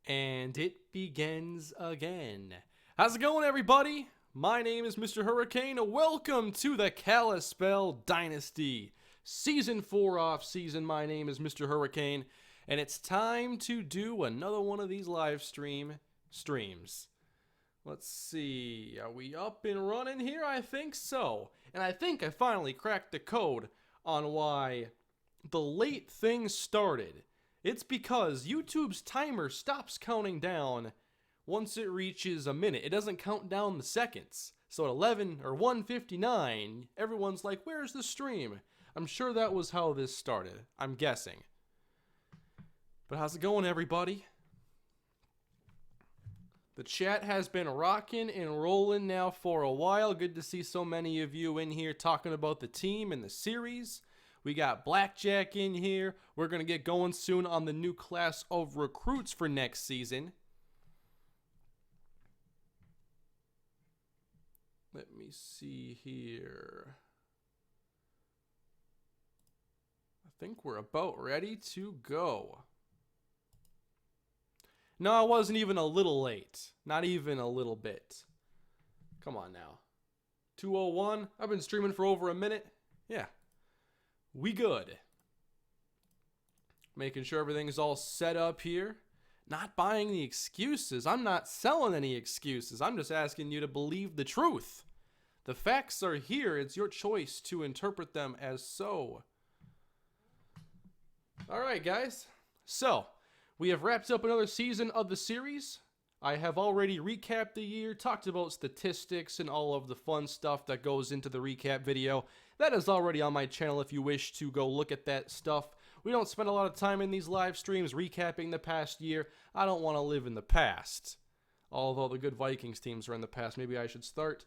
And it begins again. How's it going, everybody? My name is MrHurriicane. Welcome to the Kalispell Dynasty. Season 4 off-season. My name is MrHurriicane. And it's time to do another one of these live streams. Let's see. Are we up and running here? I think so. And I think I finally cracked the code on why the late thing started. It's because YouTube's timer stops counting down once it reaches a minute. It doesn't count down the seconds. So at 11 or 1:59, everyone's like, where's the stream? I'm sure that was how this started. I'm guessing. But how's it going, everybody? The chat has been rocking and rolling now for a while. Good to see so many of you in here talking about the team and the series. We got Blackjack in here. We're going to get going soon on the new class of recruits for next season. Let me see here. I think we're about ready to go. No, I wasn't even a little late. Not even a little bit. Come on now. 2:01. I've been streaming for over a minute. Yeah. We good. Making sure everything's all set up here. Not buying the excuses. I'm not selling any excuses. I'm just asking you to believe the truth. The facts are here. It's your choice to interpret them as so. Alright, guys. So, we have wrapped up another season of the series. I have already recapped the year, talked about statistics and all of the fun stuff that goes into the recap video. That is already on my channel if you wish to go look at that stuff. We don't spend a lot of time in these live streams recapping the past year. I don't want to live in the past. Although the good Vikings teams are in the past, maybe I should start.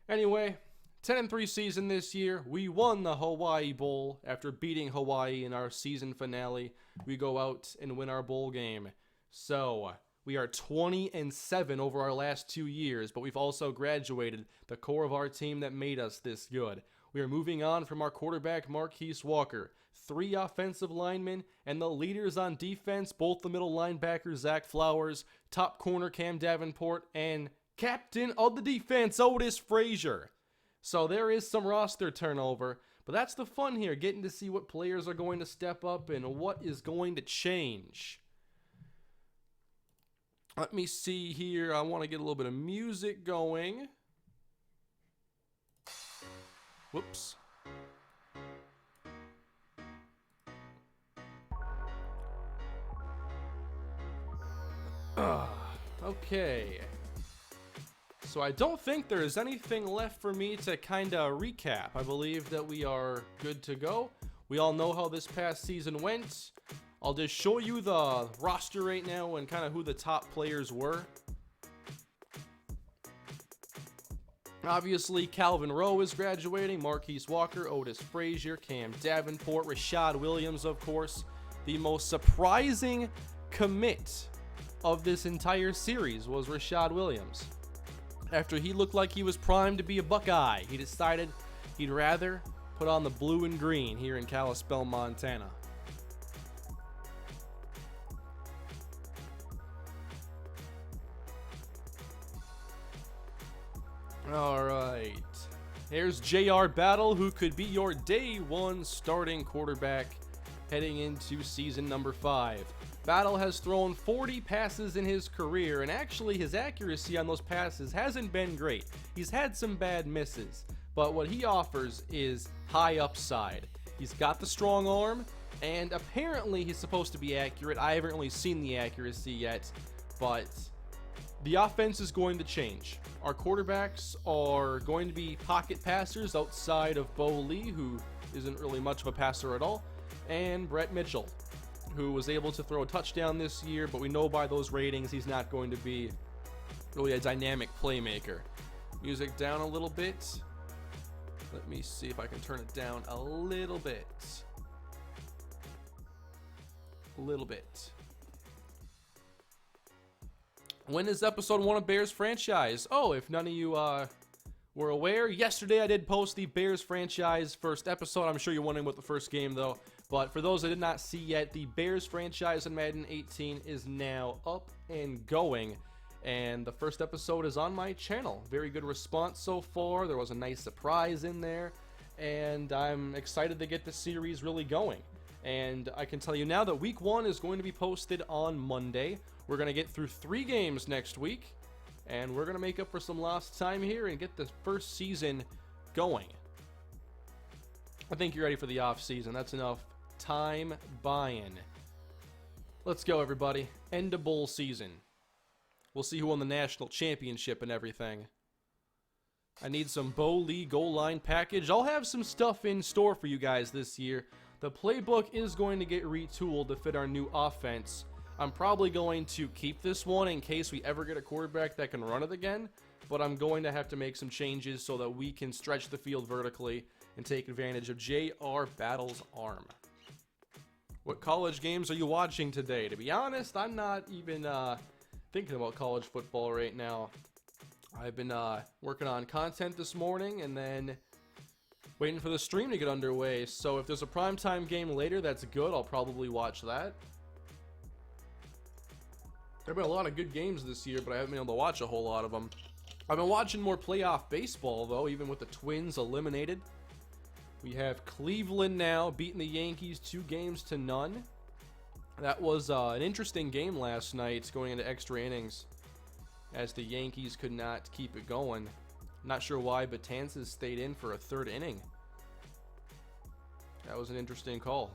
Anyway, 10-3 season this year. We won the Hawaii Bowl after beating Hawaii in our season finale. We go out and win our bowl game. So, we are 20-7 over our last 2 years, but we've also graduated the core of our team that made us this good. We are moving on from our quarterback, Marquise Walker, 3 offensive linemen, and the leaders on defense, both the middle linebacker, Zach Flowers, top corner, Cam Davenport, and captain of the defense, Otis Frazier. So there is some roster turnover, but that's the fun here, getting to see what players are going to step up and what is going to change. Let me see here. I want to get a little bit of music going. Whoops. Okay. So I don't think there is anything left for me to kind of recap. I believe that we are good to go. We all know how this past season went. I'll just show you the roster right now and kind of who the top players were. Obviously, Calvin Rowe is graduating, Marquise Walker, Otis Frazier, Cam Davenport, Rashad Williams, of course. The most surprising commit of this entire series was Rashad Williams. After he looked like he was primed to be a Buckeye, he decided he'd rather put on the blue and green here in Kalispell, Montana. Alright, here's J.R. Battle, who could be your day 1 starting quarterback heading into season number 5. Battle has thrown 40 passes in his career, and actually his accuracy on those passes hasn't been great. He's had some bad misses, but what he offers is high upside. He's got the strong arm, and apparently he's supposed to be accurate. I haven't really seen the accuracy yet, but the offense is going to change. Our quarterbacks are going to be pocket passers outside of Bo Lee, who isn't really much of a passer at all, and Brett Mitchell, who was able to throw a touchdown this year, but we know by those ratings he's not going to be really a dynamic playmaker. Music down a little bit. Let me see if I can turn it down a little bit. A little bit. When is episode 1 of Bears Franchise? Oh, if none of you were aware, yesterday I did post the Bears Franchise first episode. I'm sure you're wondering what the first game, though. But for those that did not see yet, the Bears franchise in Madden 18 is now up and going. And the first episode is on my channel. Very good response so far. There was a nice surprise in there. And I'm excited to get the series really going. And I can tell you now that week 1 is going to be posted on Monday. We're going to get through 3 games next week. And we're going to make up for some lost time here and get the first season going. I think you're ready for the off season. That's enough time buying. Let's go, everybody. End of bowl season. We'll see who won the national championship and everything. I need some Bo Lee goal line package. I'll have some stuff in store for you guys this year. The playbook is going to get retooled to fit our new offense. I'm probably going to keep this one in case we ever get a quarterback that can run it again, but I'm going to have to make some changes so that we can stretch the field vertically and take advantage of J.R. Battle's arm. What college games are you watching today? To be honest, I'm not even thinking about college football right now. I've been working on content this morning and then waiting for the stream to get underway. So if there's a primetime game later, that's good. I'll probably watch that. There have been a lot of good games this year, but I haven't been able to watch a whole lot of them. I've been watching more playoff baseball, though, even with the Twins eliminated. We have Cleveland now beating the Yankees 2-0. That was an interesting game last night going into extra innings as the Yankees could not keep it going. Not sure why Betances stayed in for a 3rd inning. That was an interesting call.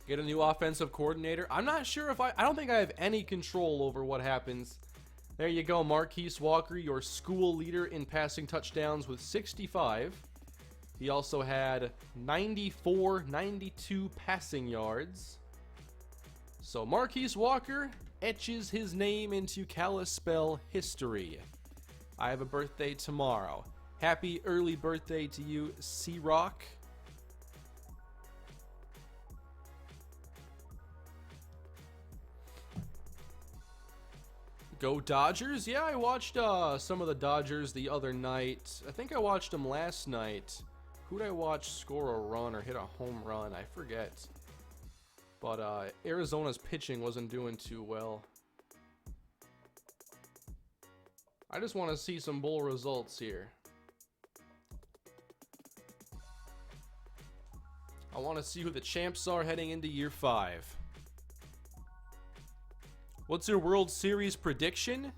Get a new offensive coordinator. I'm not sure if I don't think I have any control over what happens. There you go, Marquise Walker, your school leader in passing touchdowns with 65. He also had 92 passing yards. So Marquise Walker etches his name into Kalispell history. I have a birthday tomorrow. Happy early birthday to you, C-Rock. Go Dodgers. Yeah, I watched some of the Dodgers the other night. I think I watched them last night. Who did I watch score a run or hit a home run? I forget. But Arizona's pitching wasn't doing too well. I just want to see some bowl results here. I want to see who the champs are heading into year 5. What's your World Series prediction?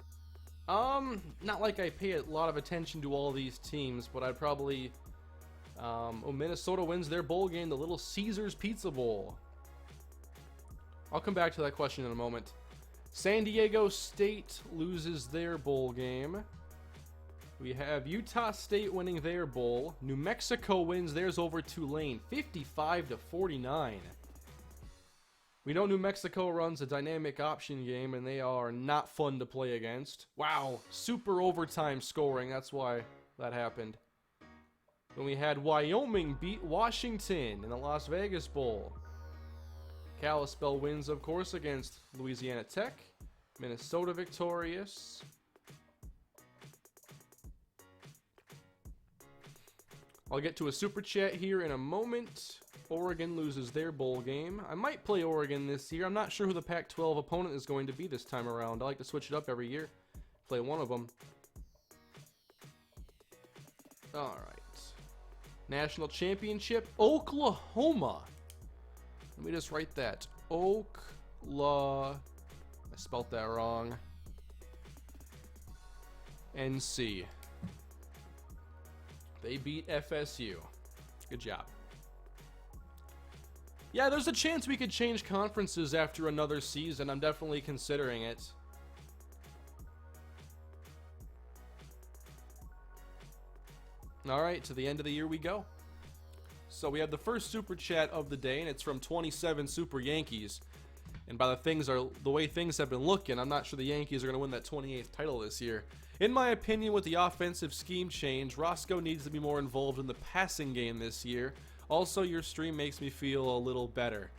Not like I pay a lot of attention to all these teams, but I'd probably... Minnesota wins their bowl game, the Little Caesars Pizza Bowl. I'll come back to that question in a moment. San Diego State loses their bowl game. We have Utah State winning their bowl. New Mexico wins theirs over Tulane, 55-49. We know New Mexico runs a dynamic option game, and they are not fun to play against. Wow, super overtime scoring. That's why that happened. Then we had Wyoming beat Washington in the Las Vegas Bowl. Kalispell wins, of course, against Louisiana Tech. Minnesota victorious. I'll get to a super chat here in a moment. Oregon loses their bowl game. I might play Oregon this year. I'm not sure who the Pac-12 opponent is going to be this time around. I like to switch it up every year. Play one of them. All right. National championship, Oklahoma. Let me just write that. I spelt that wrong. NC. They beat FSU. Good job. Yeah, there's a chance we could change conferences after another season. I'm definitely considering it. All right, to the end of the year we go. So we have the first super chat of the day, and it's from 27 Super Yankees. And by the way things have been looking, I'm not sure the Yankees are going to win that 28th title this year. In my opinion, with the offensive scheme change, Roscoe needs to be more involved in the passing game this year. Also, your stream makes me feel a little better.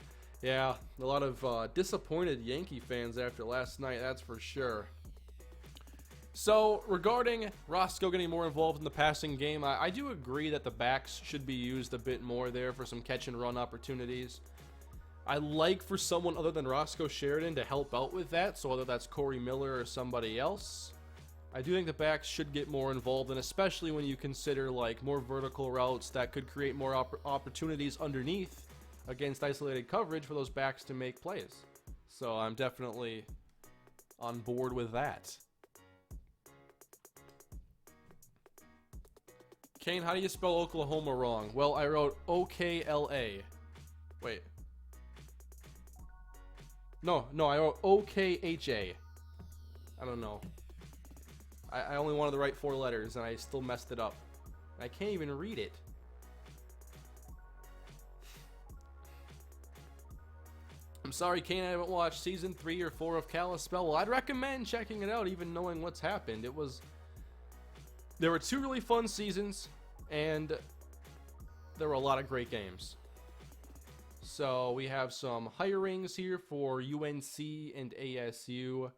Yeah, a lot of disappointed Yankee fans after last night, that's for sure. So, regarding Roscoe getting more involved in the passing game, I do agree that the backs should be used a bit more there for some catch and run opportunities. I like for someone other than Roscoe Sheridan to help out with that, so whether that's Corey Miller or somebody else. I do think the backs should get more involved, and especially when you consider like more vertical routes that could create more opportunities underneath against isolated coverage for those backs to make plays. So I'm definitely on board with that. Kane, how do you spell Oklahoma wrong? Well, I wrote O-K-L-A. Wait. No, I wrote O-K-H-A. I don't know. I only wanted the right 4 letters, and I still messed it up. I can't even read it. I'm sorry, Kane, I haven't watched Season 3 or 4 of Kalispell. Well, I'd recommend checking it out, even knowing what's happened. There were 2 really fun seasons, and there were a lot of great games. So we have some hirings here for UNC and ASU.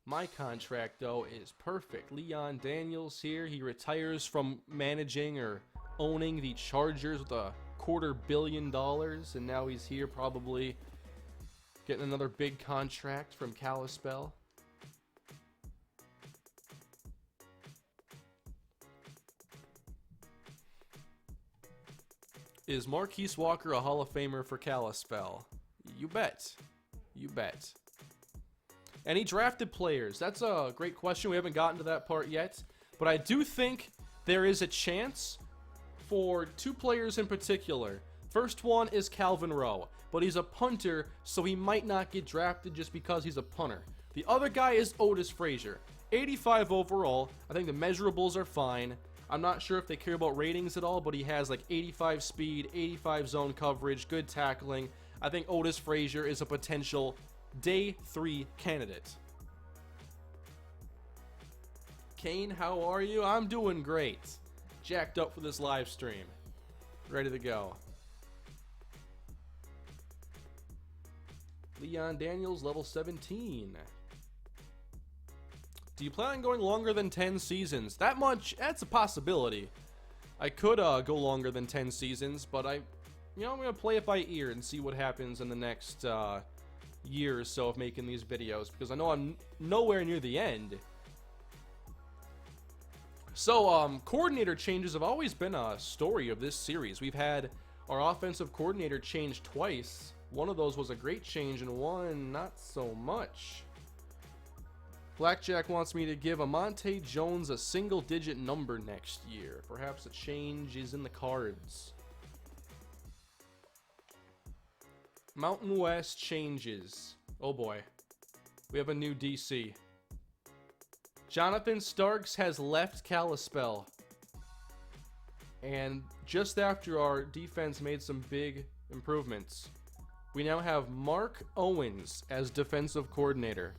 My contract, though, is perfect. Leon Daniels here. He retires from managing or owning the Chargers with $250 million, and now he's here probably getting another big contract from Kalispell. Is Marquise Walker a Hall of Famer for Kalispell? You bet. You bet. Any drafted players? That's a great question. We haven't gotten to that part yet. But I do think there is a chance for 2 players in particular. First one is Calvin Rowe, but he's a punter, so he might not get drafted just because he's a punter. The other guy is Otis Frazier. 85 overall. I think the measurables are fine. I'm not sure if they care about ratings at all, but he has like 85 speed, 85 zone coverage, good tackling. I think Otis Frazier is a potential day 3 candidate. Kane, how are you? I'm doing great. Jacked up for this live stream. Ready to go. Leon Daniels, level 17. Do you plan on going longer than 10 seasons? That much, that's a possibility. I could go longer than 10 seasons, but I'm going to play it by ear and see what happens in the next year or so of making these videos, because I know I'm nowhere near the end. So, coordinator changes have always been a story of this series. We've had our offensive coordinator change twice. One of those was a great change, and one not so much. Blackjack wants me to give Amonte Jones a single-digit number next year. Perhaps a change is in the cards. Mountain West changes. Oh boy. We have a new DC. Jonathan Starks has left Kalispell. And just after our defense made some big improvements, we now have Mark Owens as defensive coordinator.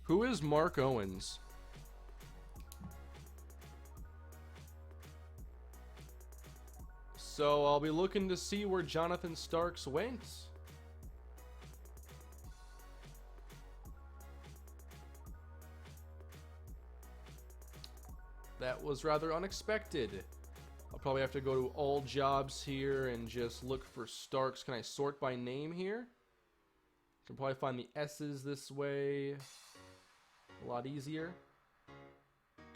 Who is Mark Owens? So I'll be looking to see where Jonathan Starks went. That was rather unexpected. I'll probably have to go to all jobs here and just look for Starks. Can I sort by name here? Can probably find the S's this way. A lot easier.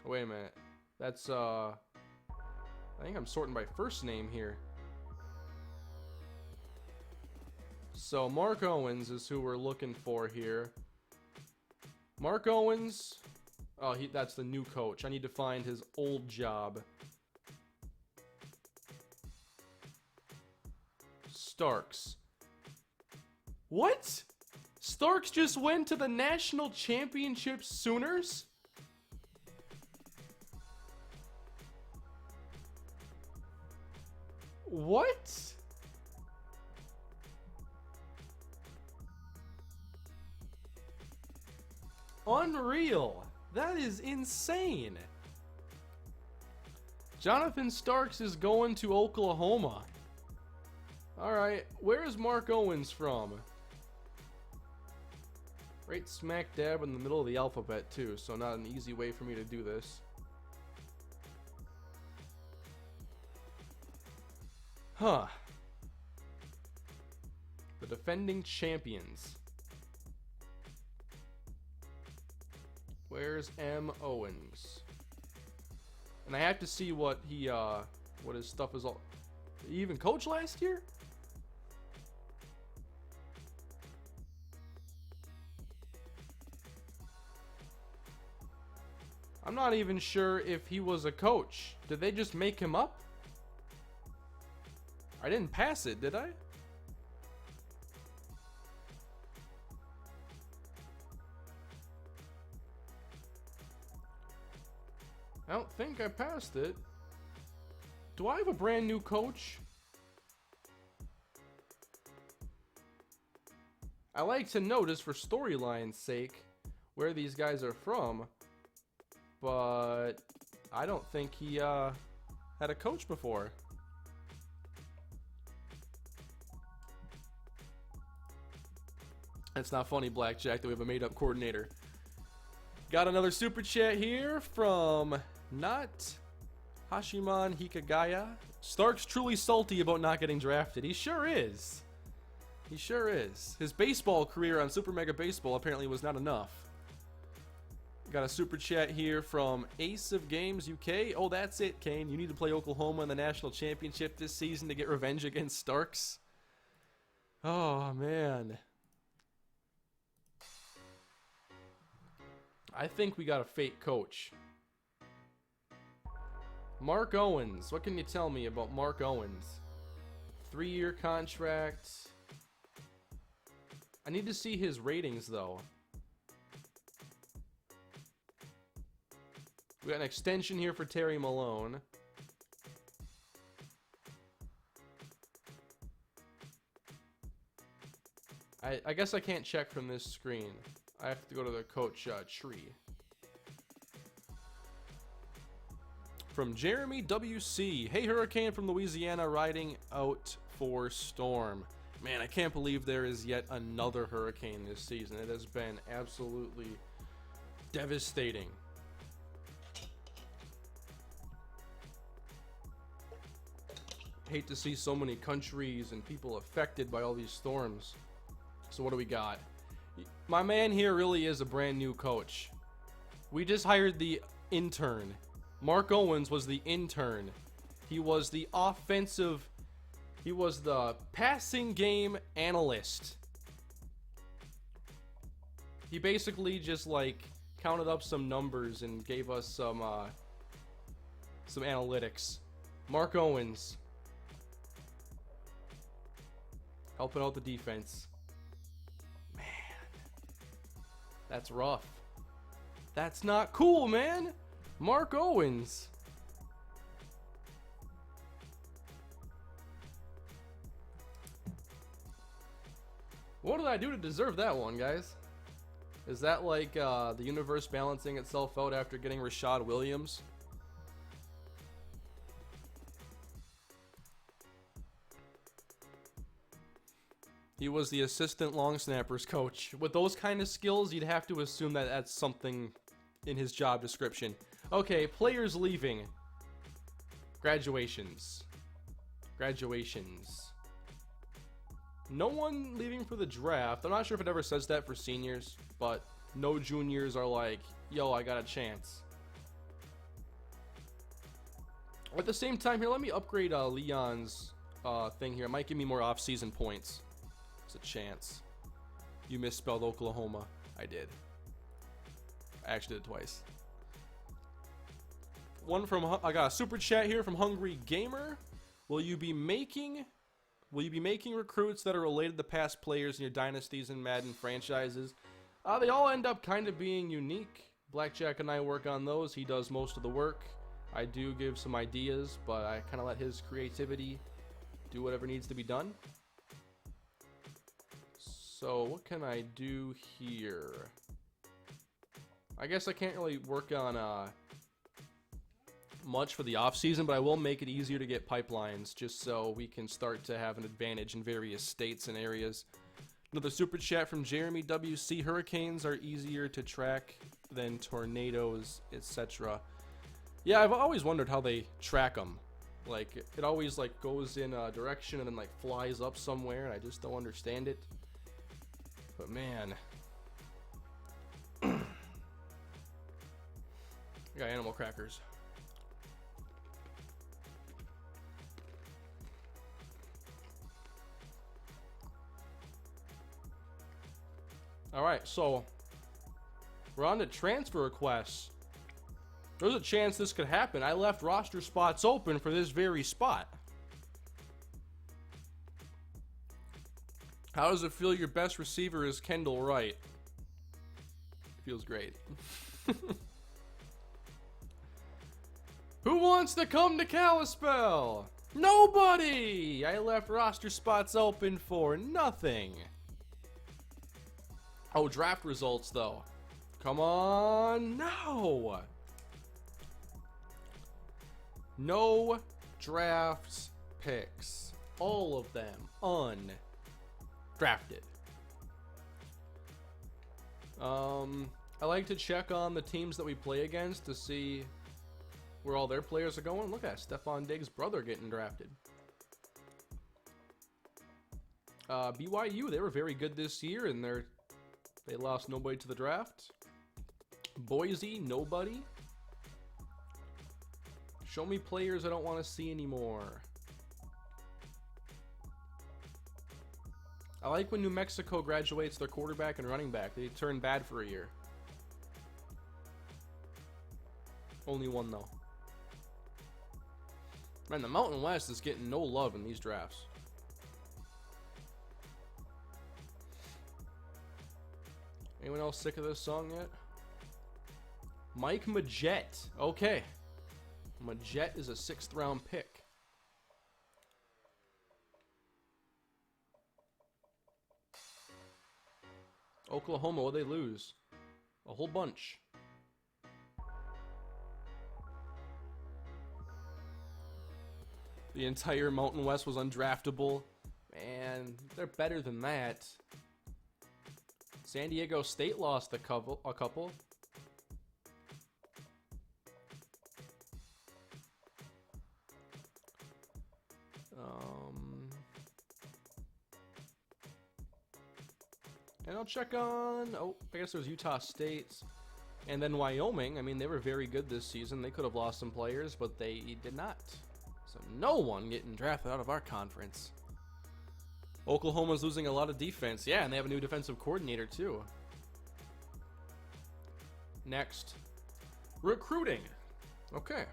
Oh, wait a minute. That's, I think I'm sorting by first name here. So, Mark Owens is who we're looking for here. Mark Owens. Oh, that's the new coach. I need to find his old job. Starks. What? Starks just went to the national championship Sooners? What? Unreal. That is insane. Jonathan Starks is going to Oklahoma. Alright, where is Mark Owens from? Right smack dab in the middle of the alphabet too, so not an easy way for me to do this. Huh. The defending champions. Where's M. Owens? And I have to see what he, what his stuff is all. Did he even coach last year? I'm not even sure if he was a coach. Did they just make him up? I didn't pass it, did I? I don't think I passed it. Do I have a brand new coach? I like to notice for storyline's sake where these guys are from, but I don't think he had a coach before. It's not funny, Blackjack, that we have a made-up coordinator. Got another super chat here from not Hashiman Hikagaya. Stark's truly salty about not getting drafted. He sure is. He sure is. His baseball career on Super Mega Baseball apparently was not enough. Got a super chat here from Ace of Games UK. Oh, that's it, Kane. You need to play Oklahoma in the national championship this season to get revenge against Starks. Oh, man. I think we got a fake coach. Mark Owens. What can you tell me about Mark Owens? 3-year contract. I need to see his ratings, though. We got an extension here for Terry Malone. I guess I can't check from this screen. I have to go to the coach tree. From Jeremy WC. Hey, Hurricane from Louisiana riding out for Storm. Man, I can't believe there is yet another hurricane this season. It has been absolutely devastating. Hate to see so many countries and people affected by all these storms. So what do we got? My man here really is a brand new coach. We just hired the intern. Mark Owens was the intern. He was the offensive... He was the passing game analyst. He basically just like counted up some numbers and gave us some analytics. Mark Owens. Helping out the defense. Man. That's rough. That's not cool, man. Mark Owens. What did I do to deserve that one, guys? Is that like the universe balancing itself out after getting Rashad Williams? He was the assistant long snappers coach. With those kind of skills, you'd have to assume that that's something in his job description. Okay, players leaving. Graduations. Graduations. No one leaving for the draft. I'm not sure if it ever says that for seniors, but no juniors are like, yo, I got a chance. At the same time here, let me upgrade Leon's thing here. It might give me more off-season points. It's a chance. You misspelled Oklahoma. I did. I actually did it twice. I got a super chat here from Hungry Gamer. Will you be making recruits that are related to past players in your dynasties and Madden franchises? They all end up kind of being unique. Blackjack and I work on those. He does most of the work. I do give some ideas, but I kind of let his creativity do whatever needs to be done. So what can I do here? I guess I can't really work on much for the off season, but I will make it easier to get pipelines just so we can start to have an advantage in various states and areas. Another super chat from Jeremy WC. Hurricanes are easier to track than tornadoes, etc. Yeah, I've always wondered how they track them. Like, it always, like, goes in a direction and then, like, flies up somewhere, and I just don't understand it. But, man. I got animal crackers. Alright, so we're on to transfer requests. There's a chance this could happen. I left roster spots open for this very spot. How does it feel your best receiver is Kendall Wright? Feels great. Who wants to come to Kalispell? Nobody! I left roster spots open for nothing. Oh, draft results, though. Come on. No. No draft picks. All of them undrafted. I like to check on the teams that we play against to see where all their players are going. Look at Stephon Diggs' brother getting drafted. BYU, they were very good this year, and they lost nobody to the draft. Boise, nobody. Show me players I don't want to see anymore. I like when New Mexico graduates their quarterback and running back. They turn bad for a year. Only one, though. Man, the Mountain West is getting no love in these drafts. Anyone else sick of this song yet? Mike Majette. Okay. Majette is a 6th round pick. Oklahoma, what they lose? A whole bunch. The entire Mountain West was undraftable. Man, they're better than that. San Diego State lost a couple. And I'll check on, I guess there's Utah State and then Wyoming. I mean, they were very good this season. They could have lost some players, but they did not. So no one getting drafted out of our conference. Oklahoma's losing a lot of defense. Yeah, and they have a new defensive coordinator too. Next, recruiting. Okay.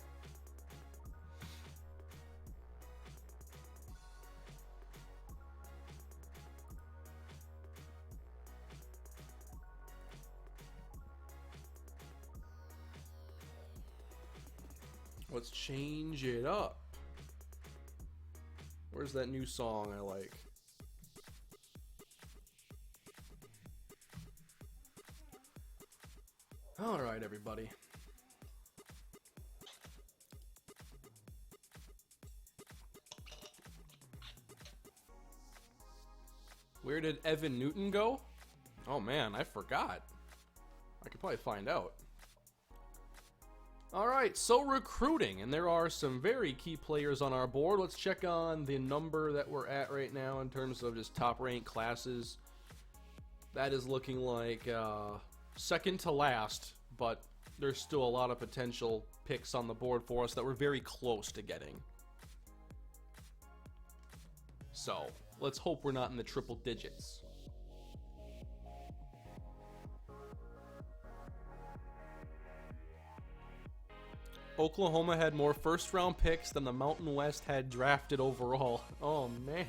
Let's change it up. Where's that new song I like? All right, everybody. Where did Evan Newton go? Oh man, I forgot. I could probably find out. All right, so recruiting, and there are some very key players on our board. Let's check on the number that we're at right now in terms of just top-ranked classes. That is looking like second to last, but there's still a lot of potential picks on the board for us that we're very close to getting. So let's hope we're not in the triple digits. Oklahoma had more first-round picks than the Mountain West had drafted overall. Oh, man.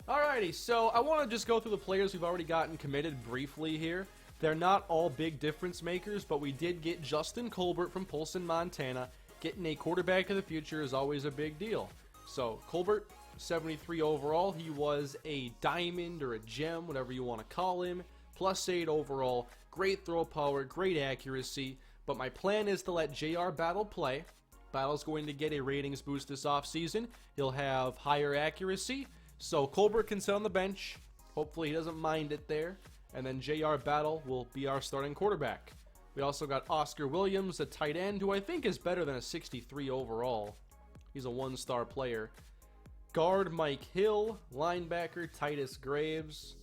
Alrighty, so I want to just go through the players we've already gotten committed briefly here. They're not all big difference makers, but we did get Justin Colbert from Polson, Montana. Getting a quarterback of the future is always a big deal. So, Colbert, 73 overall. He was a diamond or a gem, whatever you want to call him. +8 overall. Great throw power, great accuracy. But my plan is to let JR Battle play. Battle's going to get a ratings boost this offseason. He'll have higher accuracy. So Colbert can sit on the bench. Hopefully he doesn't mind it there. And then J.R. Battle will be our starting quarterback. We also got Oscar Williams, a tight end, who I think is better than a 63 overall. He's a 1-star player. Guard Mike Hill, linebacker Titus Graves.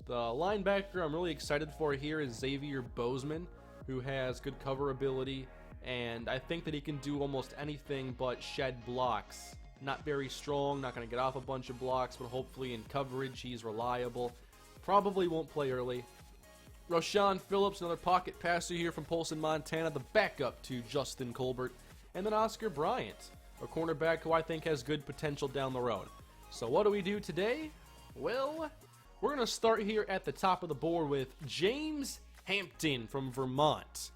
The linebacker I'm really excited for here is Xavier Bozeman, who has good cover ability, and I think that he can do almost anything but shed blocks. Not very strong, not going to get off a bunch of blocks, but hopefully in coverage he's reliable. Probably won't play early. Rashawn Phillips, another pocket passer here from Polson, Montana, the backup to Justin Colbert. And then Oscar Bryant, a cornerback who I think has good potential down the road. So what do we do today? Well, we're going to start here at the top of the board with James Hampton from Vermont.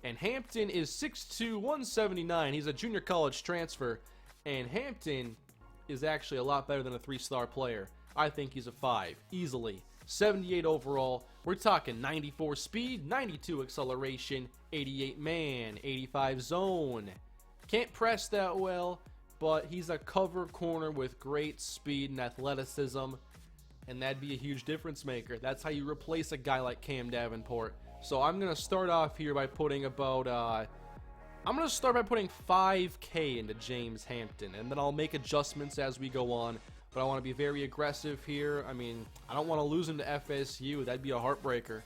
And Hampton is 6'2", 179. He's a junior college transfer. And Hampton is actually a lot better than a 3-star player. I think he's a 5, easily. 78 overall. We're talking 94 speed, 92 acceleration, 88 man, 85 zone. Can't press that well, but he's a cover corner with great speed and athleticism. And that'd be a huge difference maker. That's how you replace a guy like Cam Davenport. So I'm going to start off here by putting about, I'm going to start by putting 5K into James Hampton. And then I'll make adjustments as we go on. But I want to be very aggressive here. I mean, I don't want to lose him to FSU. That'd be a heartbreaker.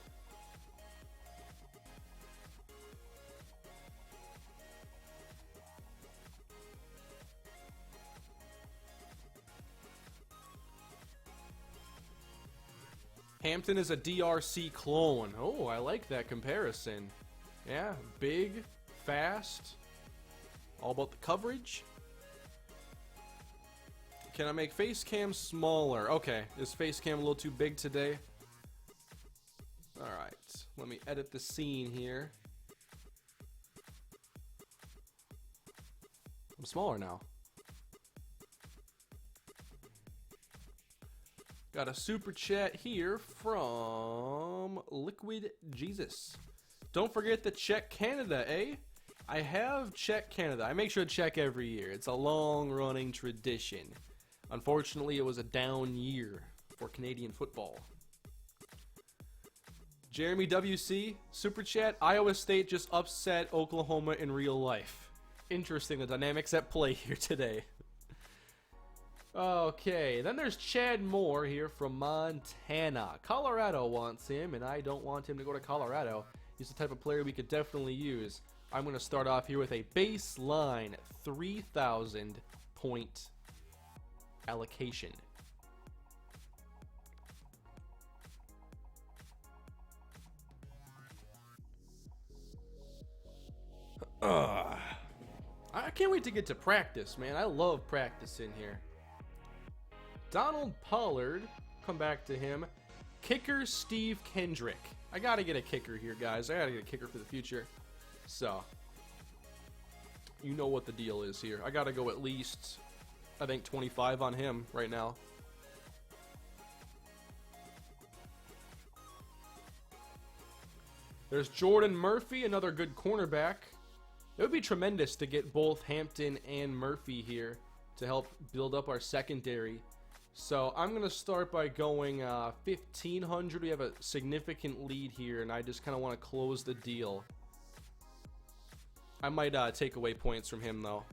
Hampton is a DRC clone. Oh, I like that comparison. Yeah, big, fast, all about the coverage. Can I make face cam smaller? Okay, is face cam a little too big today? Alright, let me edit the scene here. I'm smaller now. Got a super chat here from Liquid Jesus. Don't forget to check Canada, eh? I have checked Canada. I make sure to check every year. It's a long-running tradition. Unfortunately, it was a down year for Canadian football. Jeremy WC, super chat. Iowa State just upset Oklahoma in real life. Interesting, the dynamics at play here today. Okay, then there's Chad Moore here from Montana. Colorado wants him, and I don't want him to go to Colorado. He's the type of player we could definitely use. I'm going to start off here with a baseline 3,000 point allocation. I can't wait to get to practice, man. I love practicing here. Donald Pollard, come back to him. Kicker Steve Kendrick. I gotta get a kicker here, guys. I gotta get a kicker for the future. So, you know what the deal is here. I gotta go at least, I think, 25 on him right now. There's Jordan Murphy, another good cornerback. It would be tremendous to get both Hampton and Murphy here to help build up our secondary. So I'm going to start by going 1,500. We have a significant lead here, and I just kind of want to close the deal. I might take away points from him, though.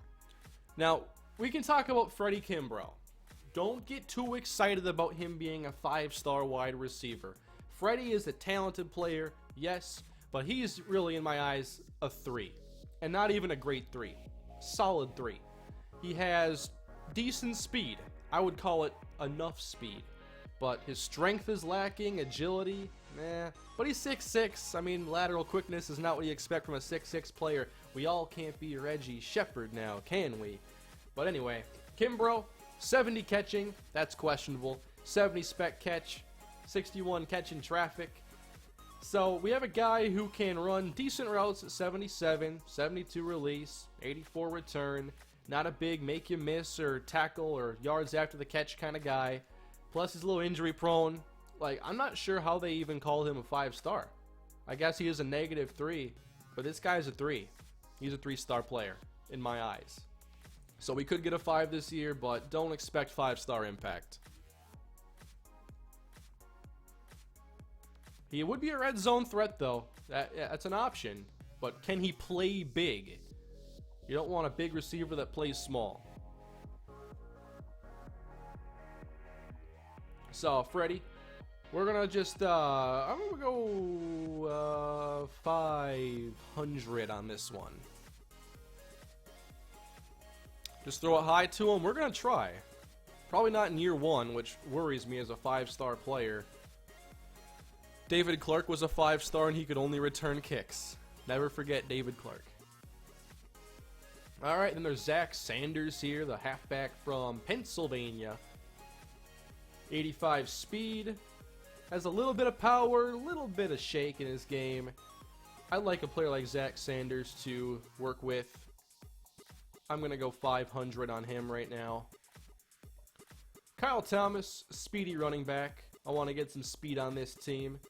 Now, we can talk about Freddie Kimbrough. Don't get too excited about him being a 5-star wide receiver. Freddie is a talented player, yes, but he's really, in my eyes, a 3. And not even a great 3. Solid 3. He has decent speed. I would call it enough speed. But his strength is lacking, agility, But he's 6'6". I mean, lateral quickness is not what you expect from a 6'6" player. We all can't be Reggie Shepard now, can we? But anyway, Kimbrough, 70 catching, that's questionable. 70 spec catch, 61 catch in traffic. So we have a guy who can run decent routes at 77, 72 release, 84 return. Not a big make you miss or tackle or yards after the catch kind of guy. Plus he's a little injury prone. Like, I'm not sure how they even called him a 5-star. I guess he is a -3, but this guy's a 3. He's a 3-star player in my eyes. So we could get a 5 this year, but don't expect 5-star impact. He would be a red zone threat, though. That's an option. But can he play big? You don't want a big receiver that plays small. So, Freddie, we're going to just, I'm going to go 500 on this one. Just throw it high to him. We're going to try. Probably not in year one, which worries me as a 5-star player. David Clark was a 5-star and he could only return kicks. Never forget David Clark. Alright, then there's Zach Sanders here, the halfback from Pennsylvania. 85 speed. Has a little bit of power, a little bit of shake in his game. I like a player like Zach Sanders to work with. I'm going to go 500 on him right now. Kyle Thomas, speedy running back. I want to get some speed on this team.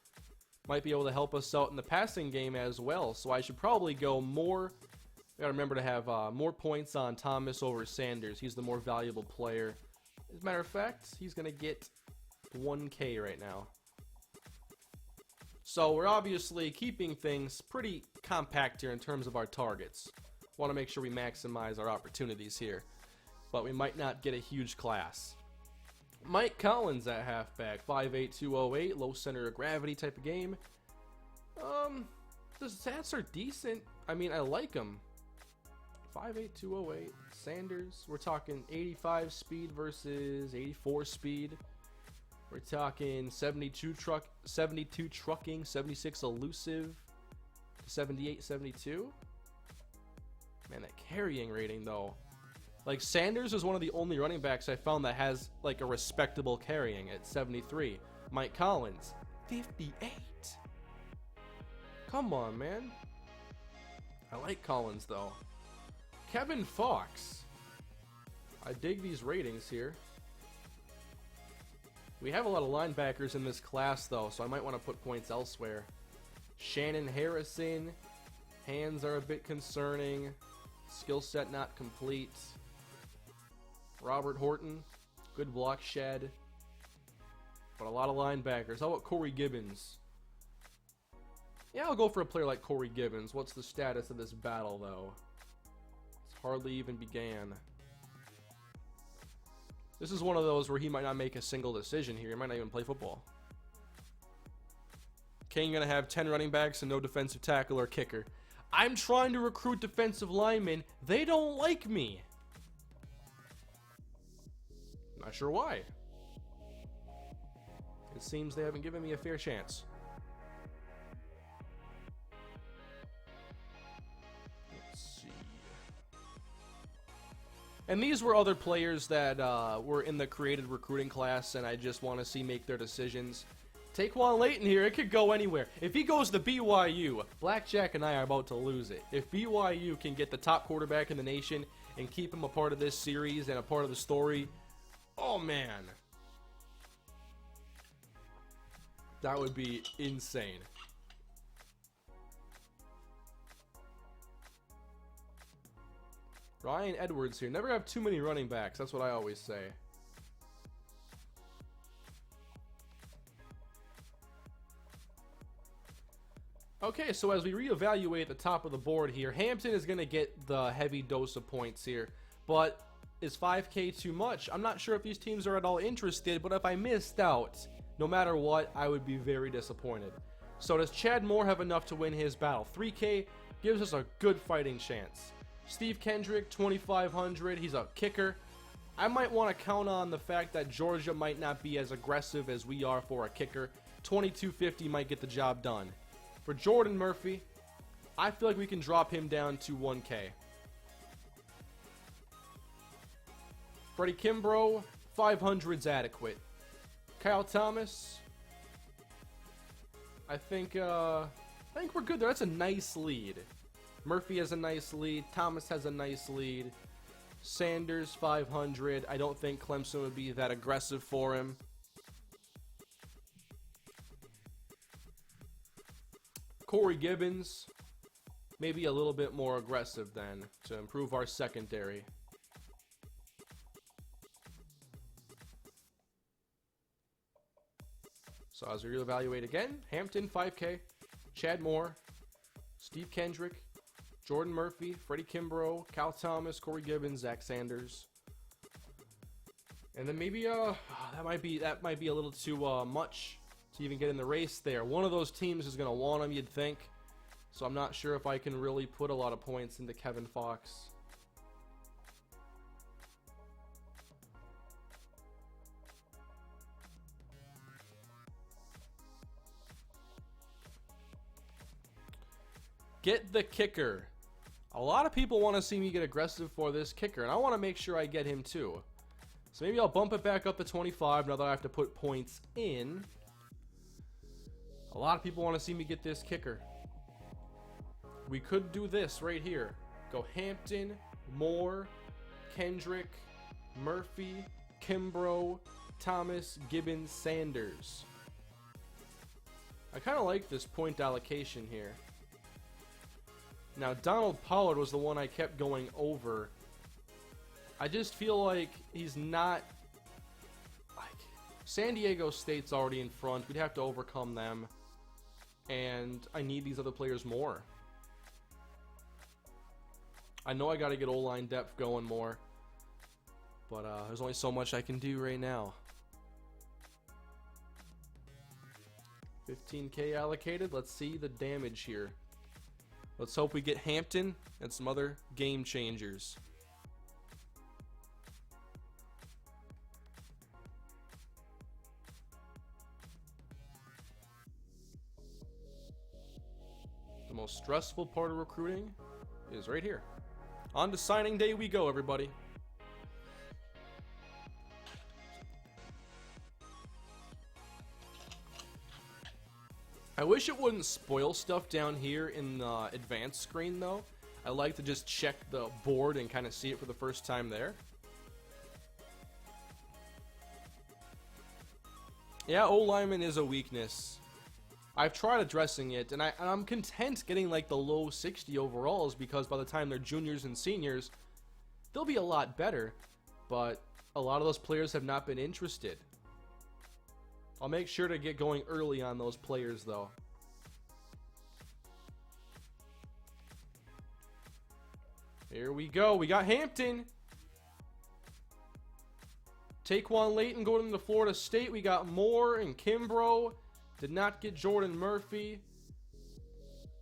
Might be able to help us out in the passing game as well, so I should probably go more. I gotta remember to have more points on Thomas over Sanders. He's the more valuable player. As a matter of fact, he's gonna get 1K right now. So we're obviously keeping things pretty compact here in terms of our targets. Want to make sure we maximize our opportunities here, but we might not get a huge class. Mike Collins at halfback, 5'8", 208, low center of gravity type of game. The stats are decent. I mean, I like him. 5'8", 208. Sanders, we're talking 85 speed versus 84 speed. We're talking 72 trucking, 76 elusive, 78, 72. Man, that carrying rating though. Like, Sanders is one of the only running backs I found that has, like, a respectable carrying at 73. Mike Collins, 58. Come on, man. I like Collins, though. Kevin Fox. I dig these ratings here. We have a lot of linebackers in this class, though, so I might want to put points elsewhere. Shannon Harrison. Hands are a bit concerning. Skill set not complete. Robert Horton, good block shed, but a lot of linebackers. How about Corey Gibbons? Yeah, I'll go for a player like Corey Gibbons. What's the status of this battle, though? It's hardly even began. This is one of those where he might not make a single decision here. He might not even play football. Kane gonna have 10 running backs and no defensive tackle or kicker. I'm trying to recruit defensive linemen. They don't like me. Not sure why. It seems they haven't given me a fair chance. Let's see. And these were other players that were in the created recruiting class, and I just want to see make their decisions. Taquan Layton here, it could go anywhere. If he goes to BYU, Blackjack and I are about to lose it. If BYU can get the top quarterback in the nation and keep him a part of this series and a part of the story, oh man, that would be insane. Ryan Edwards here. Never have too many running backs. That's what I always say. Okay, so as we reevaluate the top of the board here, Hampton is going to get the heavy dose of points here, but is 5K too much? I'm not sure if these teams are at all interested, but if I missed out, no matter what, I would be very disappointed. So does Chad Moore have enough to win his battle? 3K gives us a good fighting chance. Steve Kendrick, 2,500. He's a kicker. I might want to count on the fact that Georgia might not be as aggressive as we are for a kicker. 2,250 might get the job done. For Jordan Murphy, I feel like we can drop him down to 1K. Freddie Kimbrough, 500's adequate. Kyle Thomas, I think we're good there. That's a nice lead. Murphy has a nice lead. Thomas has a nice lead. Sanders, 500. I don't think Clemson would be that aggressive for him. Corey Gibbons, maybe a little bit more aggressive then to improve our secondary. So So as we evaluate again, Hampton 5K, Chad Moore, Steve Kendrick, Jordan Murphy, Freddie Kimbrough, Cal Thomas, Corey Gibbons, Zach Sanders. And then maybe that might be a little too much to even get in the race there. One of those teams is going to want him, you'd think. So I'm not sure if I can really put a lot of points into Kevin Fox. Get the kicker. A lot of people want to see me get aggressive for this kicker, and I want to make sure I get him too. So maybe I'll bump it back up to 25 now that I have to put points in. A lot of people want to see me get this kicker. We could do this right here. Go Hampton, Moore, Kendrick, Murphy, Kimbrough, Thomas, Gibbons, Sanders. I kind of like this point allocation here. Now, Donald Pollard was the one I kept going over. I just feel like he's not... like, San Diego State's already in front. We'd have to overcome them. And I need these other players more. I know I got to get O-line depth going more. But there's only so much I can do right now. 15K allocated. Let's see the damage here. Let's hope we get Hampton and some other game changers. The most stressful part of recruiting is right here. On to signing day we go, everybody. I wish it wouldn't spoil stuff down here in the advanced screen, though. I like to just check the board and kind of see it for the first time there. Yeah, O-lineman is a weakness. I've tried addressing it, and I'm content getting like the low 60 overalls because by the time they're juniors and seniors, they'll be a lot better. But a lot of those players have not been interested. I'll make sure to get going early on those players, though. Here we go. We got Hampton. Taquan Layton going to Florida State. We got Moore and Kimbrough. Did not get Jordan Murphy.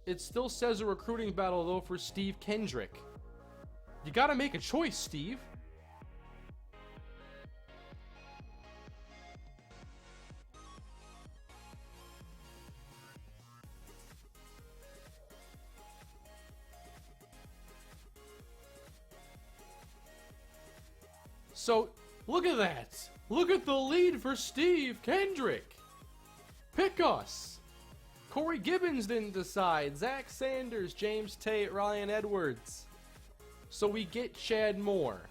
It still says a recruiting battle, though, for Steve Kendrick. You got to make a choice, Steve. So, look at that. Look at the lead for Steve Kendrick. Pick us. Corey Gibbons didn't decide. Zach Sanders, James Tate, Ryan Edwards. So we get Chad Moore.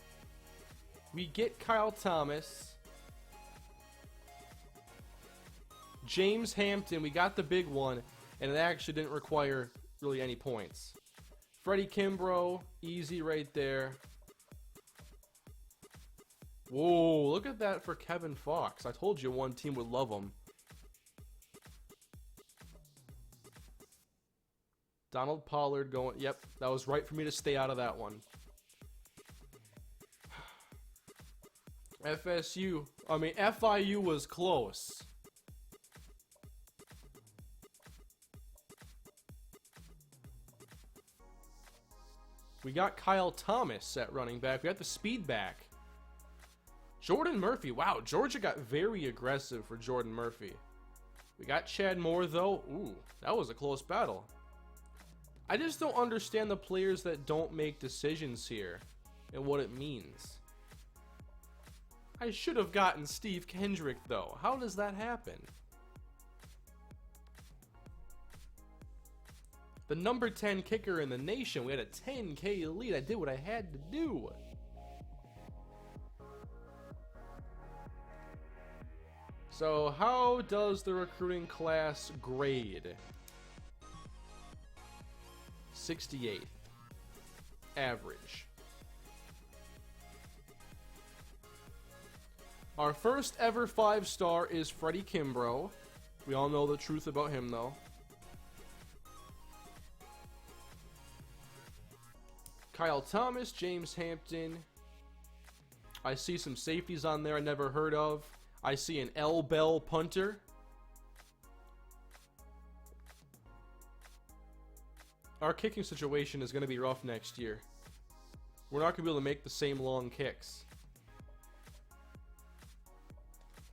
We get Kyle Thomas. James Hampton, we got the big one. And it actually didn't require really any points. Freddie Kimbrough, easy right there. Whoa, look at that for Kevin Fox. I told you one team would love him. Donald Pollard going, yep, that was right for me to stay out of that one. FIU was close. We got Kyle Thomas at running back. We got the speed back. Jordan Murphy. Wow, Georgia got very aggressive for Jordan Murphy. We got Chad Moore, though. Ooh, that was a close battle. I just don't understand the players that don't make decisions here and what it means. I should have gotten Steve Kendrick, though. How does that happen? The number 10 kicker in the nation. We had a 10K lead. I did what I had to do. So how does the recruiting class grade? 68th. Average. Our first ever 5-star is Freddie Kimbrough. We all know the truth about him, though. Kyle Thomas, James Hampton. I see some safeties on there I never heard of. I see an L-Bell punter. Our kicking situation is going to be rough next year. We're not going to be able to make the same long kicks.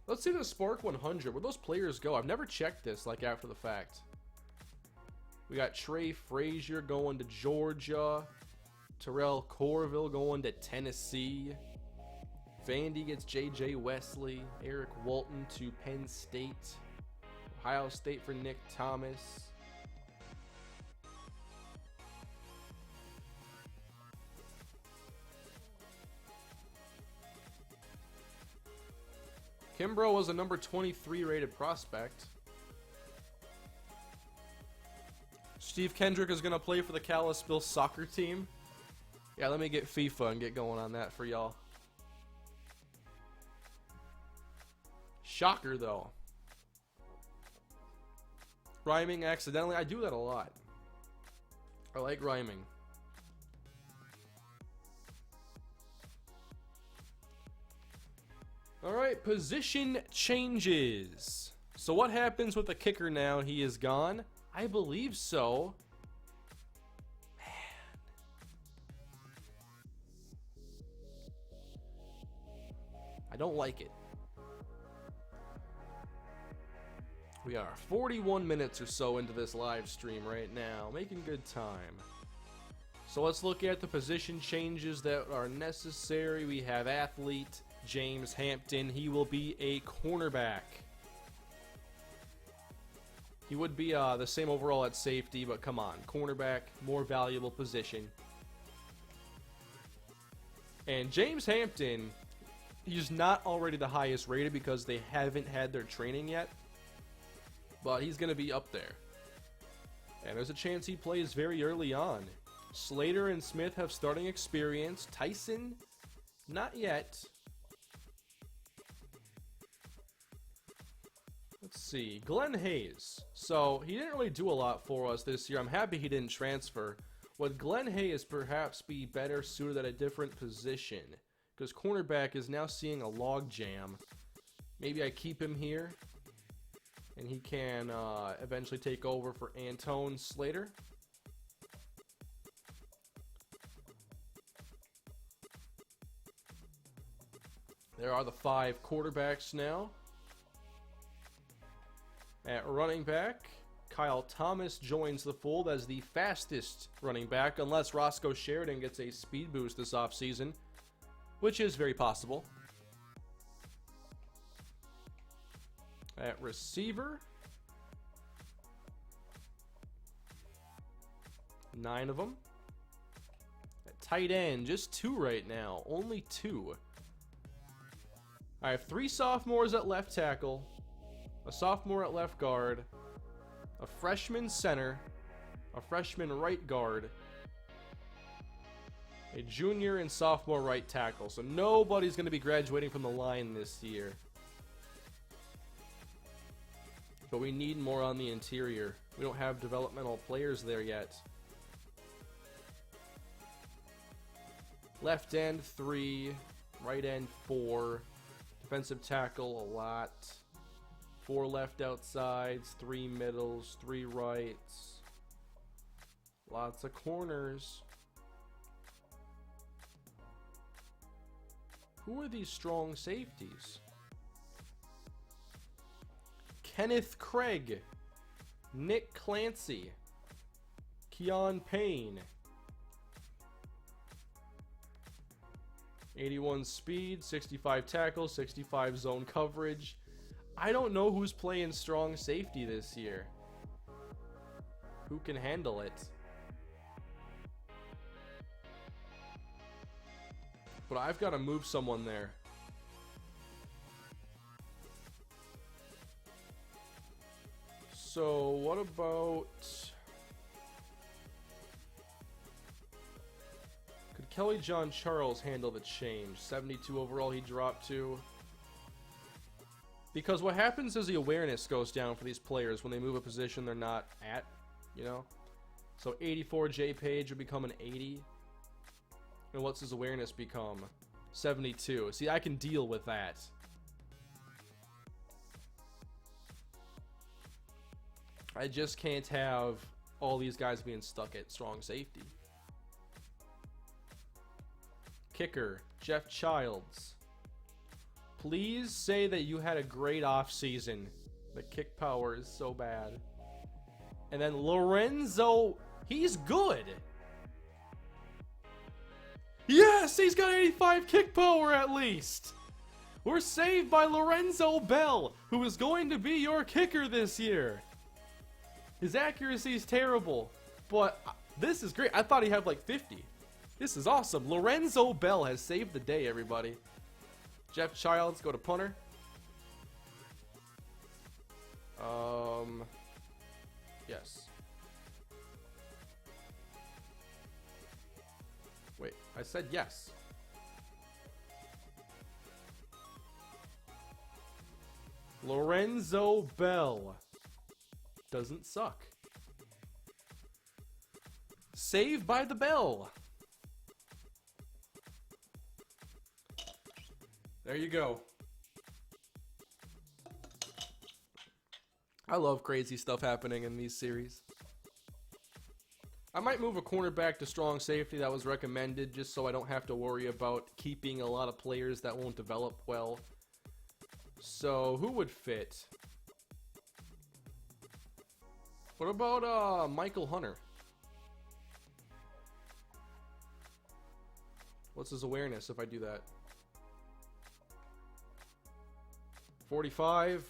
Let's see the Spark 100. Where those players go? I've never checked this, like, after the fact. We got Trey Frazier going to Georgia. Terrell Corville going to Tennessee. Vandy gets J.J. Wesley. Eric Walton to Penn State. Ohio State for Nick Thomas. Kimbrough was a number 23 rated prospect. Steve Kendrick is going to play for the Kalispell soccer team. Yeah, let me get FIFA and get going on that for y'all. Shocker, though. Rhyming accidentally. I do that a lot. I like rhyming. Alright, position changes. So what happens with the kicker now? He is gone? I believe so. Man. I don't like it. We are 41 minutes or so into this live stream right now, making good time. So let's look at the position changes that are necessary. We have athlete James Hampton. He will be a cornerback. He would be the same overall at safety, but come on, cornerback, more valuable position. And James Hampton, he's not already the highest rated because they haven't had their training yet, but he's going to be up there. And there's a chance he plays very early on. Slater and Smith have starting experience. Tyson, not yet. Let's see. Glenn Hayes. So, he didn't really do a lot for us this year. I'm happy he didn't transfer. Would Glenn Hayes perhaps be better suited at a different position? Because cornerback is now seeing a log jam. Maybe I keep him here. And he can eventually take over for Antone Slater. There are the 5 quarterbacks now. At running back, Kyle Thomas joins the fold as the fastest running back, unless Roscoe Sheridan gets a speed boost this offseason, which is very possible. At receiver, 9 of them. At tight end, just 2 right now, only 2. I have 3 sophomores at left tackle, a sophomore at left guard, a freshman center, a freshman right guard, a junior and sophomore right tackle. So nobody's going to be graduating from the line this year. But we need more on the interior. We don't have developmental players there yet. Left end 3, right end 4, defensive tackle a lot. 4 left outsides, 3 middles, 3 rights. Lots of corners. Who are these strong safeties? Kenneth Craig, Nick Clancy, Keon Payne. 81 speed, 65 tackle, 65 zone coverage. I don't know who's playing strong safety this year. Who can handle it? But I've got to move someone there. So what about... Could Kelly John Charles handle the change? 72 overall he dropped to. Because what happens is the awareness goes down for these players when they move a position they're not at, you know? So 84 J Page would become an 80. And what's his awareness become? 72. See, I can deal with that. I just can't have all these guys being stuck at strong safety. Kicker, Jeff Childs. Please say that you had a great offseason. The kick power is so bad. And then Lorenzo, he's good. Yes, he's got 85 kick power at least. We're saved by Lorenzo Bell, who is going to be your kicker this year. His accuracy is terrible, but this is great. I thought he had like 50. This is awesome. Lorenzo Bell has saved the day, everybody. Jeff Childs, go to punter. Yes. Wait, I said yes. Lorenzo Bell doesn't suck. Saved by the bell. There you go. I love crazy stuff happening in these series. I might move a cornerback to strong safety that was recommended just so I don't have to worry about keeping a lot of players that won't develop well. So, who would fit? What about Michael Hunter? What's his awareness if I do that? 45.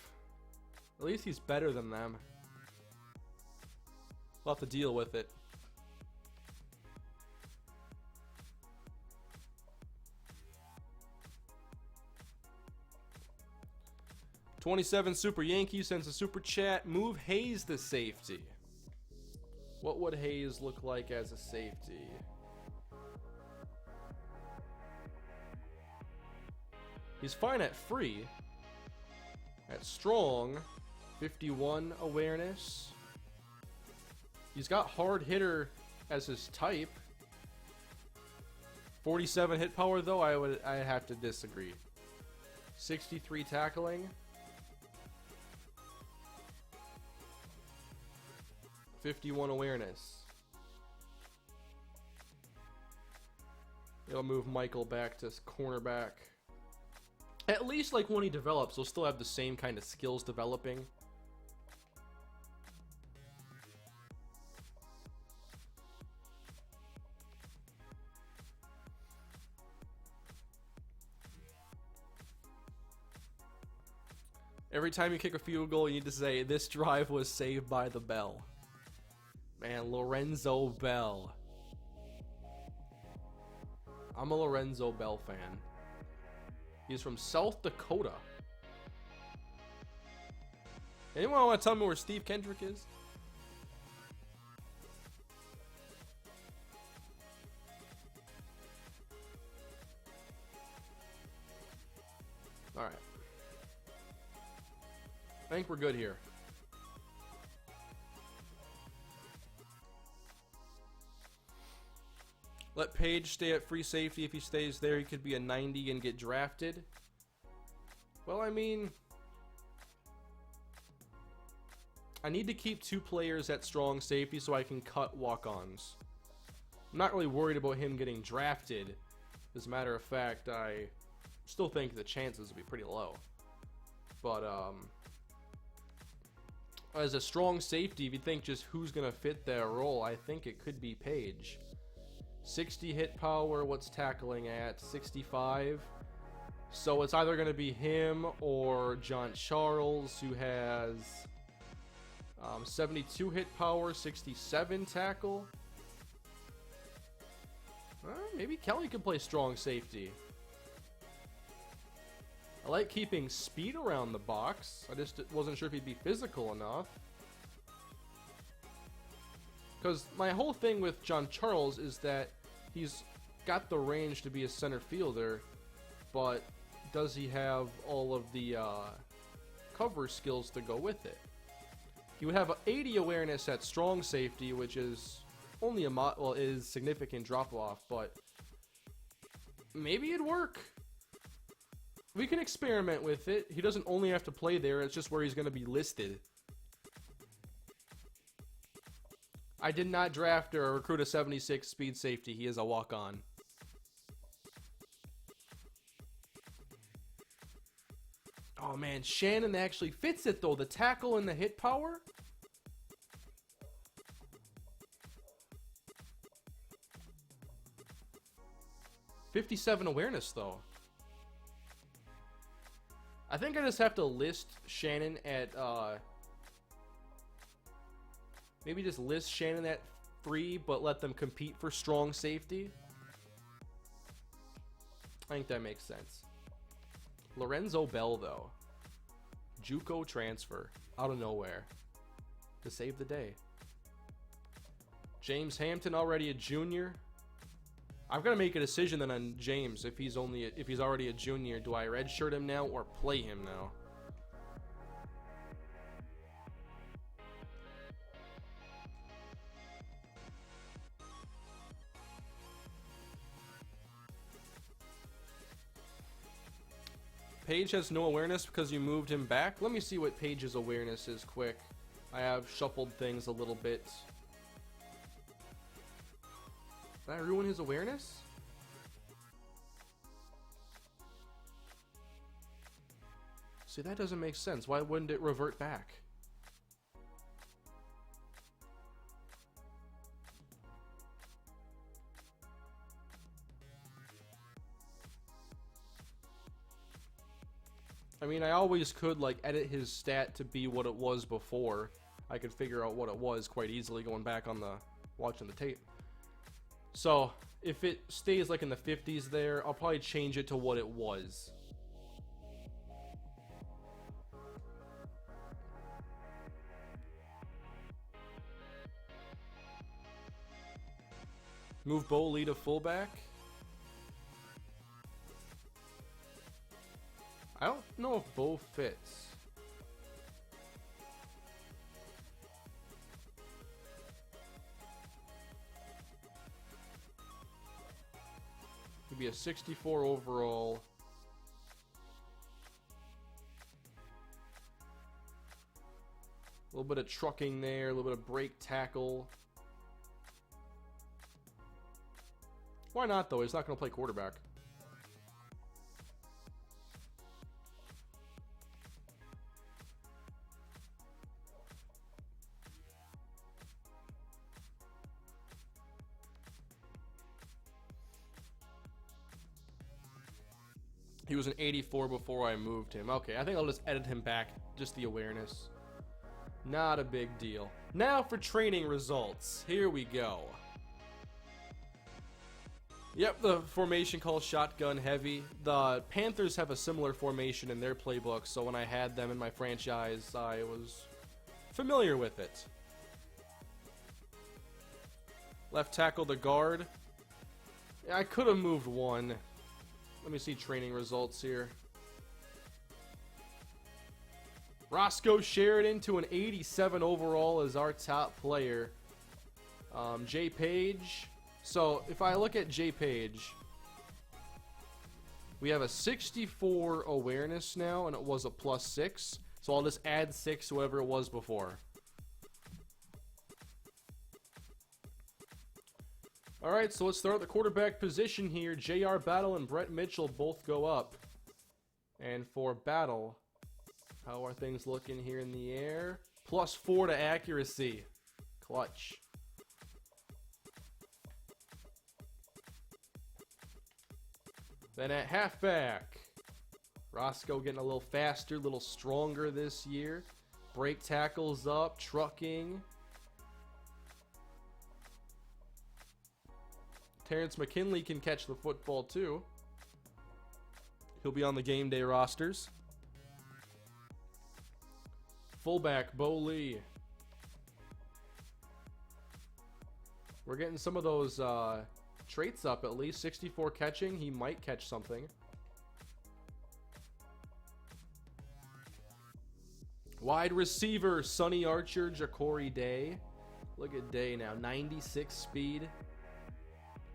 At least he's better than them. We'll have to deal with it. $27 Super Yankee sends a super chat. Move Hayes to safety. What would Hayes look like as a safety? He's fine at free. At strong, 51 awareness. He's got hard hitter as his type. 47 hit power though, I have to disagree. 63 tackling. 51 awareness. It'll move Michael back to cornerback. At least like when he develops, he'll still have the same kind of skills developing. Every time you kick a field goal, you need to say, this drive was saved by the bell. Man, Lorenzo Bell. I'm a Lorenzo Bell fan. He's from South Dakota. Anyone want to tell me where Steve Kendrick is? Alright. I think we're good here. Let Page stay at free safety. If he stays there, he could be a 90 and get drafted. Well, I mean, I need to keep 2 players at strong safety so I can cut walk-ons. I'm not really worried about him getting drafted. As a matter of fact, I still think the chances would be pretty low. But, as a strong safety, if you think just who's going to fit their role, I think it could be Page. 60 hit power, what's tackling at? 65. So it's either going to be him or John Charles, who has 72 hit power, 67 tackle. Maybe Kelly could play strong safety. I like keeping speed around the box. I just wasn't sure if he'd be physical enough. Because my whole thing with John Charles is that he's got the range to be a center fielder, but does he have all of the cover skills to go with it. He would have 80 awareness at strong safety, which is only is significant drop off, but maybe it'd work. We can experiment with it. He doesn't only have to play there, it's just where he's going to be listed. I did not draft or recruit a 76 speed safety. He is a walk-on. Oh man, Shannon actually fits it though. The tackle and the hit power. .57 awareness though. I think I just have to list Shannon at maybe just list Shannon at 3, but let them compete for strong safety. I think that makes sense. Lorenzo Bell though. JUCO transfer out of nowhere to save the day. James Hampton already a junior. I've got to make a decision then on James if he's already a junior. Do I redshirt him now or play him now? Paige has no awareness because you moved him back. Let me see what Paige's awareness is quick. I have shuffled things a little bit. Did I ruin his awareness? See, that doesn't make sense. Why wouldn't it revert back? I mean, I always could, like, edit his stat to be what it was before. I could figure out what it was quite easily going back on the... watching the tape. So, if it stays, like, in the 50s there, I'll probably change it to what it was. Move Boley to fullback. I don't know if Bo fits. He'd be a 64 overall. A little bit of trucking there, a little bit of break tackle. Why not though? He's not going to play quarterback. He was an 84 before I moved him. Okay, I think I'll just edit him back. Just the awareness. Not a big deal. Now for training results. Here we go. Yep, the formation called shotgun heavy. The Panthers have a similar formation in their playbook, so when I had them in my franchise, I was familiar with it. Left tackle to guard. Yeah, I could have moved one. Let me see training results here. Roscoe Sheridan to an 87 overall as our top player. Jay Page. So if I look at Jay Page, we have a 64 awareness now, and it was a +6. So I'll just add 6 to whatever it was before. Alright, so let's start at the quarterback position here. J.R. Battle and Brett Mitchell both go up. And for Battle, how are things looking here in the air? +4 to accuracy. Clutch. Then at halfback, Roscoe getting a little faster, a little stronger this year. Break tackles up, trucking. Terrence McKinley can catch the football too. He'll be on the game day rosters. Fullback, Bo Lee. We're getting some of those traits up at least. 64 catching. He might catch something. Wide receiver, Sonny Archer, Ja'Cory Day. Look at Day now, 96 speed,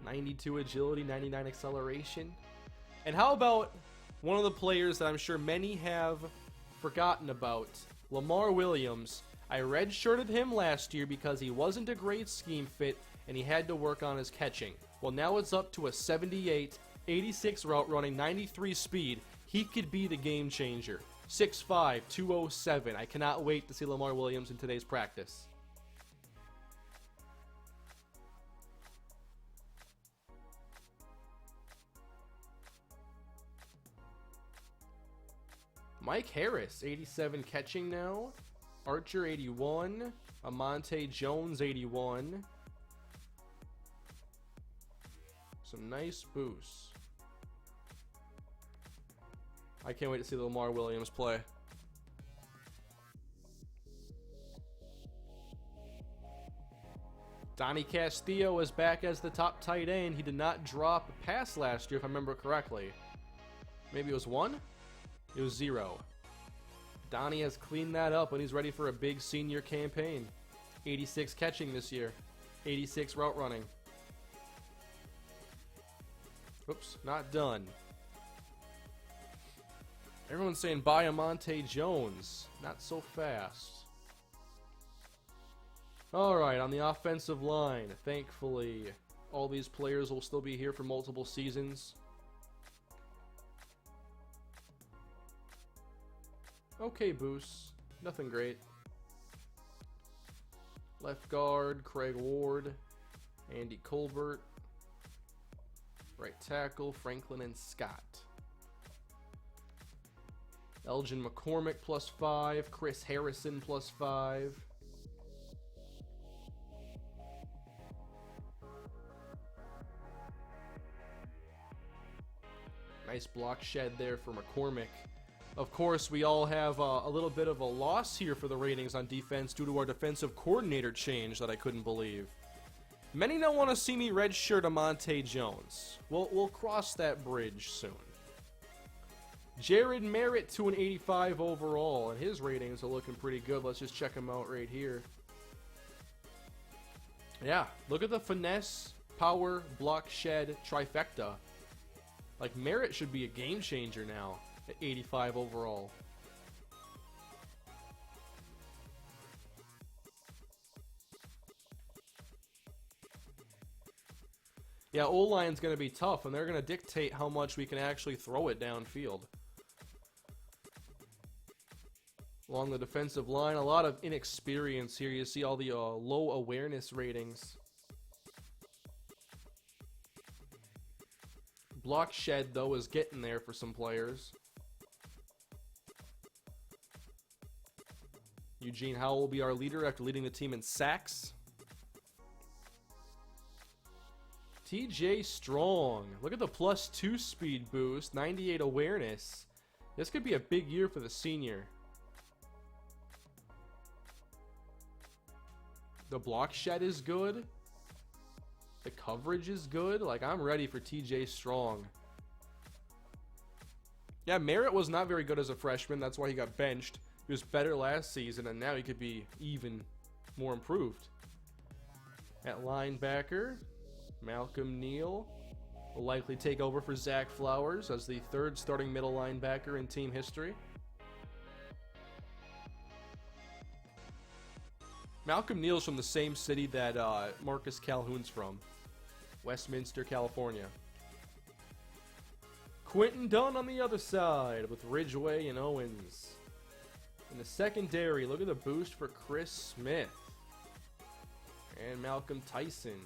92 agility, 99 acceleration. And how about one of the players that I'm sure many have forgotten about, Lamar Williams. I redshirted him last year because he wasn't a great scheme fit and he had to work on his catching. Well, now it's up to a 78, 86 route running, 93 speed. He could be the game changer. 6'5", 207. I cannot wait to see Lamar Williams in today's practice. Mike Harris, 87 catching now. Archer, 81. Amonte Jones, 81. Some nice boosts. I can't wait to see Lamar Williams play. Donnie Castillo is back as the top tight end. He did not drop a pass last year, if I remember correctly. Maybe it was 1? It was 0. Donnie has cleaned that up and he's ready for a big senior campaign. 86 catching this year. 86 route running. Oops, not done. Everyone's saying buy Amonte Jones. Not so fast. Alright, on the offensive line, thankfully, all these players will still be here for multiple seasons. Okay, boosts. Nothing great. Left guard, Craig Ward, Andy Colbert. Right tackle, Franklin and Scott. Elgin McCormick +5, Chris Harrison +5. Nice block shed there for McCormick. Of course, we all have a little bit of a loss here for the ratings on defense due to our defensive coordinator change that I couldn't believe. Many don't want to see me redshirt Amonte Jones. We'll cross that bridge soon. Jared Merritt to an 85 overall, and his ratings are looking pretty good. Let's just check him out right here. Yeah, look at the finesse, power, block shed, trifecta. Like, Merritt should be a game changer now at 85 overall. Yeah, O-line's going to be tough, and they're going to dictate how much we can actually throw it downfield. Along the defensive line, a lot of inexperience here. You see all the low awareness ratings. Block shed, though, is getting there for some players. Eugene Howell will be our leader after leading the team in sacks. TJ Strong. Look at the +2 speed boost, 98 awareness. This could be a big year for the senior. The block shed is good. The coverage is good. Like, I'm ready for TJ Strong. Yeah, Merritt was not very good as a freshman. That's why he got benched. He was better last season, and now he could be even more improved. At linebacker, Malcolm Neal will likely take over for Zach Flowers as the 3rd starting middle linebacker in team history. Malcolm Neal's from the same city that Marcus Calhoun's from. Westminster, California. Quentin Dunn on the other side with Ridgeway and Owens. In the secondary, look at the boost for Chris Smith. And Malcolm Tyson.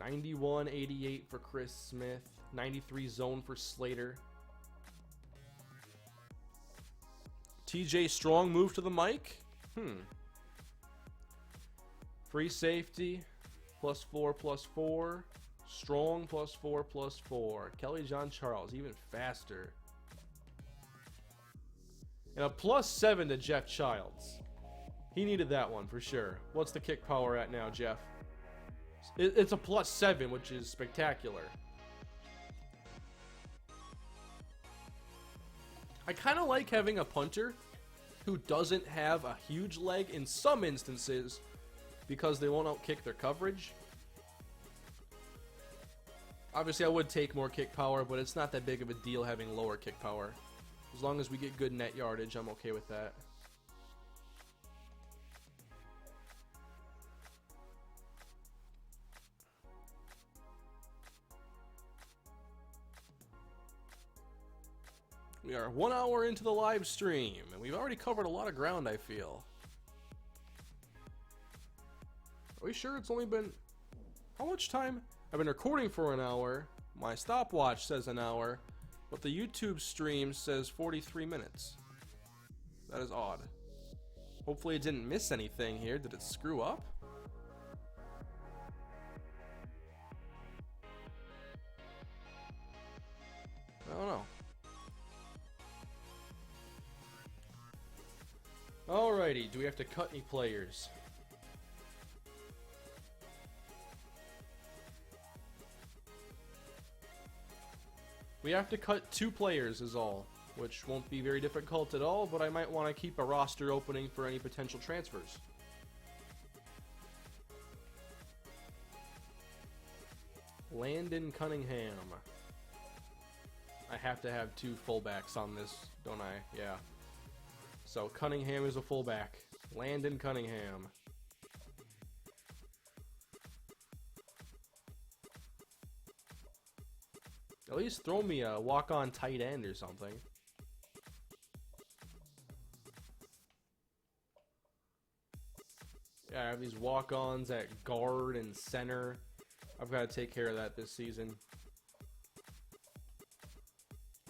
$91.88 for Chris Smith. 93 zone for Slater. TJ Strong moved to the mic. Free safety. +4/+4. Strong +4/+4. Kelly John Charles, even faster. And a +7 to Jeff Childs. He needed that one for sure. What's the kick power at now, Jeff? It's a +7, which is spectacular. I kind of like having a punter who doesn't have a huge leg in some instances because they won't outkick their coverage. Obviously, I would take more kick power, but it's not that big of a deal having lower kick power. As long as we get good net yardage, I'm okay with that. We are 1 hour into the live stream, and we've already covered a lot of ground, I feel. Are we sure it's only been... How much time? I've been recording for an hour. My stopwatch says an hour, but the YouTube stream says 43 minutes. That is odd. Hopefully it didn't miss anything here. Did it screw up? I don't know. Alrighty, do we have to cut any players? We have to cut 2 players is all, which won't be very difficult at all, but I might want to keep a roster opening for any potential transfers. Landon Cunningham. I have to have 2 fullbacks on this, don't I? Yeah. So Cunningham is a fullback. Landon Cunningham. At least throw me a walk-on tight end or something. Yeah, I have these walk-ons at guard and center. I've got to take care of that this season.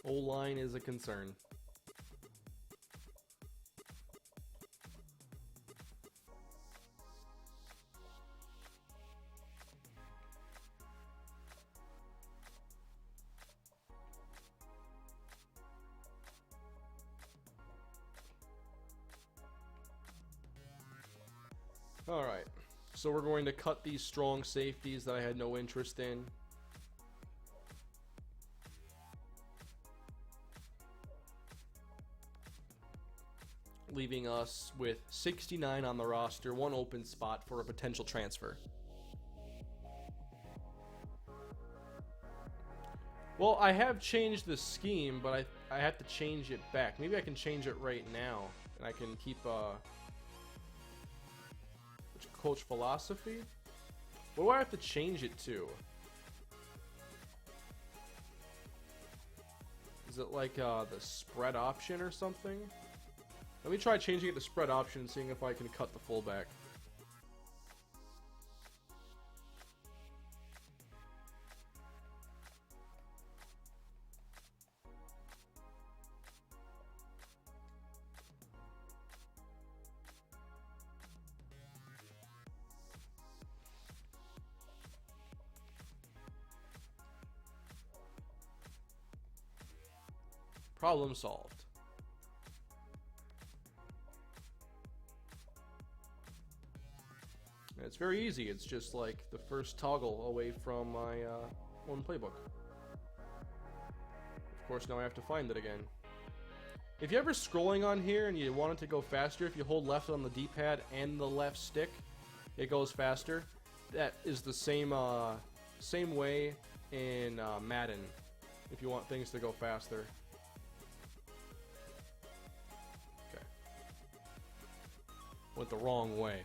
O-line is a concern. Alright, so we're going to cut these strong safeties that I had no interest in. Leaving us with 69 on the roster, 1 open spot for a potential transfer. Well, I have changed the scheme, but I have to change it back. Maybe I can change it right now, and I can keep coach philosophy. What do I have to change it to? Is it like the spread option or something? Let me try changing it to spread option and seeing if I can cut the fullback. Problem solved. And it's very easy. It's just like the first toggle away from my own playbook. Of course, now I have to find it again. If you're ever scrolling on here and you want it to go faster, if you hold left on the D-pad and the left stick, it goes faster. That is the same way in Madden, if you want things to go faster. Went the wrong way.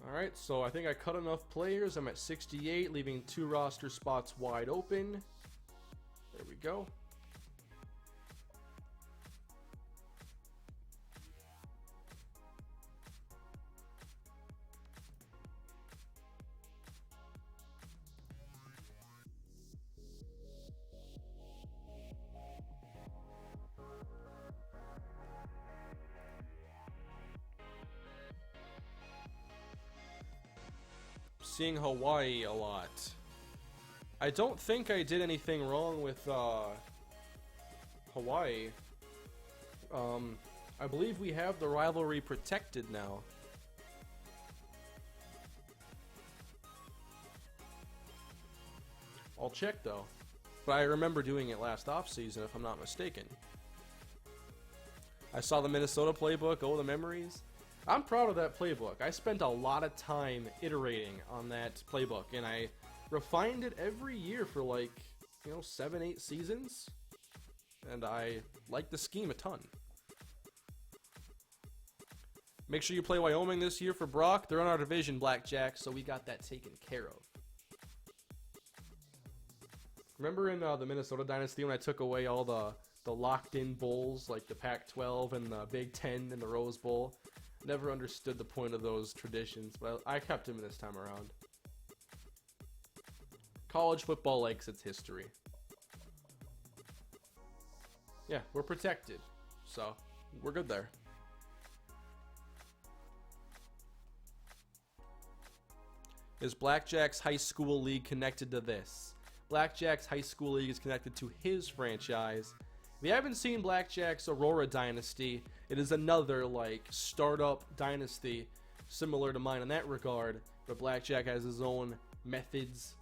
Alright, so I think I cut enough players. I'm at 68, leaving 2 roster spots wide open. There we go. Seeing Hawaii a lot. I don't think I did anything wrong with Hawaii. I believe we have the rivalry protected now. I'll check though. But I remember doing it last offseason, if I'm not mistaken. I saw the Minnesota playbook, oh, the memories. I'm proud of that playbook. I spent a lot of time iterating on that playbook, and I refined it every year for like, 7, 8 seasons. And I like the scheme a ton. Make sure you play Wyoming this year for Brock. They're in our division, Blackjack, so we got that taken care of. Remember in the Minnesota Dynasty when I took away all the locked-in bowls, like the Pac-12 and the Big Ten and the Rose Bowl? Never understood the point of those traditions, but I kept them this time around. College football likes its history. Yeah, we're protected, so we're good there. Is Blackjack's high school league connected to this? Blackjack's high school league is connected to his franchise. If you haven't seen Blackjack's Aurora Dynasty, it is another like startup dynasty similar to mine in that regard, but Blackjack has his own methods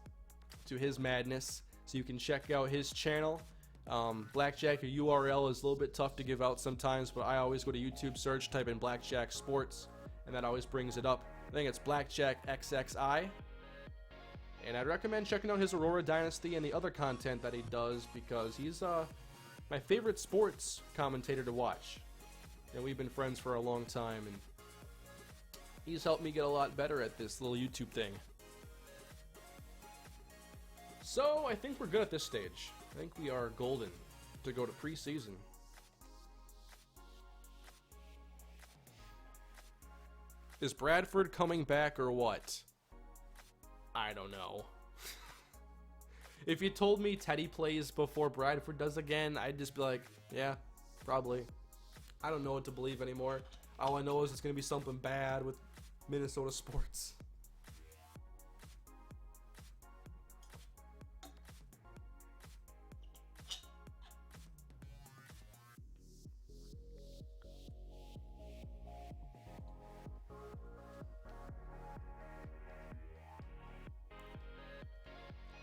to his madness, so you can check out his channel. Blackjack, a URL is a little bit tough to give out sometimes, but I always go to YouTube search, type in Blackjack Sports, and that always brings it up. I think it's Blackjack XXI. And I'd recommend checking out his Aurora Dynasty and the other content that he does, because he's my favorite sports commentator to watch. And we've been friends for a long time, and he's helped me get a lot better at this little YouTube thing. So I think we're good at this stage. I think we are golden to go to preseason. Is Bradford coming back or what? I don't know. If you told me Teddy plays before Bradford does again, I'd just be like, yeah, probably. I don't know what to believe anymore. All I know is it's going to be something bad with Minnesota sports.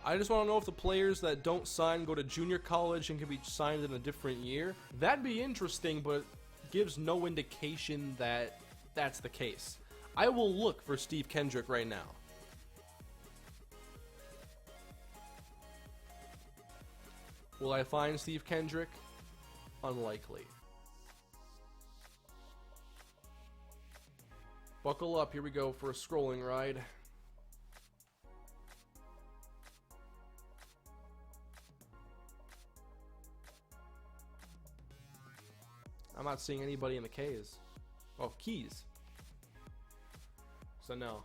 I just want to know if the players that don't sign go to junior college and can be signed in a different year. That'd be interesting, but gives no indication that that's the case. I will look for Steve Kendrick right now. Will I find Steve Kendrick? Unlikely. Buckle up, here we go for a scrolling ride. I'm not seeing anybody in the K's. Oh, Keys. So no.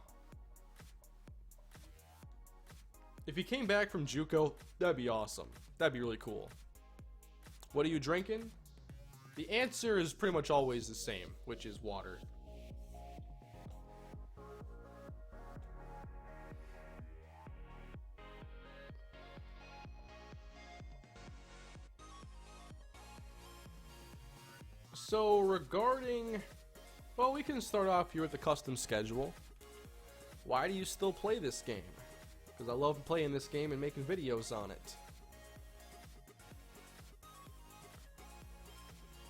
If he came back from JUCO, that'd be awesome. That'd be really cool. What are you drinking? The answer is pretty much always the same, which is water. So regarding, well, we can start off here with the custom schedule. Why do you still play this game? Because I love playing this game and making videos on it.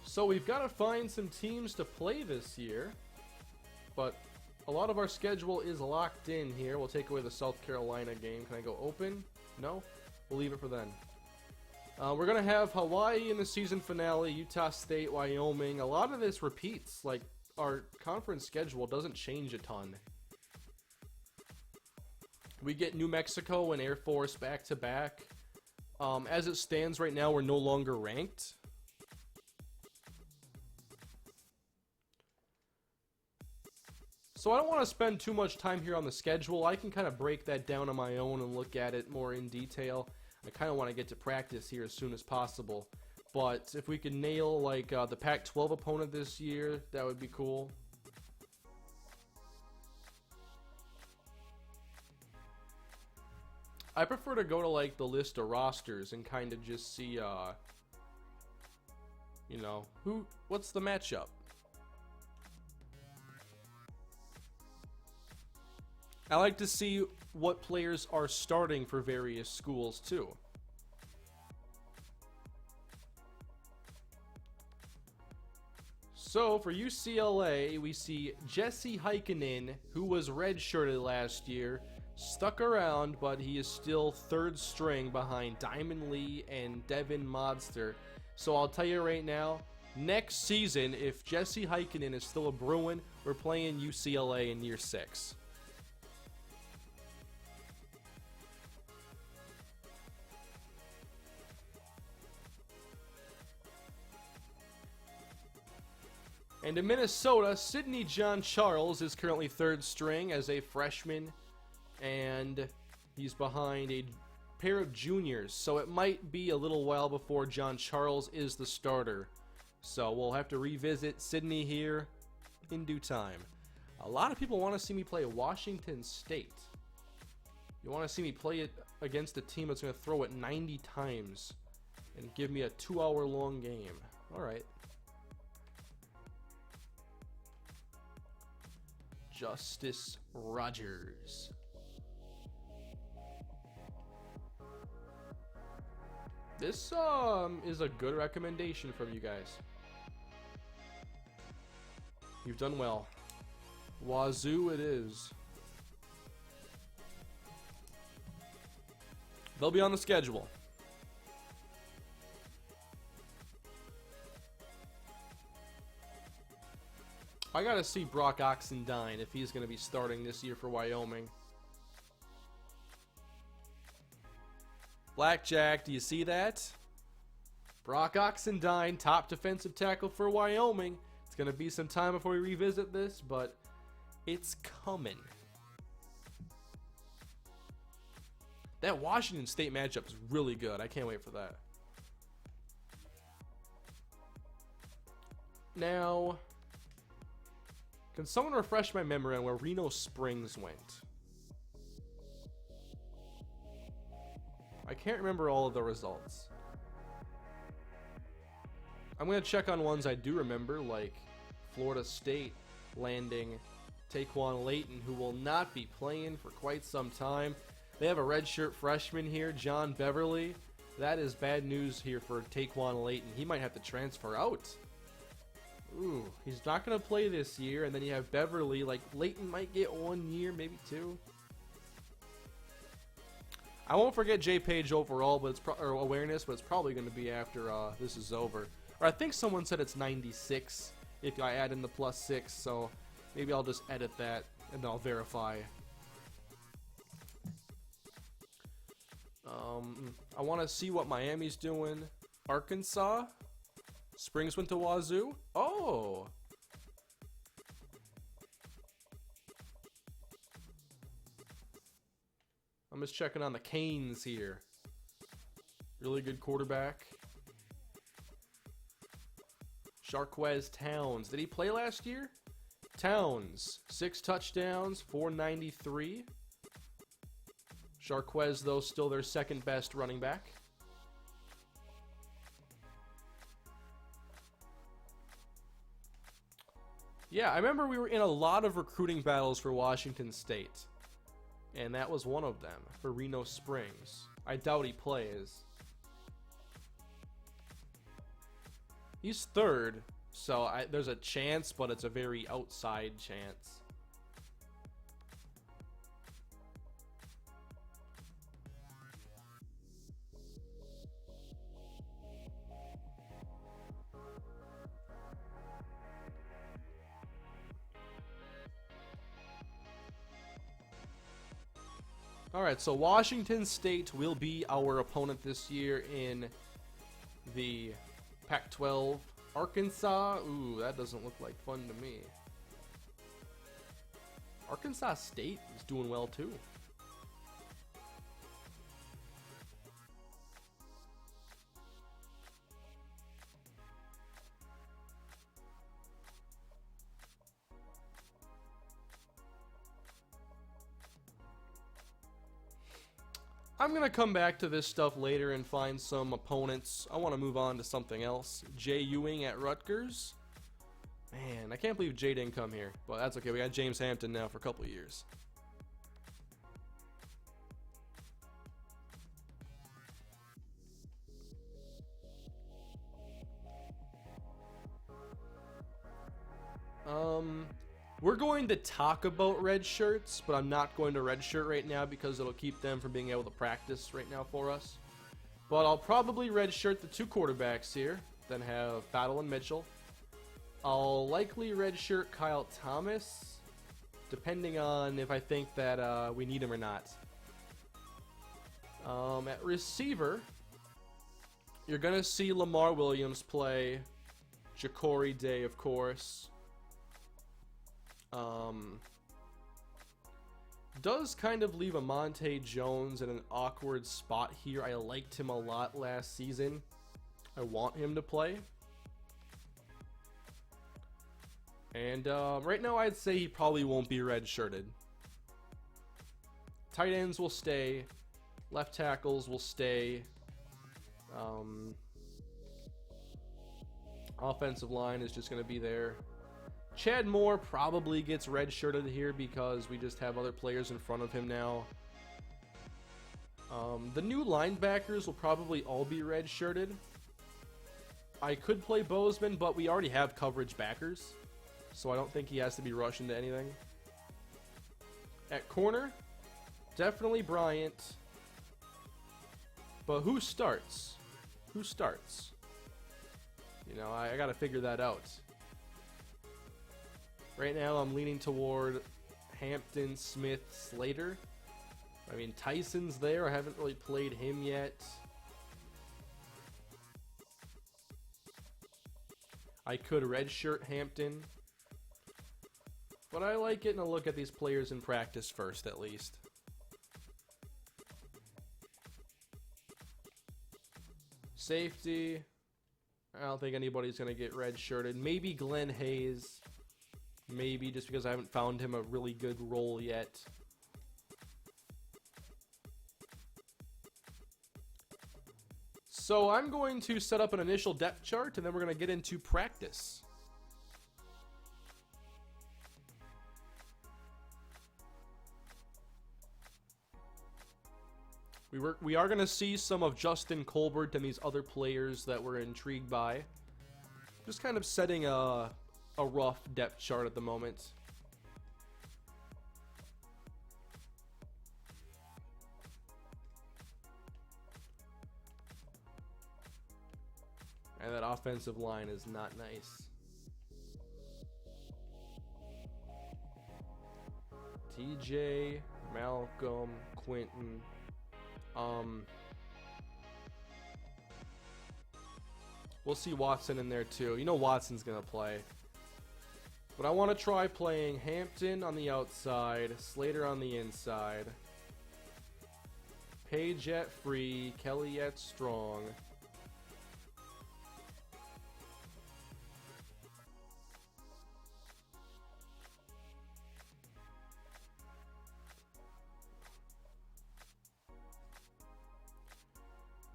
So we've got to find some teams to play this year, but a lot of our schedule is locked in here. We'll take away the South Carolina game. Can I go open? No? We'll leave it for then. We're going to have Hawaii in the season finale, Utah State, Wyoming. A lot of this repeats. Like, our conference schedule doesn't change a ton. We get New Mexico and Air Force back-to-back. As it stands right now, we're no longer ranked. So I don't want to spend too much time here on the schedule. I can kind of break that down on my own and look at it more in detail. I kind of want to get to practice here as soon as possible. But if we can nail like the Pac-12 opponent this year, that would be cool. I prefer to go to like the list of rosters and kind of just see, you know, what's the matchup? I like to see what players are starting for various schools too. So for UCLA, we see Jesse Heikkinen, who was redshirted last year, stuck around, but he is still third string behind Diamond Lee and Devin Modster. So I'll tell you right now, next season, if Jesse Heikkinen is still a Bruin, we're playing UCLA in year 6. And in Minnesota, Sidney John Charles is currently third string as a freshman, and he's behind a pair of juniors, so it might be a little while before John Charles is the starter. So we'll have to revisit Sidney here in due time. A lot of people want to see me play Washington State. You want to see me play it against a team that's going to throw it 90 times and give me a 2-hour long game. All right. Justice Rogers. This is a good recommendation from you guys. You've done well. Wazoo it is. They'll be on the schedule. I gotta see Brock Oxendine if he's gonna be starting this year for Wyoming. Blackjack, do you see that? Brock Oxendine, top defensive tackle for Wyoming. It's gonna be some time before we revisit this, but it's coming. That Washington State matchup is really good. I can't wait for that. Now, can someone refresh my memory on where Reno Springs went? I can't remember all of the results. I'm going to check on ones I do remember, like Florida State landing Taquan Layton, who will not be playing for quite some time. They have a redshirt freshman here, John Beverly. That is bad news here for Taquan Layton. He might have to transfer out. Ooh, he's not going to play this year, and then you have Beverly. Like, Layton might get 1 year, maybe 2. I won't forget J Page overall, but it's or awareness, but it's probably going to be after this is over. Or I think someone said it's 96 if I add in the +6, so maybe I'll just edit that and I'll verify. I want to see what Miami's doing. Arkansas. Springs went to Wazoo. Oh. I'm just checking on the Canes here. Really good quarterback. Sharquez Towns. Did he play last year? Towns. 6 touchdowns, 493. Sharquez, though, still their second best running back. Yeah, I remember we were in a lot of recruiting battles for Washington State. And that was one of them, for Reno Springs. I doubt he plays. He's third, so there's a chance, but it's a very outside chance. Alright, so Washington State will be our opponent this year in the Pac-12. Arkansas, ooh, that doesn't look like fun to me. Arkansas State is doing well too. I'm going to come back to this stuff later and find some opponents. I want to move on to something else. Jay Ewing at Rutgers. Man, I can't believe Jay didn't come here. But that's okay. We got James Hampton now for a couple of years. We're going to talk about red shirts, but I'm not going to red shirt right now because it'll keep them from being able to practice right now for us. But I'll probably red shirt the 2 quarterbacks here, then have Battle and Mitchell. I'll likely red shirt Kyle Thomas, depending on if I think that we need him or not. At receiver, you're going to see Lamar Williams play, Ja'Cory Day, of course. Does kind of leave Amonte Jones in an awkward spot here. I liked him a lot last season. I want him to play. And right now I'd say he probably won't be red-shirted. Tight ends will stay. Left tackles will stay. Offensive line is just going to be there. Chad Moore probably gets red-shirted here because we just have other players in front of him now. The new linebackers will probably all be red-shirted. I could play Bozeman, but we already have coverage backers, so I don't think he has to be rushed into anything. At corner, definitely Bryant. But who starts? Who starts? You know, I got to figure that out. Right now, I'm leaning toward Hampton, Smith, Slater. I mean, Tyson's there. I haven't really played him yet. I could redshirt Hampton. But I like getting a look at these players in practice first, at least. Safety. I don't think anybody's going to get redshirted. Maybe Glenn Hayes. Maybe, just because I haven't found him a really good role yet. So I'm going to set up an initial depth chart, and then we're going to get into practice. We are going to see some of Justin Colbert and these other players that we're intrigued by. Just kind of setting a rough depth chart at the moment. And that offensive line is not nice. TJ, Malcolm, Quentin. We'll see Watson in there too. You know Watson's gonna play. But I want to try playing Hampton on the outside, Slater on the inside, Page at free, Kelly at strong.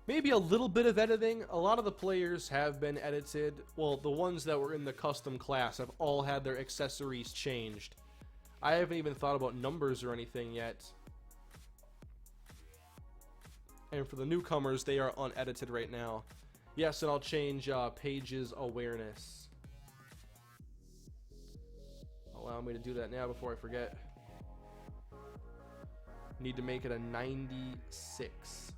Maybe a little bit of editing. A lot of the players have been edited. Well, the ones that were in the custom class have all had their accessories changed. I haven't even thought about numbers or anything yet. And for the newcomers, they are unedited right now. Yes, and I'll change Page's awareness. Allow me to do that now before I forget. Need to make it a 96.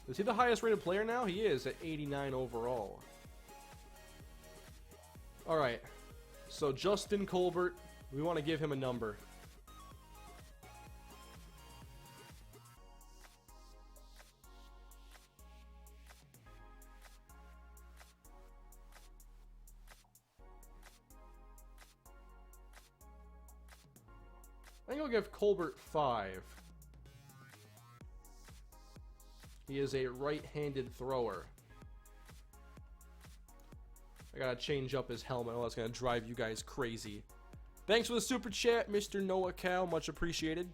Is he the highest rated player now? He is at 89 overall. Alright. So Justin Colbert, we want to give him a number. I think I'll give Colbert 5. He is a right-handed thrower. I gotta change up his helmet. Oh, that's gonna drive you guys crazy. Thanks for the super chat, Mr. Noah Cal. Much appreciated.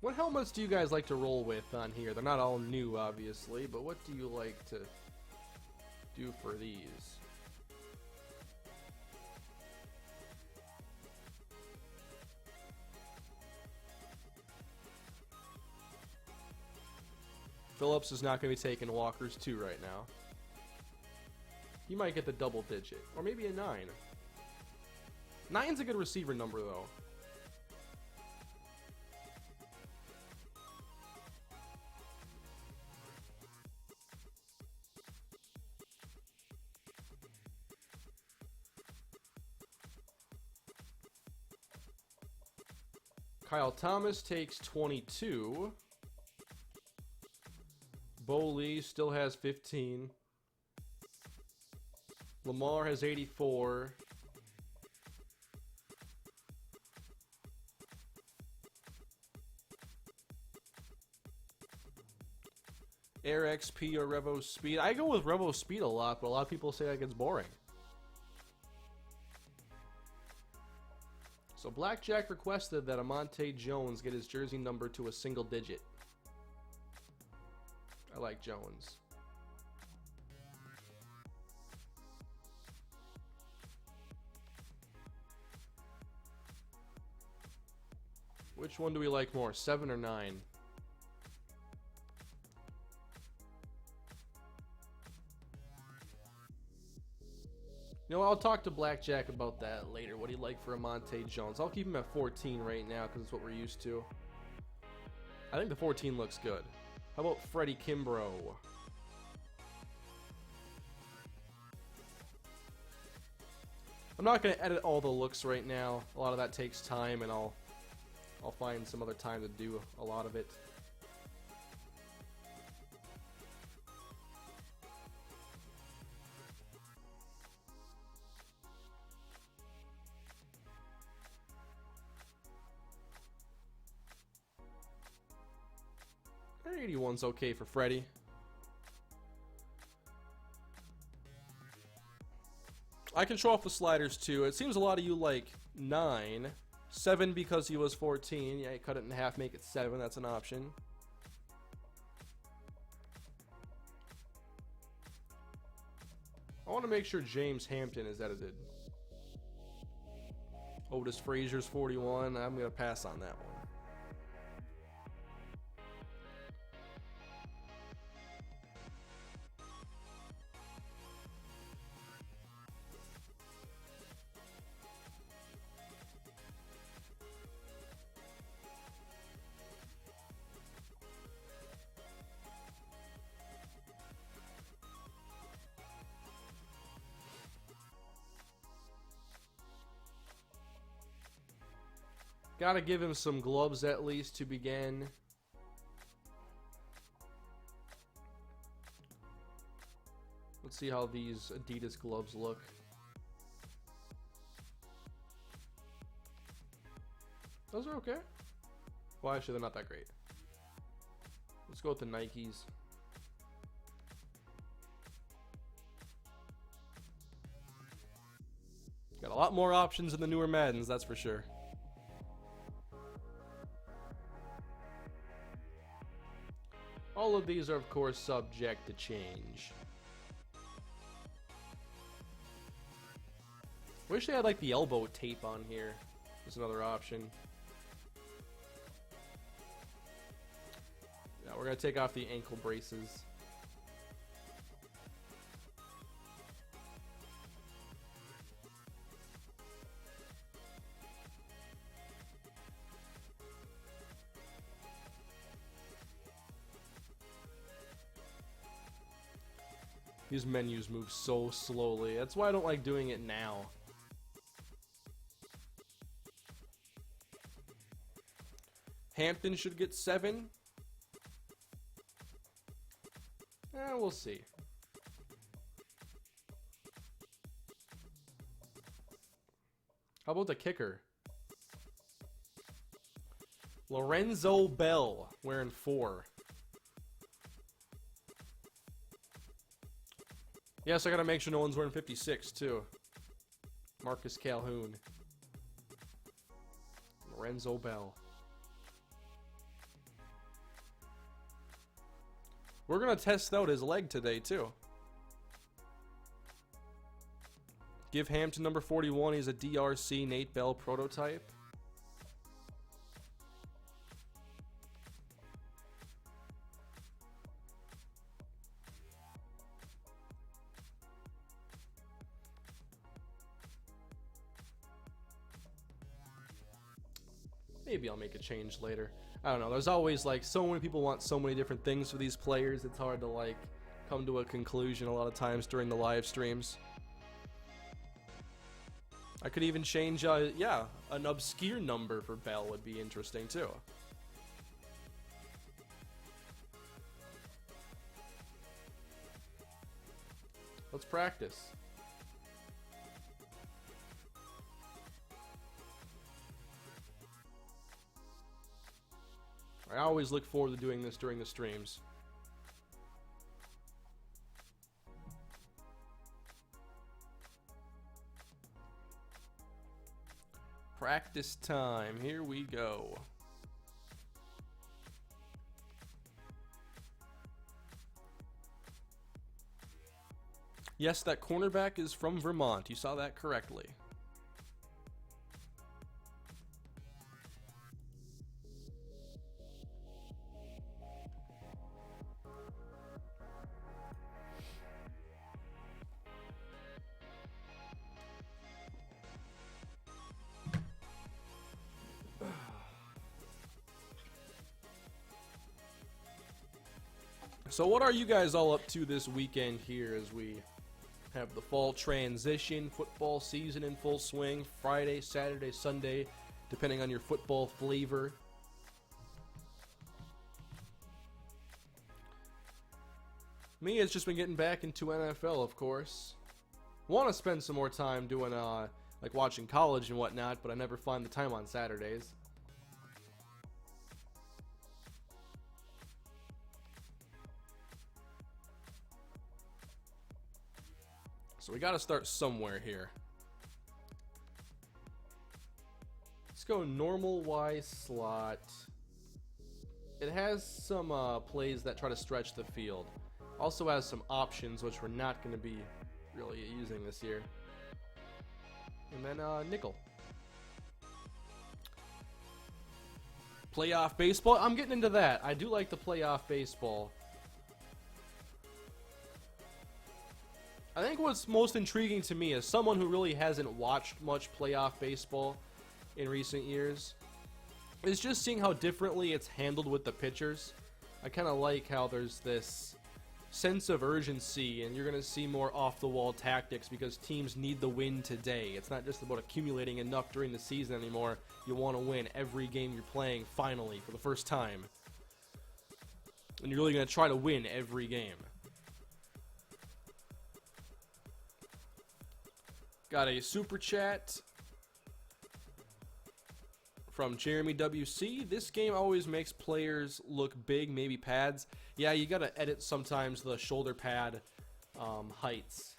What helmets do you guys like to roll with on here? They're not all new, obviously, but what do you like to do for these? Phillips is not going to be taking Walker's 2 right now. He might get the double digit, or maybe a 9. 9's a good receiver number, though. Kyle Thomas takes 22. Bo Lee still has 15. Lamar has 84. Air XP or Revo Speed. I go with Revo Speed a lot, but a lot of people say that gets boring. So Blackjack requested that Amonte Jones get his jersey number to a single digit. I like Jones. Which one do we like more, 7 or 9? You know, I'll talk to Blackjack about that later, what he'd like for Amonte Jones. I'll keep him at 14 right now because it's what we're used to. I think the 14 looks good. How about Freddie Kimbrough? I'm not going to edit all the looks right now. A lot of that takes time, and I'll find some other time to do a lot of it. Our 81's okay for Freddie. I can show off the sliders too. It seems a lot of you like 9. 7 because he was 14. Yeah, you cut it in half, make it 7. That's an option. I want to make sure James Hampton is edited. Otis Frazier's 41. I'm going to pass on that one. Gotta give him some gloves at least to begin. Let's see how these Adidas gloves look. Those are okay. Well, actually, they're not that great. Let's go with the Nikes. Got a lot more options in the newer Maddens, that's for sure. All of these are, of course, subject to change. Wish they had, like, the elbow tape on here. There's another option. Yeah, we're going to take off the ankle braces. These menus move so slowly. That's why I don't like doing it now. Hampton should get 7. We'll see. How about the kicker? Lorenzo Bell, wearing 4. Yes, I gotta make sure no one's wearing 56, too. Marcus Calhoun. Lorenzo Bell. We're gonna test out his leg today, too. Give Hampton number 41. He's a DRC Nate Bell prototype. Maybe I'll make a change later. I don't know. There's always like so many people want so many different things for these players. It's hard to like come to a conclusion a lot of times during the live streams. I could even change, yeah, an obscure number for Bell would be interesting too. Let's practice. I always look forward to doing this during the streams. Practice time. Here we go. Yes, that cornerback is from Vermont. You saw that correctly. So what are you guys all up to this weekend here as we have the fall transition, football season in full swing, Friday, Saturday, Sunday, depending on your football flavor. Me, it's just been getting back into NFL, of course. Want to spend some more time doing, like watching college and whatnot, but I never find the time on Saturdays. So we got to start somewhere here. Let's go normal Y slot. It has some plays that try to stretch the field. Also has some options, which we're not going to be really using this year. And then nickel. Playoff baseball. I'm getting into that. I do like the playoff baseball. I think what's most intriguing to me as someone who really hasn't watched much playoff baseball in recent years is just seeing how differently it's handled with the pitchers. I kind of like how there's this sense of urgency and you're going to see more off-the-wall tactics because teams need the win today. It's not just about accumulating enough during the season anymore. You want to win every game you're playing finally for the first time. And you're really going to try to win every game. Got a super chat from Jeremy WC. This game always makes players look big, maybe pads. Yeah, you gotta edit sometimes the shoulder pad heights.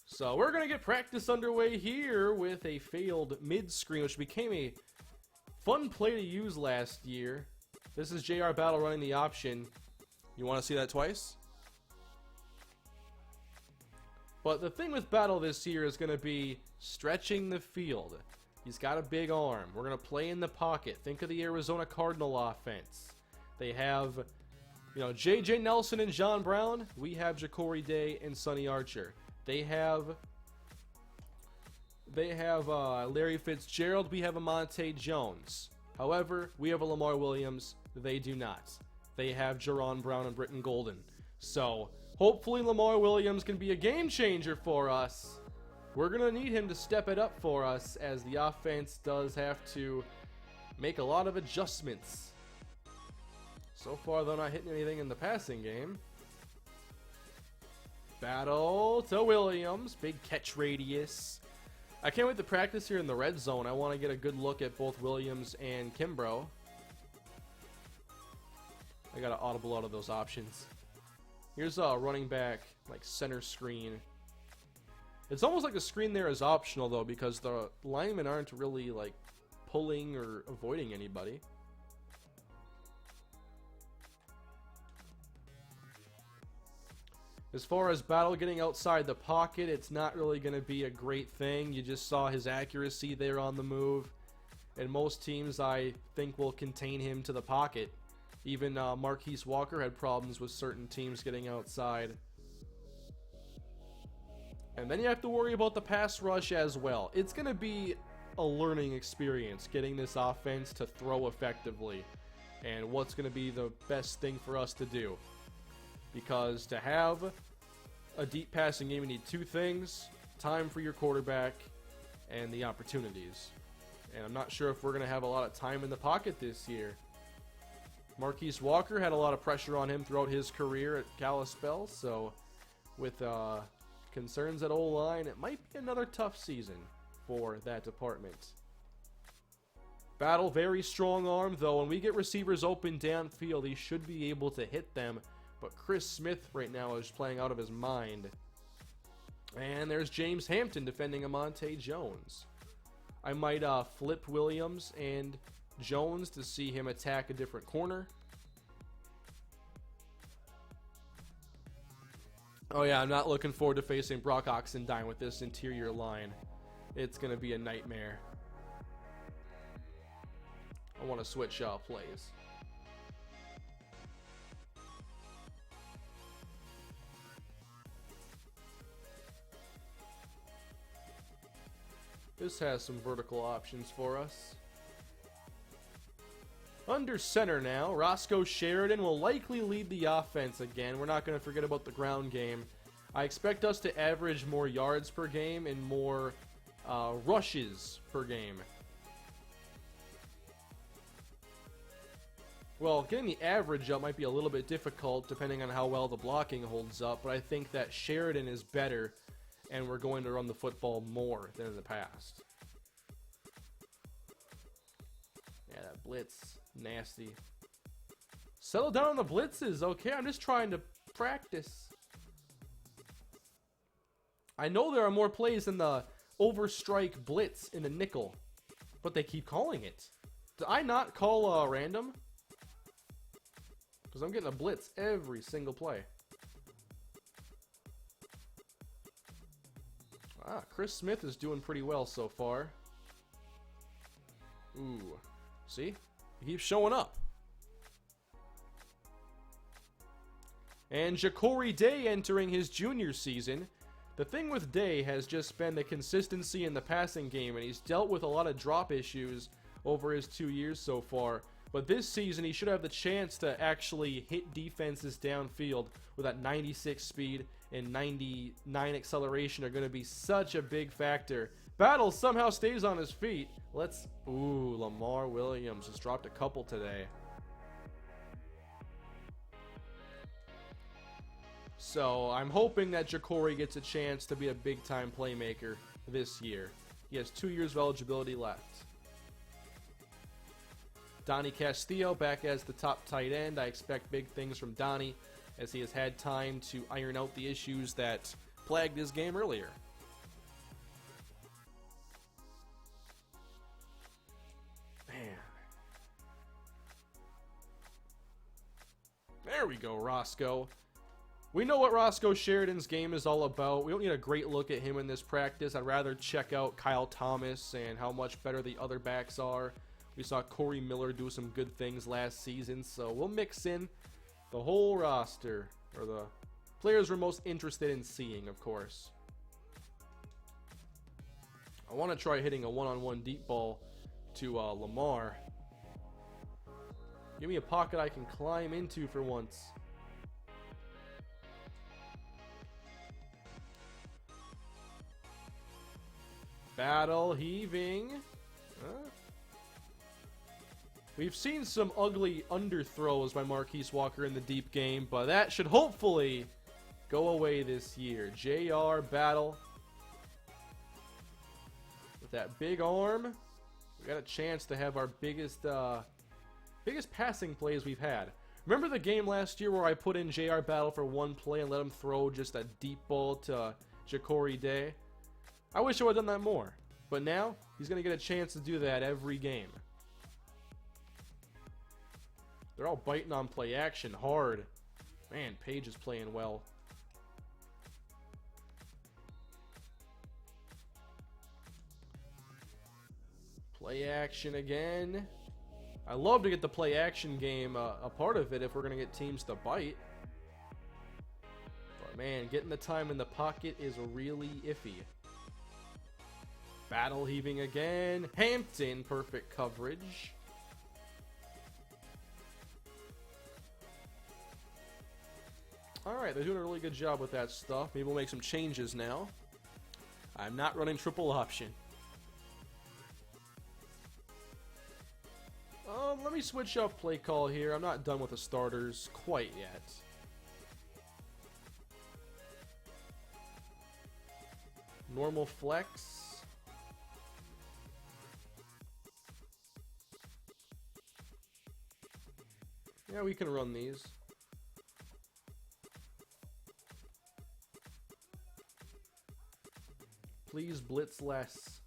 So we're gonna get practice underway here with a failed mid-screen, which became a fun play to use last year. This is JR Battle running the option. You want to see that twice? But the thing with Battle this year is going to be stretching the field. He's got a big arm. We're going to play in the pocket. Think of the Arizona Cardinal offense. They have, you know, J.J. Nelson and John Brown. We have Ja'Cory Day and Sonny Archer. They have Larry Fitzgerald. We have Amonte Jones. However, we have a Lamar Williams. They do not. They have Jaron Brown and Britton Golden. So hopefully Lamar Williams can be a game changer for us. We're going to need him to step it up for us as the offense does have to make a lot of adjustments. So far, they're not hitting anything in the passing game. Battle to Williams. Big catch radius. I can't wait to practice here in the red zone. I want to get a good look at both Williams and Kimbrough. I got to audible out of those options. Here's a running back, like center screen. It's almost like the screen there is optional though, because the linemen aren't really like pulling or avoiding anybody. As far as Battle getting outside the pocket, it's not really going to be a great thing. You just saw his accuracy there on the move. And most teams, I think, will contain him to the pocket. Even Marquise Walker had problems with certain teams getting outside. And then you have to worry about the pass rush as well. It's going to be a learning experience getting this offense to throw effectively. And what's going to be the best thing for us to do. Because to have a deep passing game, you need two things: time for your quarterback and the opportunities. And I'm not sure if we're going to have a lot of time in the pocket this year. Marquise Walker had a lot of pressure on him throughout his career at Kalispell, so with concerns at O-line, it might be another tough season for that department. Battle, very strong arm, though. When we get receivers open downfield, he should be able to hit them. But Chris Smith right now is playing out of his mind. And there's James Hampton defending Amonte Jones. I might flip Williams and Jones to see him attack a different corner. Oh yeah, I'm not looking forward to facing Brock Oxendine with this interior line. It's going to be a nightmare. I want to switch plays. This has some vertical options for us. Under center now, Roscoe Sheridan will likely lead the offense again. We're not going to forget about the ground game. I expect us to average more yards per game and more rushes per game. Well, getting the average up might be a little bit difficult depending on how well the blocking holds up, but I think that Sheridan is better and we're going to run the football more than in the past. Yeah, that blitz, nasty. Settle down on the blitzes, okay? I'm just trying to practice. I know there are more plays than the overstrike blitz in the nickel, but they keep calling it. Did I not call random? Because I'm getting a blitz every single play. Ah, Chris Smith is doing pretty well so far. Ooh. See? He keeps showing up. And Ja'Cory Day entering his junior season. The thing with Day has just been the consistency in the passing game, and he's dealt with a lot of drop issues over his 2 years so far. But this season, he should have the chance to actually hit defenses downfield with that 96 speed and 99 acceleration are going to be such a big factor. Battle somehow stays on his feet. Ooh, Lamar Williams has dropped a couple today. So I'm hoping that Ja'Cory gets a chance to be a big-time playmaker this year. He has 2 years of eligibility left. Donnie Castillo back as the top tight end. I expect big things from Donnie as he has had time to iron out the issues that plagued his game earlier. Man. There we go, Roscoe. We know what Roscoe Sheridan's game is all about. We don't need a great look at him in this practice. I'd rather check out Kyle Thomas and how much better the other backs are. We saw Corey Miller do some good things last season, so we'll mix in the whole roster, or the players we're most interested in seeing, of course. I want to try hitting a one-on-one deep ball to Lamar. Give me a pocket I can climb into for once. Battle heaving. We've seen some ugly underthrows by Marquise Walker in the deep game, but that should hopefully go away this year. JR Battle. With that big arm, we got a chance to have our biggest passing plays we've had. Remember the game last year where I put in JR Battle for one play and let him throw just a deep ball to Ja'Cory Day? I wish I would have done that more. But now, he's going to get a chance to do that every game. They're all biting on play action hard. Man, Paige is playing well. Play action again. I love to get the play action game a part of it if we're going to get teams to bite. But man, getting the time in the pocket is really iffy. Battle heaving again. Hampton, perfect coverage. Alright, they're doing a really good job with that stuff. Maybe we'll make some changes now. I'm not running triple option. Let me switch up play call here. I'm not done with the starters quite yet. Normal flex. Yeah, we can run these. Please blitz less.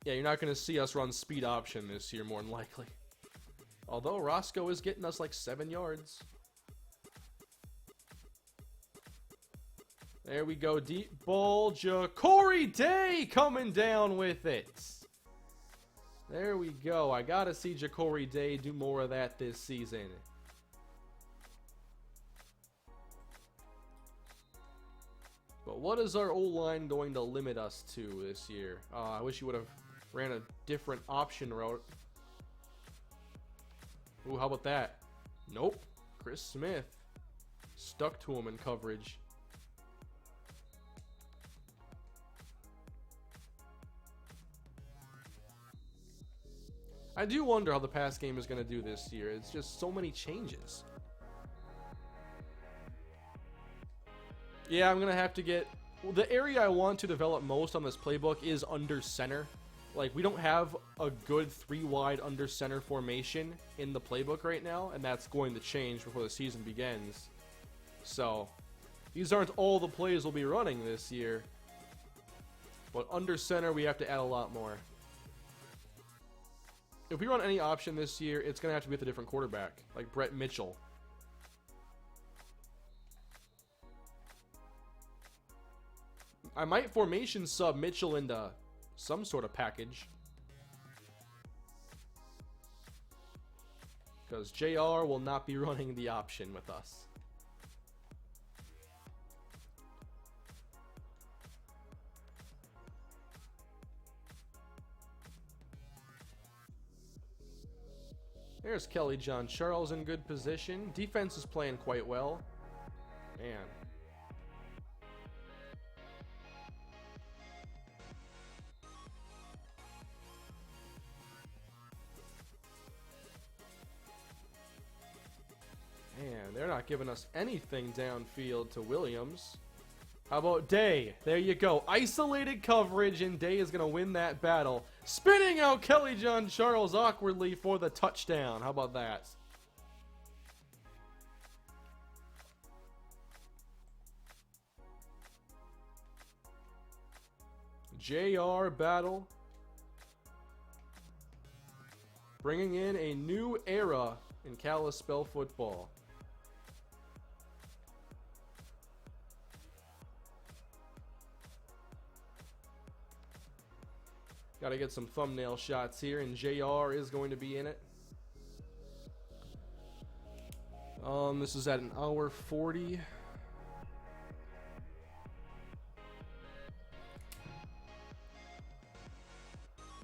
Yeah, you're not going to see us run speed option this year, more than likely. Although Roscoe is getting us like 7 yards. There we go. Deep ball. Ja'Cory Day coming down with it. There we go. I got to see Ja'Cory Day do more of that this season. But what is our O-line going to limit us to this year? I wish you would have ran a different option route. Ooh, how about that? Nope. Chris Smith stuck to him in coverage. I do wonder how the pass game is going to do this year. It's just so many changes. Yeah, I'm going to have to get... Well, the area I want to develop most on this playbook is under center. Like, we don't have a good 3-wide under center formation in the playbook right now, and that's going to change before the season begins. So, these aren't all the plays we'll be running this year. But under center, we have to add a lot more. If we run any option this year, it's going to have to be with a different quarterback, like Brett Mitchell. I might formation sub Mitchell into some sort of package. Because JR will not be running the option with us. There's Kelly John Charles in good position. Defense is playing quite well. Man. Man, they're not giving us anything downfield to Williams. How about Day? There you go. Isolated coverage, and Day is going to win that battle. Spinning out Kelly John Charles awkwardly for the touchdown. How about that? JR battle. Bringing in a new era in Kalispell football. Got to get some thumbnail shots here, and JR is going to be in it. This is at 1:40.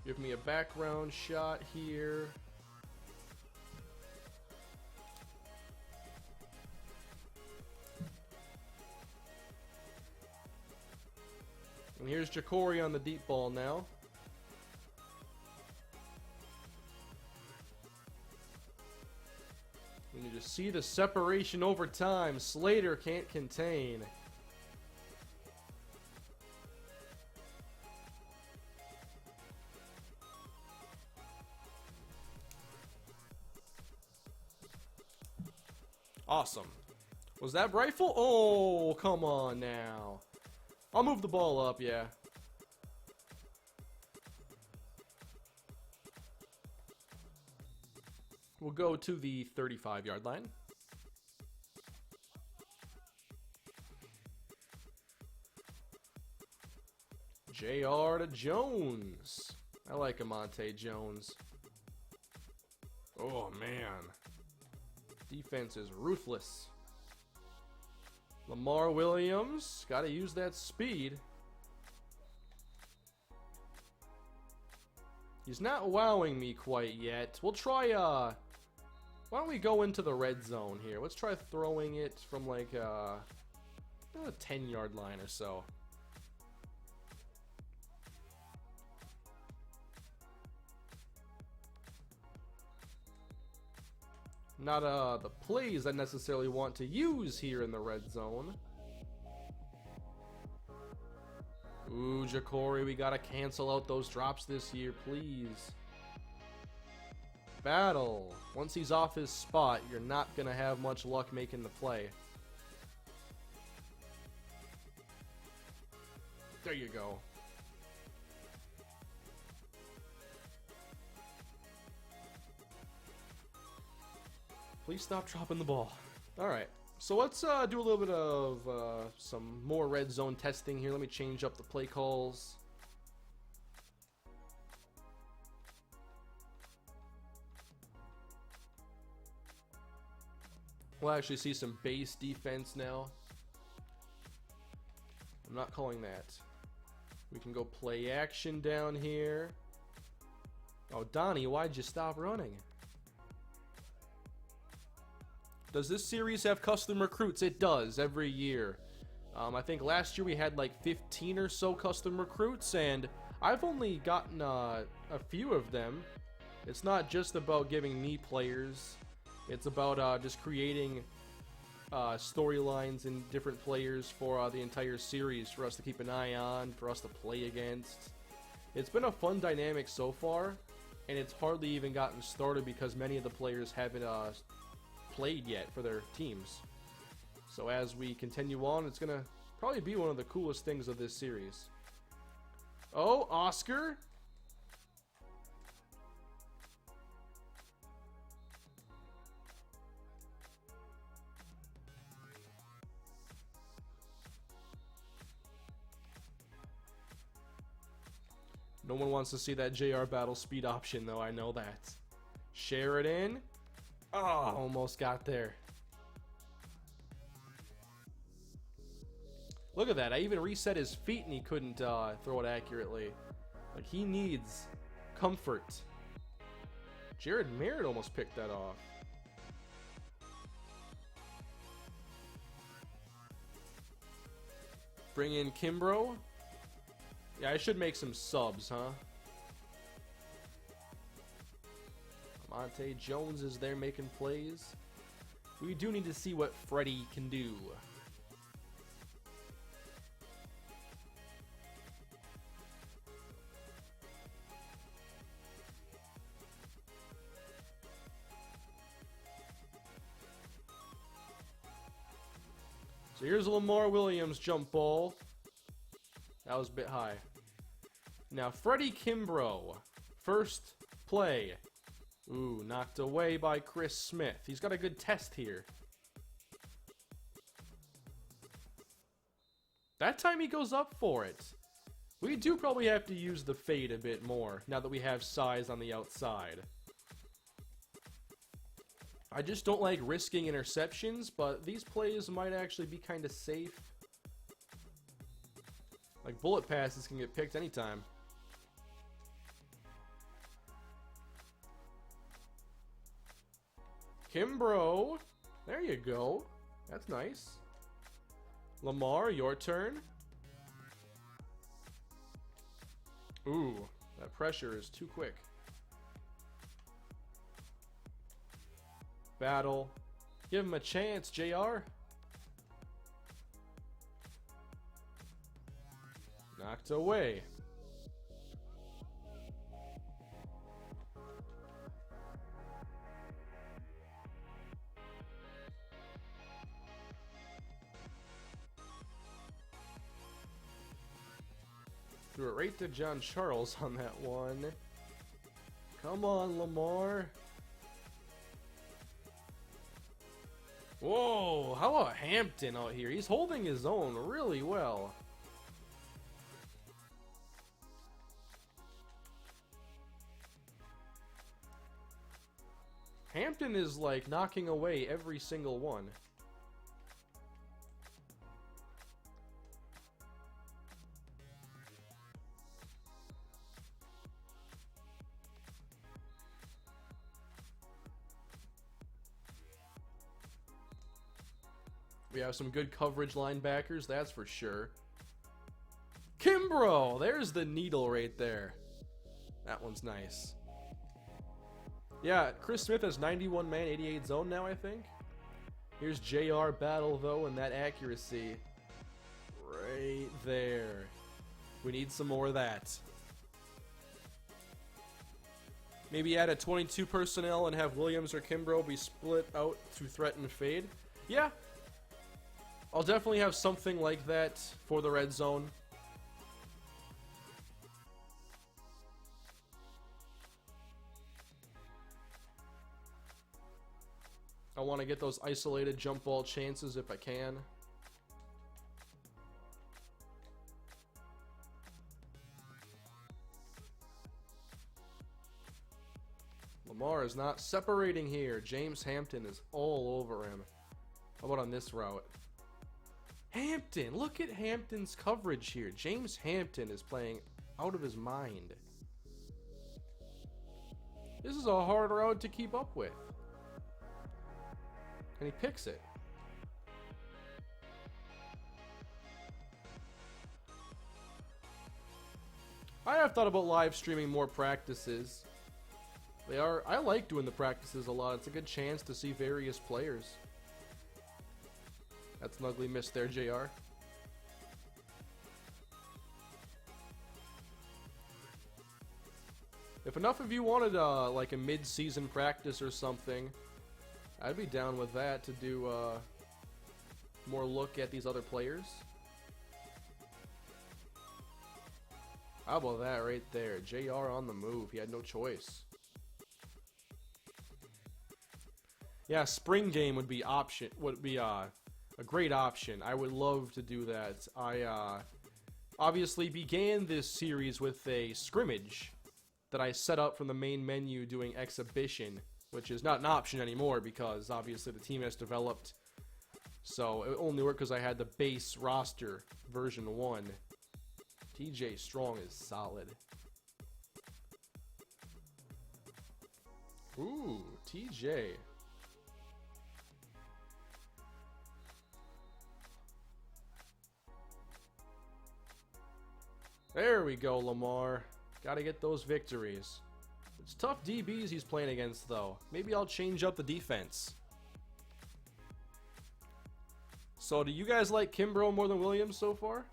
Give me a background shot here. And here's Ja'Cory on the deep ball now. And you just see the separation over time. Slater can't contain. Awesome. Was that rifle? Oh, come on now. I'll move the ball up, yeah. We'll go to the 35-yard line. JR to Jones. I like Amante Jones. Oh, man. Defense is ruthless. Lamar Williams. Got to use that speed. He's not wowing me quite yet. We'll try, why don't we go into the red zone here? Let's try throwing it from like a 10-yard line or so. Not the plays I necessarily want to use here in the red zone. Ooh, Jacory, we gotta cancel out those drops this year, please. Battle. Once he's off his spot, you're not gonna have much luck making the play. There you go. Please stop dropping the ball. Alright, so let's do a little bit of some more red zone testing here. Let me change up the play calls. We'll actually see some base defense now. I'm not calling that. We can go play action down here. Oh, Donnie, why'd you stop running? Does this series have custom recruits? It does, every year. I think last year we had like 15 or so custom recruits, and I've only gotten a few of them. It's not just about giving me players. It's about just creating storylines and different players for the entire series for us to keep an eye on, for us to play against. It's been a fun dynamic so far, and it's hardly even gotten started because many of the players haven't played yet for their teams. So as we continue on, it's gonna probably be one of the coolest things of this series. Oh, Oscar. No one wants to see that JR battle speed option though, I know that. Sheridan. Oh, almost got there. Look at that. I even reset his feet and he couldn't throw it accurately. Like, he needs comfort. Jared Merritt almost picked that off. Bring in Kimbrough. Yeah, I should make some subs, huh? Monte Jones is there making plays. We do need to see what Freddie can do. So here's a Lamar Williams jump ball. That was a bit high. Now Freddie Kimbrough. First play. Ooh, knocked away by Chris Smith. He's got a good test here. That time he goes up for it. We do probably have to use the fade a bit more now that we have size on the outside. I just don't like risking interceptions, but these plays might actually be kind of safe. Like, bullet passes can get picked anytime. Kimbrough. There you go. That's nice. Lamar, your turn. Ooh, that pressure is too quick. Battle. Give him a chance, JR. Knocked away. threw it right to John Charles on that one. Come on, Lamar. Whoa, how about Hampton out here? He's holding his own really well. Hampton is like knocking away every single one. We have some good coverage linebackers, that's for sure. Kimbrough! There's the needle right there. That one's nice. Yeah, Chris Smith has 91 man, 88 zone now, I think. Here's JR battle, though, and that accuracy. Right there. We need some more of that. Maybe add a 22 personnel and have Williams or Kimbrough be split out to threaten fade. Yeah. I'll definitely have something like that for the red zone. I want to get those isolated jump ball chances if I can. Lamar is not separating here. James Hampton is all over him. How about on this route? Hampton! Look at Hampton's coverage here. James Hampton is playing out of his mind. This is a hard route to keep up with. And he picks it. I have thought about live streaming more practices. I like doing the practices a lot. It's a good chance to see various players. That's an ugly miss there, JR. If enough of you wanted like a mid-season practice or something, I'd be down with that to do more look at these other players. How about that right there? JR on the move. He had no choice. Yeah, spring game would be a great option. I would love to do that. I obviously began this series with a scrimmage that I set up from the main menu doing exhibition, which is not an option anymore because obviously the team has developed. So it only worked because I had the base roster version 1. TJ Strong is solid. Ooh, TJ. There we go, Lamar. Gotta get those victories. It's tough DBs he's playing against, though. Maybe I'll change up the defense. So, do you guys like Kimbrough more than Williams so far?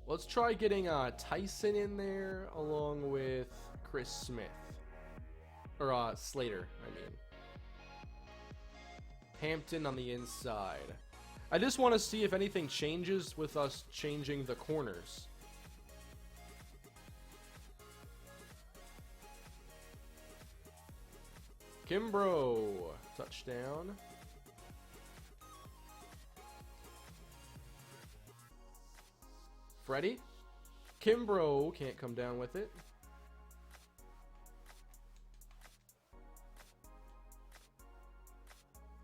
Let's try getting Tyson in there along with Chris Smith. Or Slater, I mean. Hampton on the inside. I just want to see if anything changes with us changing the corners. Kimbrough, touchdown. Freddie. Kimbrough can't come down with it.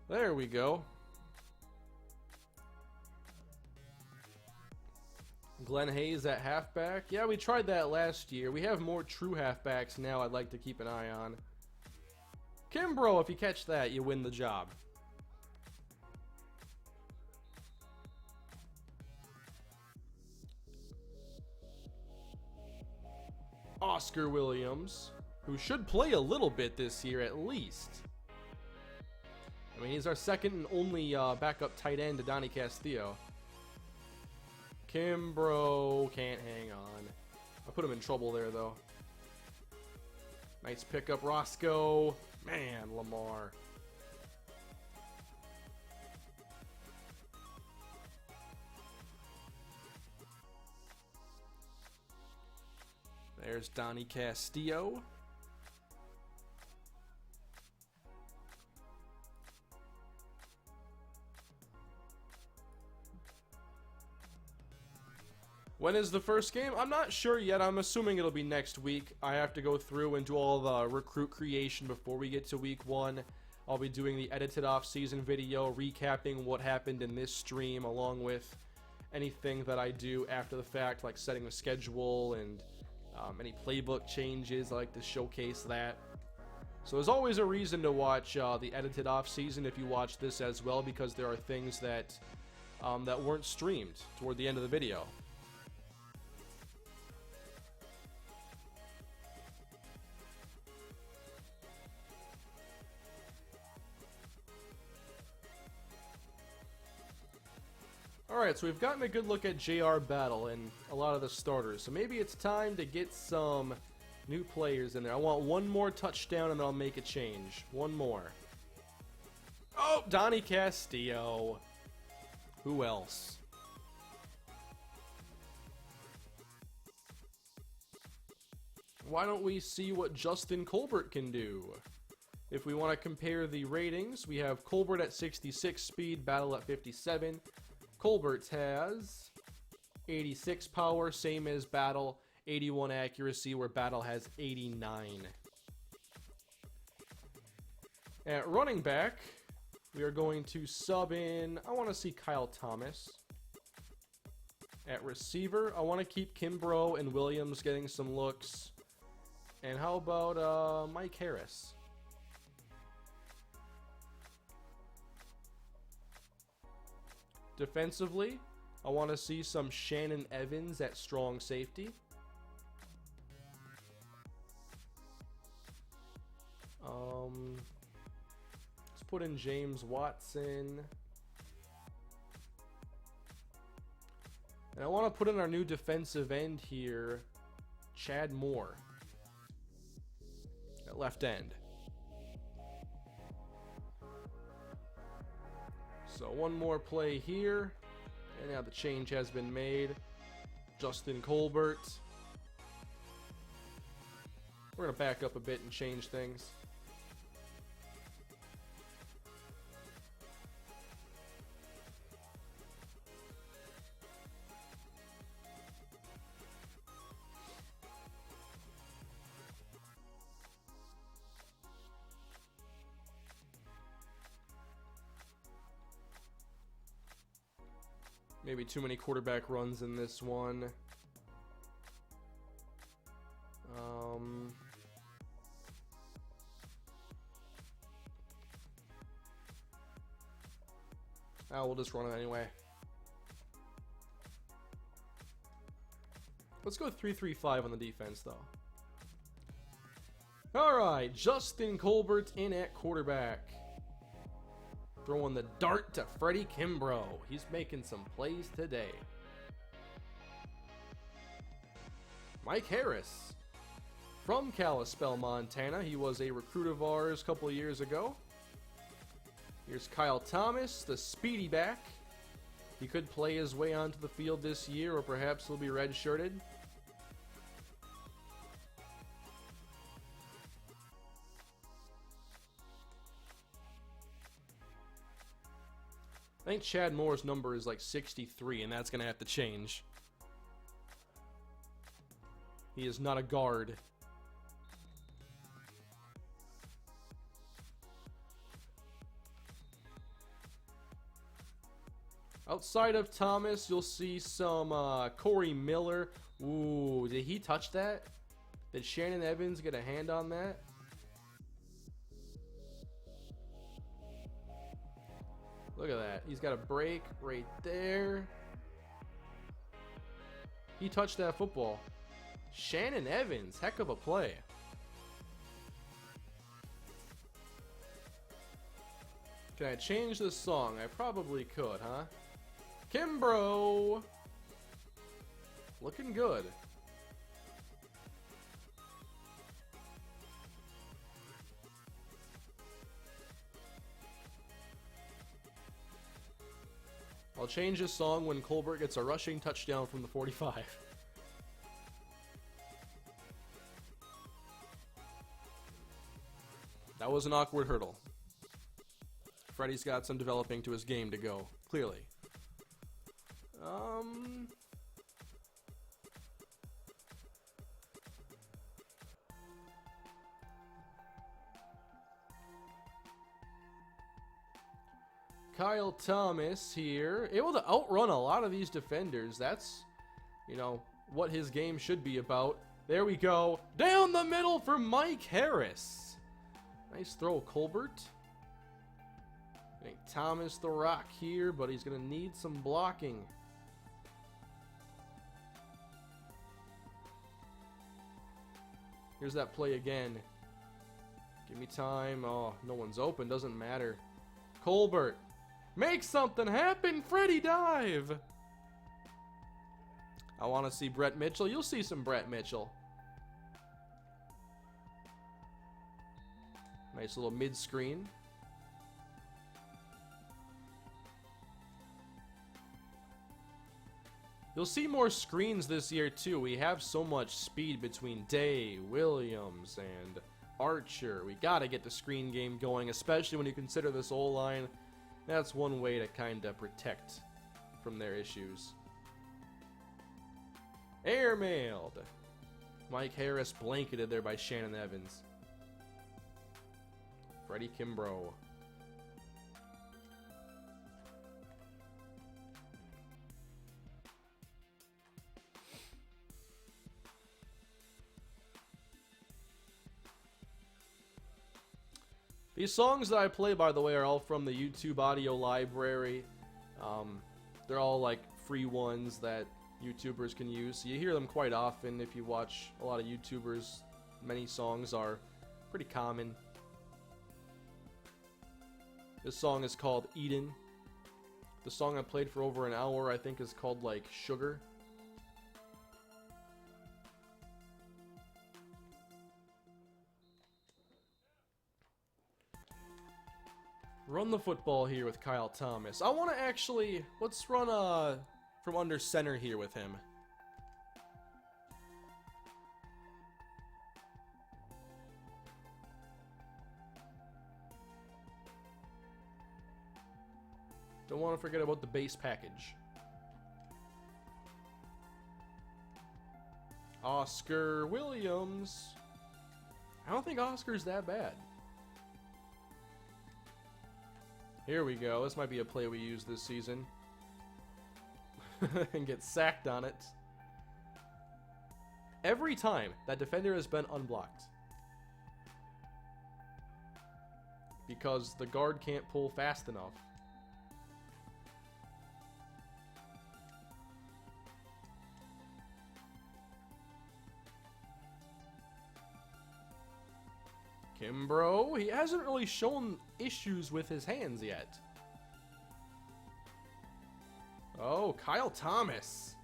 There we go. Glenn Hayes at halfback. Yeah, we tried that last year. We have more true halfbacks now I'd like to keep an eye on. Kimbrough, if you catch that, you win the job. Oscar Williams, who should play a little bit this year at least. I mean, he's our second and only backup tight end to Donnie Castillo. Kimbrough can't hang on. I put him in trouble there, though. Nice pickup, Roscoe. Man, Lamar. There's Donnie Castillo. When is the first game? I'm not sure yet. I'm assuming it'll be next week. I have to go through and do all the recruit creation before we get to week 1. I'll be doing the edited off-season video, recapping what happened in this stream, along with anything that I do after the fact, like setting the schedule and any playbook changes. I like to showcase that. So there's always a reason to watch the edited off-season if you watch this as well, because there are things that that weren't streamed toward the end of the video. Alright, so we've gotten a good look at JR Battle and a lot of the starters. So maybe it's time to get some new players in there. I want one more touchdown and then I'll make a change. One more. Oh, Donnie Castillo. Who else? Why don't we see what Justin Colbert can do? If we want to compare the ratings, we have Colbert at 66 speed, Battle at 57. Colbert has 86 power, same as Battle, 81 accuracy, where Battle has 89. At running back, we are going to sub in, I want to see Kyle Thomas. At receiver, I want to keep Kimbrough and Williams getting some looks. And how about Mike Harris? Defensively, I want to see some Shannon Evans at strong safety. Let's put in James Watson. And I want to put in our new defensive end here, Chad Moore, at left end. So one more play here, and now the change has been made. Justin Colbert. We're going to back up a bit and change things. Maybe too many quarterback runs in this one. We'll just run it anyway. Let's go 3-3-5 on the defense, though. Alright, Justin Colbert in at quarterback. Throwing the dart to Freddie Kimbrough. He's making some plays today. Mike Harris from Kalispell, Montana. He was a recruit of ours a couple of years ago. Here's Kyle Thomas, the speedy back. He could play his way onto the field this year, or perhaps he'll be redshirted. I think Chad Moore's number is like 63, and that's going to have to change. He is not a guard. Outside of Thomas, you'll see some Corey Miller. Ooh, did he touch that? Did Shannon Evans get a hand on that? Look at that. He's got a break right there. He touched that football. Shannon Evans, heck of a play. Can I change this song? I probably could, huh? Kimbrough! Looking good. I'll change this song when Colbert gets a rushing touchdown from the 45. That was an awkward hurdle. Freddie's got some developing to his game to go, clearly. Kyle Thomas here, able to outrun a lot of these defenders. That's, you know, what his game should be about. There we go. Down the middle for Mike Harris. Nice throw, Colbert. I think Thomas the rock here, but he's going to need some blocking. Here's that play again. Give me time. Oh, no one's open. Doesn't matter. Colbert. Make something happen, Freddie dive. I want to see Brett Mitchell. You'll see some Brett Mitchell. Nice little mid-screen. You'll see more screens this year, too. We have so much speed between Day, Williams, and Archer. We got to get the screen game going, especially when you consider this O-line. That's one way to kind of protect from their issues. Airmailed. Mike Harris blanketed there by Shannon Evans. Freddie Kimbrough. These songs that I play, by the way, are all from the YouTube audio library. They're all like free ones that YouTubers can use. So you hear them quite often if you watch a lot of YouTubers. Many songs are pretty common. This song is called Eden. The song I played for over an hour, I think, is called like Sugar. Run the football here with Kyle Thomas. I want to actually, let's run from under center here with him. Don't want to forget about the base package. Oscar Williams. I don't think Oscar's that bad. Here we go. This might be a play we use this season. And get sacked on it. Every time that defender has been unblocked. Because the guard can't pull fast enough. Kimbrough, he hasn't really shown issues with his hands yet. Oh, Kyle Thomas.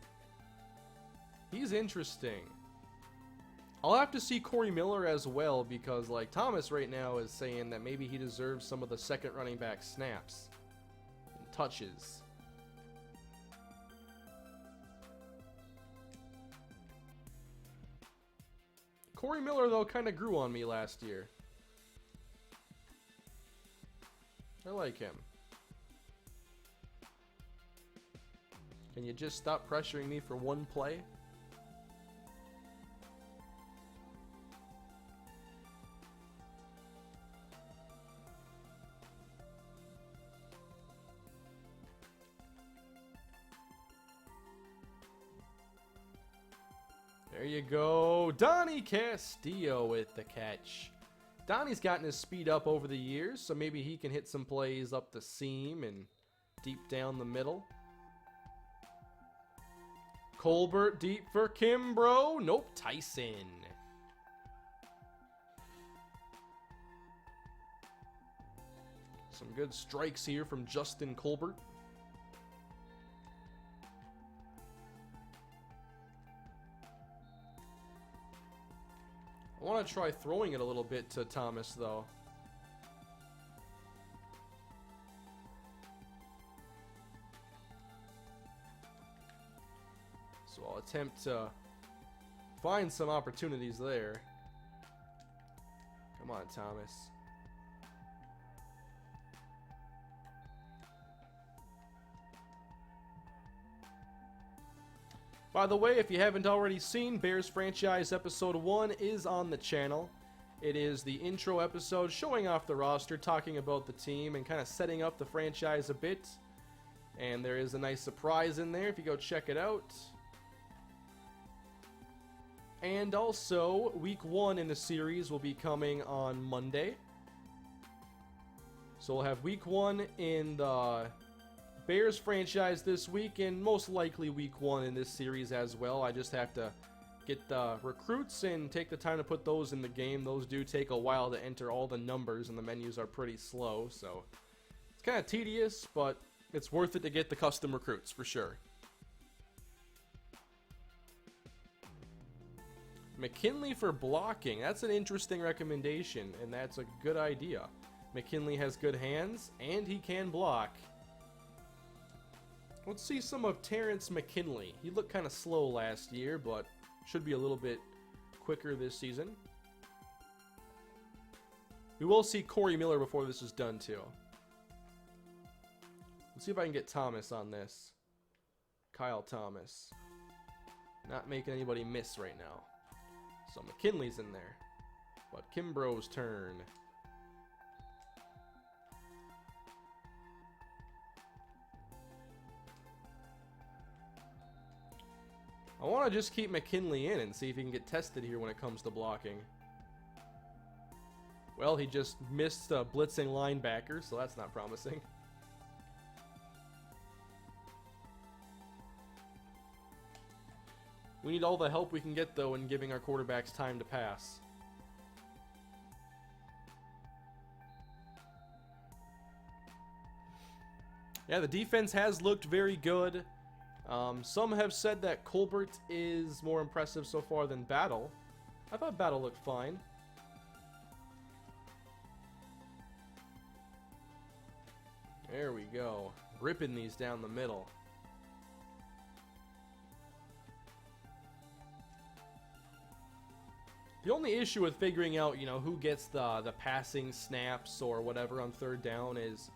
He's interesting. I'll have to see Corey Miller as well, because like Thomas right now is saying that maybe he deserves some of the second running back snaps and touches. Corey Miller, though, kind of grew on me last year. I like him. Can you just stop pressuring me for one play? There you go. Donnie Castillo with the catch. Donnie's gotten his speed up over the years, so maybe he can hit some plays up the seam and deep down the middle. Colbert deep for Kimbrough. Nope, Tyson. Some good strikes here from Justin Colbert. I want to try throwing it a little bit to Thomas, though. So I'll attempt to find some opportunities there. Come on, Thomas. By the way, if you haven't already seen, Bears Franchise Episode 1 is on the channel. It is the intro episode showing off the roster, talking about the team, and kind of setting up the franchise a bit. And there is a nice surprise in there if you go check it out. And also, Week 1 in the series will be coming on Monday. So we'll have Week 1 in the Bears franchise this week, and most likely Week 1 in this series as well. I just have to get the recruits and take the time to put those in the game. Those do take a while to enter all the numbers, and the menus are pretty slow, so it's kind of tedious, but it's worth it to get the custom recruits for sure. McKinley for blocking. That's an interesting recommendation, and that's a good idea. McKinley has good hands, and he can block. Let's see some of Terrence McKinley. He looked kind of slow last year, but should be a little bit quicker this season. We will see Corey Miller before this is done, too. Let's see if I can get Thomas on this. Kyle Thomas. Not making anybody miss right now. So McKinley's in there. But Kimbrough's turn. I want to just keep McKinley in and see if he can get tested here when it comes to blocking. Well, he just missed a blitzing linebacker, so that's not promising. We need all the help we can get, though, in giving our quarterbacks time to pass. Yeah, the defense has looked very good. Some have said that Colbert is more impressive so far than Battle. I thought Battle looked fine. There we go. Ripping these down the middle. The only issue with figuring out, who gets the passing snaps or whatever on third down is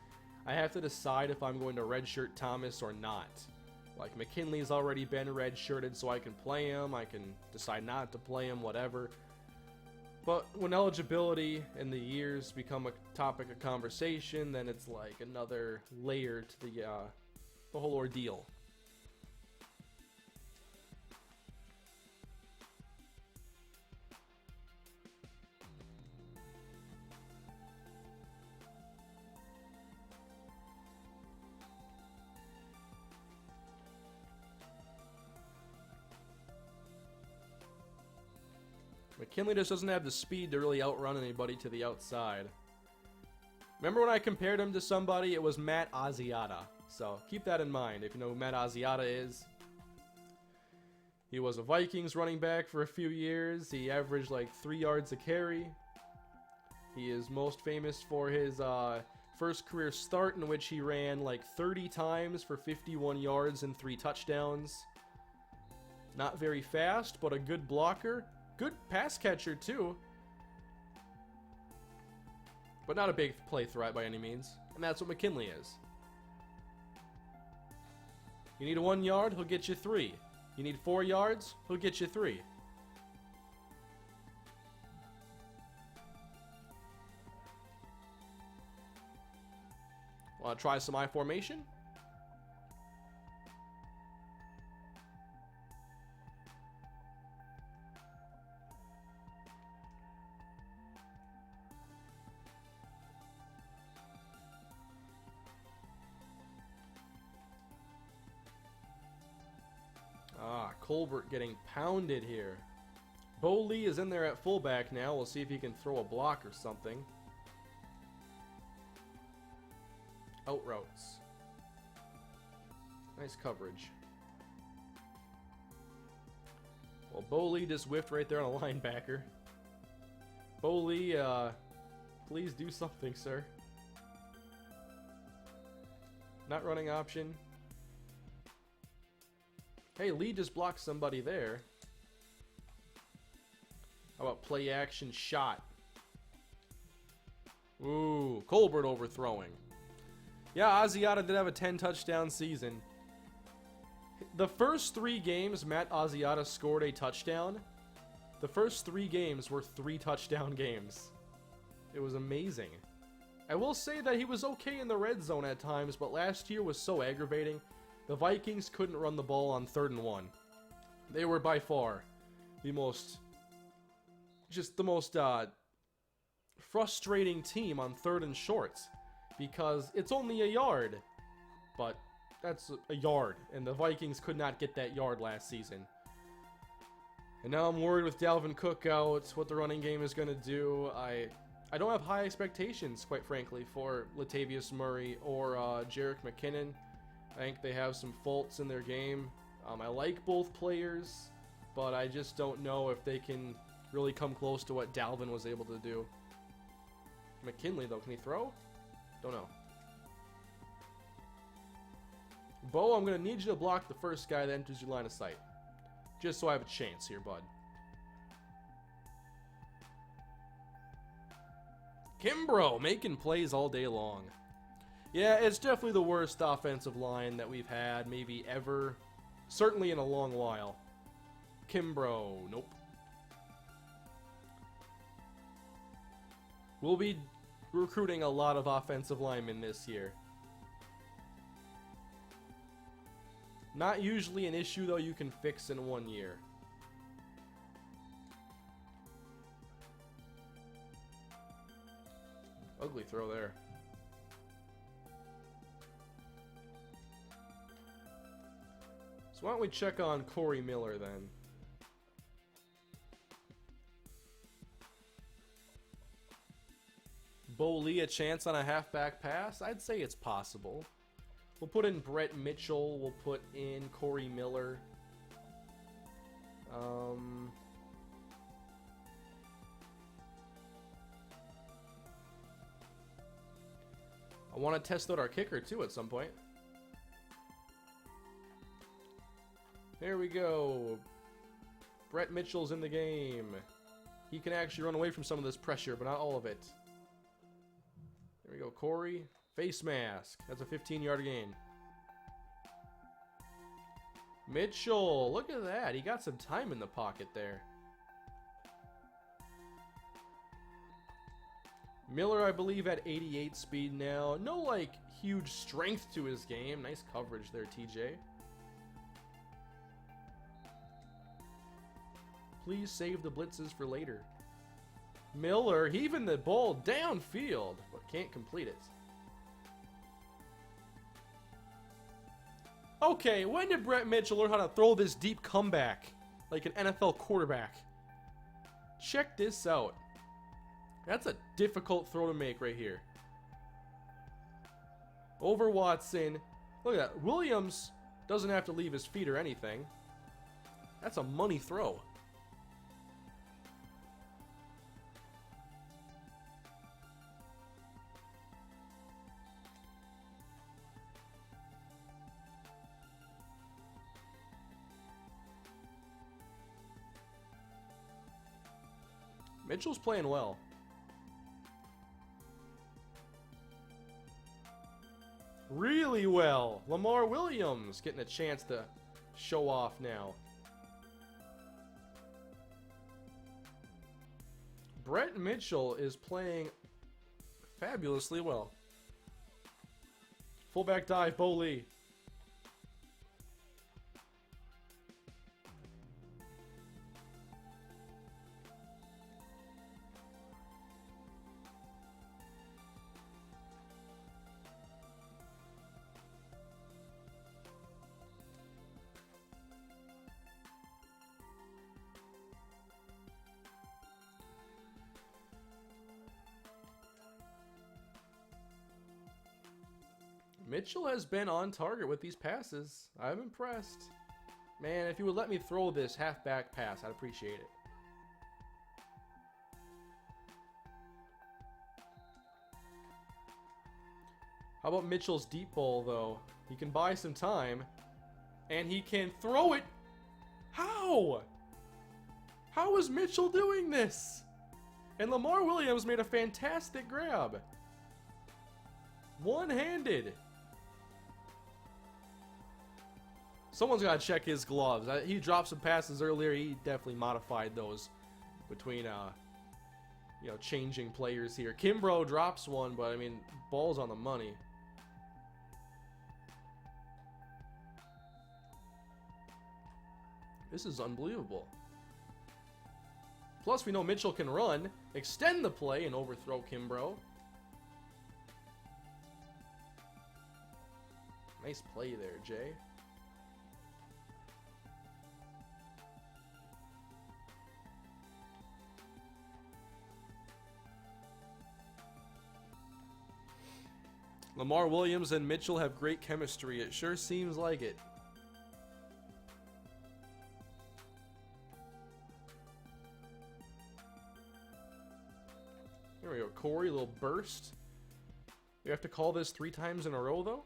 I have to decide if I'm going to redshirt Thomas or not. Like, McKinley's already been redshirted, so I can play him. I can decide not to play him, whatever. But when eligibility and the years become a topic of conversation, then it's like another layer to the whole ordeal. McKinley just doesn't have the speed to really outrun anybody to the outside. Remember when I compared him to somebody? It was Matt Asiata. So keep that in mind if you know who Matt Asiata is. He was a Vikings running back for a few years. He averaged like 3 yards a carry. He is most famous for his first career start in which he ran like 30 times for 51 yards and 3 touchdowns. Not very fast, but a good blocker. Good pass catcher, too. But not a big play threat by any means. And that's what McKinley is. You need 1 yard, he'll get you 3. You need 4 yards, he'll get you 3. Want to try some I formation? Colbert getting pounded here. Bo Lee is in there at fullback now. We'll see if he can throw a block or something. Out routes. Nice coverage. Well, Bo Lee just whiffed right there on a linebacker. Bo Lee, please do something, sir. Not running option. Hey, Lee just blocked somebody there. How about play action shot? Ooh, Colbert overthrowing. Yeah, Asiata did have a 10 touchdown season. The first 3 games, Matt Asiata scored a touchdown. The first 3 games were 3 touchdown games. It was amazing. I will say that he was okay in the red zone at times, but last year was so aggravating. The Vikings couldn't run the ball on 3rd and 1. They were by far the most frustrating team on 3rd and shorts, because it's only a yard, but that's a yard, and the Vikings could not get that yard last season. And now I'm worried with Dalvin Cook out, what the running game is going to do. I don't have high expectations, quite frankly, for Latavius Murray or Jerick McKinnon. I think they have some faults in their game. I like both players, but I just don't know if they can really come close to what Dalvin was able to do. McKinley, though, can he throw? Don't know. Bo, I'm going to need you to block the first guy that enters your line of sight. Just so I have a chance here, bud. Kimbrough making plays all day long. Yeah, it's definitely the worst offensive line that we've had, maybe ever. Certainly in a long while. Kimbrough, nope. We'll be recruiting a lot of offensive linemen this year. Not usually an issue, though, you can fix in 1 year. Ugly throw there. So why don't we check on Corey Miller then? Bo Lee a chance on a halfback pass? I'd say it's possible. We'll put in Brett Mitchell. We'll put in Corey Miller. I want to test out our kicker too at some point. There we go. Brett Mitchell's in the game. He can actually run away from some of this pressure, but not all of it. There we go, Corey. Face mask. That's a 15-yard gain. Mitchell, look at that. He got some time in the pocket there. Miller, I believe, at 88 speed now. No, like, huge strength to his game. Nice coverage there, TJ. Please save the blitzes for later. Miller heaving the ball downfield, but can't complete it. Okay, when did Brett Mitchell learn how to throw this deep comeback like an NFL quarterback? Check this out. That's a difficult throw to make right here. Over Watson. Look at that. Williams doesn't have to leave his feet or anything. That's a money throw. Mitchell's playing well. Really well. Lamar Williams getting a chance to show off now. Brett Mitchell is playing fabulously well. Fullback dive, Bo Lee. Mitchell has been on target with these passes. I'm impressed. Man, if you would let me throw this halfback pass, I'd appreciate it. How about Mitchell's deep ball, though? He can buy some time, and he can throw it. How? How is Mitchell doing this? And Lamar Williams made a fantastic grab. One-handed. Someone's got to check his gloves. He dropped some passes earlier. He definitely modified those between, you know, changing players here. Kimbrough drops one, but, I mean, ball's on the money. This is unbelievable. Plus, we know Mitchell can run, extend the play, and overthrow Kimbrough. Nice play there, Jay. Lamar Williams and Mitchell have great chemistry. It sure seems like it. There we go. Corey, a little burst. We have to call this 3 times in a row, though?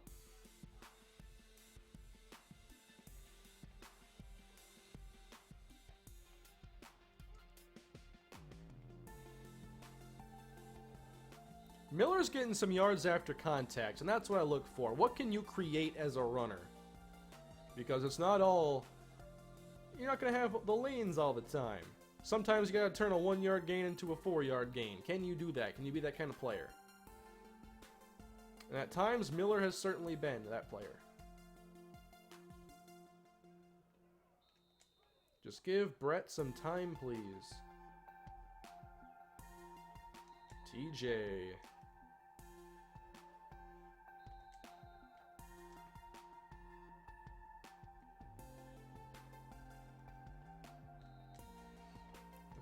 Miller's getting some yards after contact, and that's what I look for. What can you create as a runner? Because it's not all... You're not going to have the lanes all the time. Sometimes you got to turn a 1-yard gain into a 4-yard gain. Can you do that? Can you be that kind of player? And at times, Miller has certainly been that player. Just give Brett some time, please. TJ.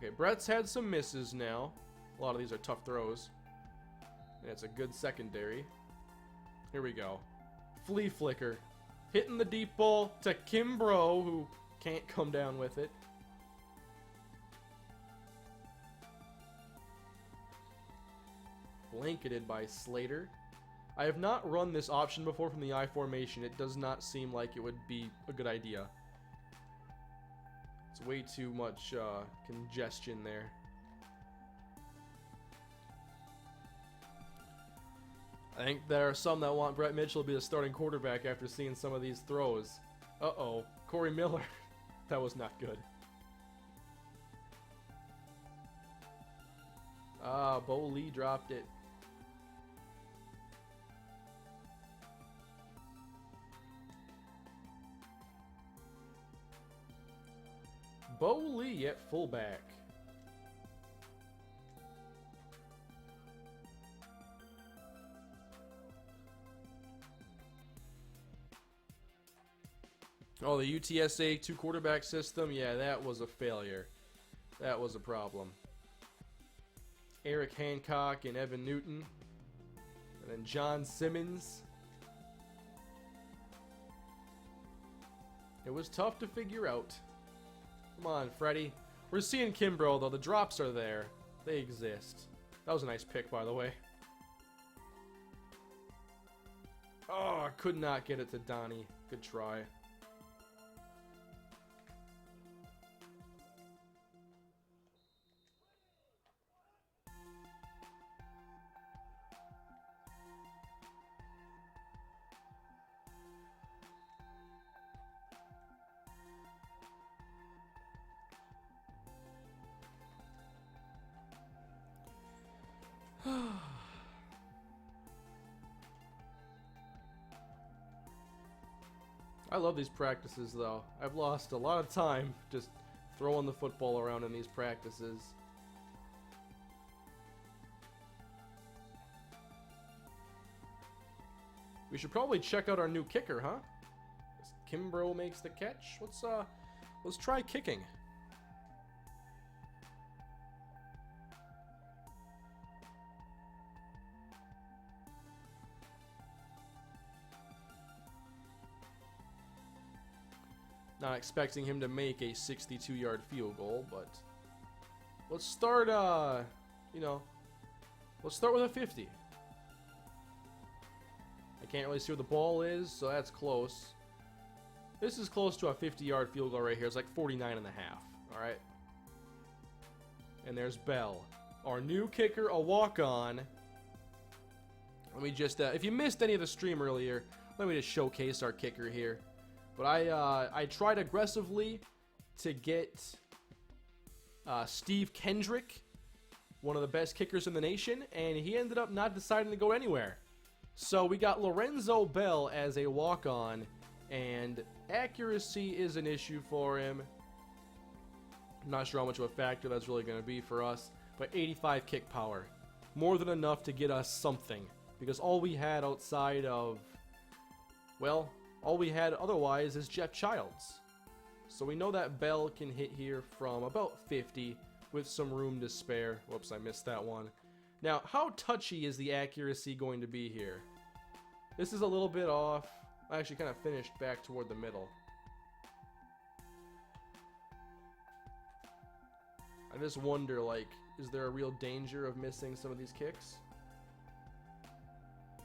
Okay, Brett's had some misses now. A lot of these are tough throws. And it's a good secondary. Here we go. Flea flicker. Hitting the deep ball to Kimbrough, who can't come down with it. Blanketed by Slater. I have not run this option before from the I formation. It does not seem like it would be a good idea. It's way too much congestion there. I think there are some that want Brett Mitchell to be the starting quarterback after seeing some of these throws. Uh-oh. Corey Miller. That was not good. Ah, Bo Lee dropped it. Bo Lee at fullback. Oh, the UTSA 2-quarterback system? Yeah, that was a failure. That was a problem. Eric Hancock and Evan Newton. And then John Simmons. It was tough to figure out. Come on, Freddie. We're seeing Kimbrough, though. The drops are there. They exist. That was a nice pick, by the way. Oh, I could not get it to Donnie. Good try. I love these practices, though. I've lost a lot of time just throwing the football around in these practices. We should probably check out our new kicker, huh? Kimbrough makes the catch. Let's try kicking. Not expecting him to make a 62-yard field goal, but let's start, let's start with a 50. I can't really see where the ball is, so that's close. This is close to a 50-yard field goal right here. It's like 49 and a half, all right? And there's Bell, our new kicker, a walk-on. Let me just, if you missed any of the stream earlier, let me just showcase our kicker here. But I tried aggressively to get Steve Kendrick, one of the best kickers in the nation, and he ended up not deciding to go anywhere. So we got Lorenzo Bell as a walk-on, and accuracy is an issue for him. I'm not sure how much of a factor that's really going to be for us, but 85 kick power. More than enough to get us something, because all we had outside of, well, all we had otherwise is Jeff Childs. So we know that Bell can hit here from about 50 with some room to spare. Whoops, I missed that one. Now, how touchy is the accuracy going to be here? This is a little bit off. I actually kind of finished back toward the middle. I just wonder, like, is there a real danger of missing some of these kicks?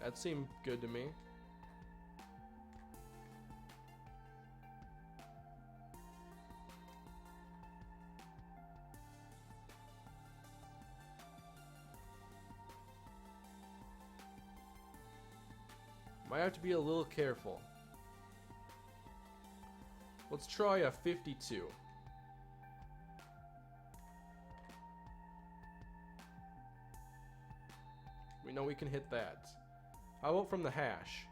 That seemed good to me. Might have to be a little careful. Let's try a 52. We know we can hit that. How about from the hash?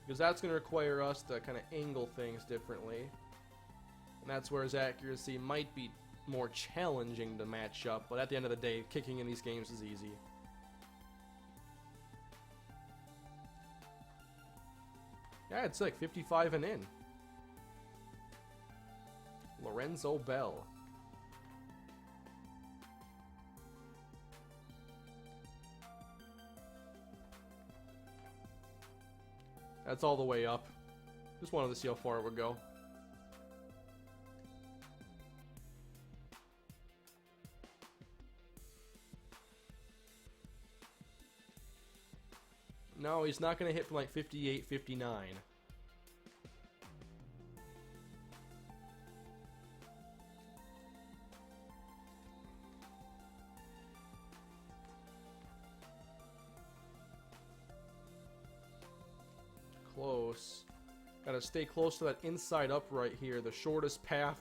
Because that's going to require us to kind of angle things differently. And that's where his accuracy might be more challenging to match up. But at the end of the day, kicking in these games is easy. Yeah, it's like 55 and in. Lorenzo Bell. That's all the way up. Just wanted to see how far it would go. No, he's not going to hit from like 58, 59. Close. Gotta stay close to that inside upright here, the shortest path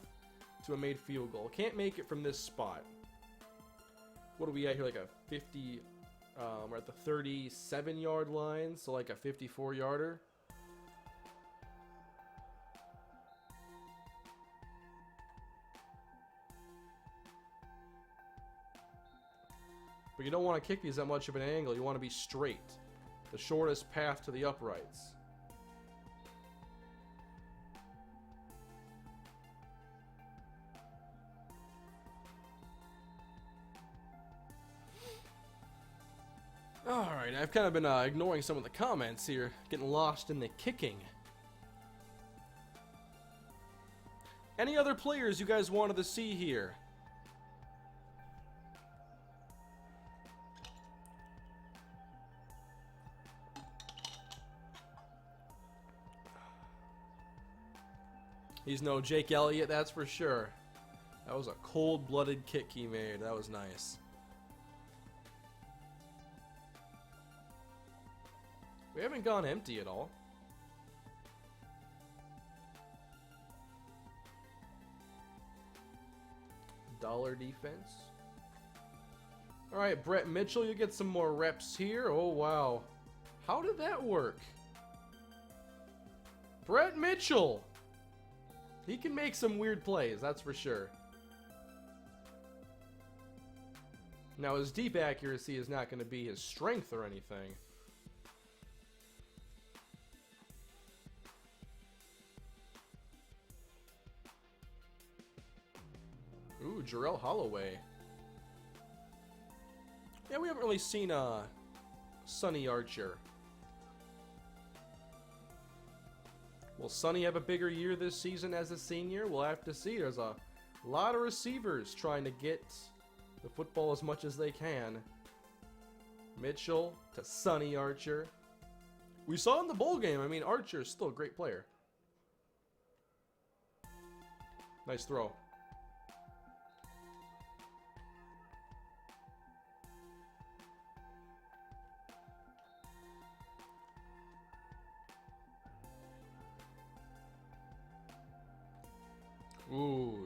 to a made field goal. Can't make it from this spot. What are we at here? Like a 50... we're at the 37-yard line, so like a 54-yarder. But you don't want to kick these at much of an angle. You want to be straight. The shortest path to the uprights. Alright, I've kind of been ignoring some of the comments here, getting lost in the kicking. Any other players you guys wanted to see here? He's no Jake Elliott, that's for sure. That was a cold-blooded kick he made. That was nice. We haven't gone empty at all. Dollar defense. Alright, Brett Mitchell, you get some more reps here. Oh, wow. How did that work? Brett Mitchell! He can make some weird plays, that's for sure. Now, his deep accuracy is not going to be his strength or anything. Ooh, Jarrell Holloway. Yeah, we haven't really seen Sonny Archer. Will Sonny have a bigger year this season as a senior? We'll have to see. There's a lot of receivers trying to get the football as much as they can. Mitchell to Sonny Archer. We saw in the bowl game, I mean, Archer is still a great player. Nice throw.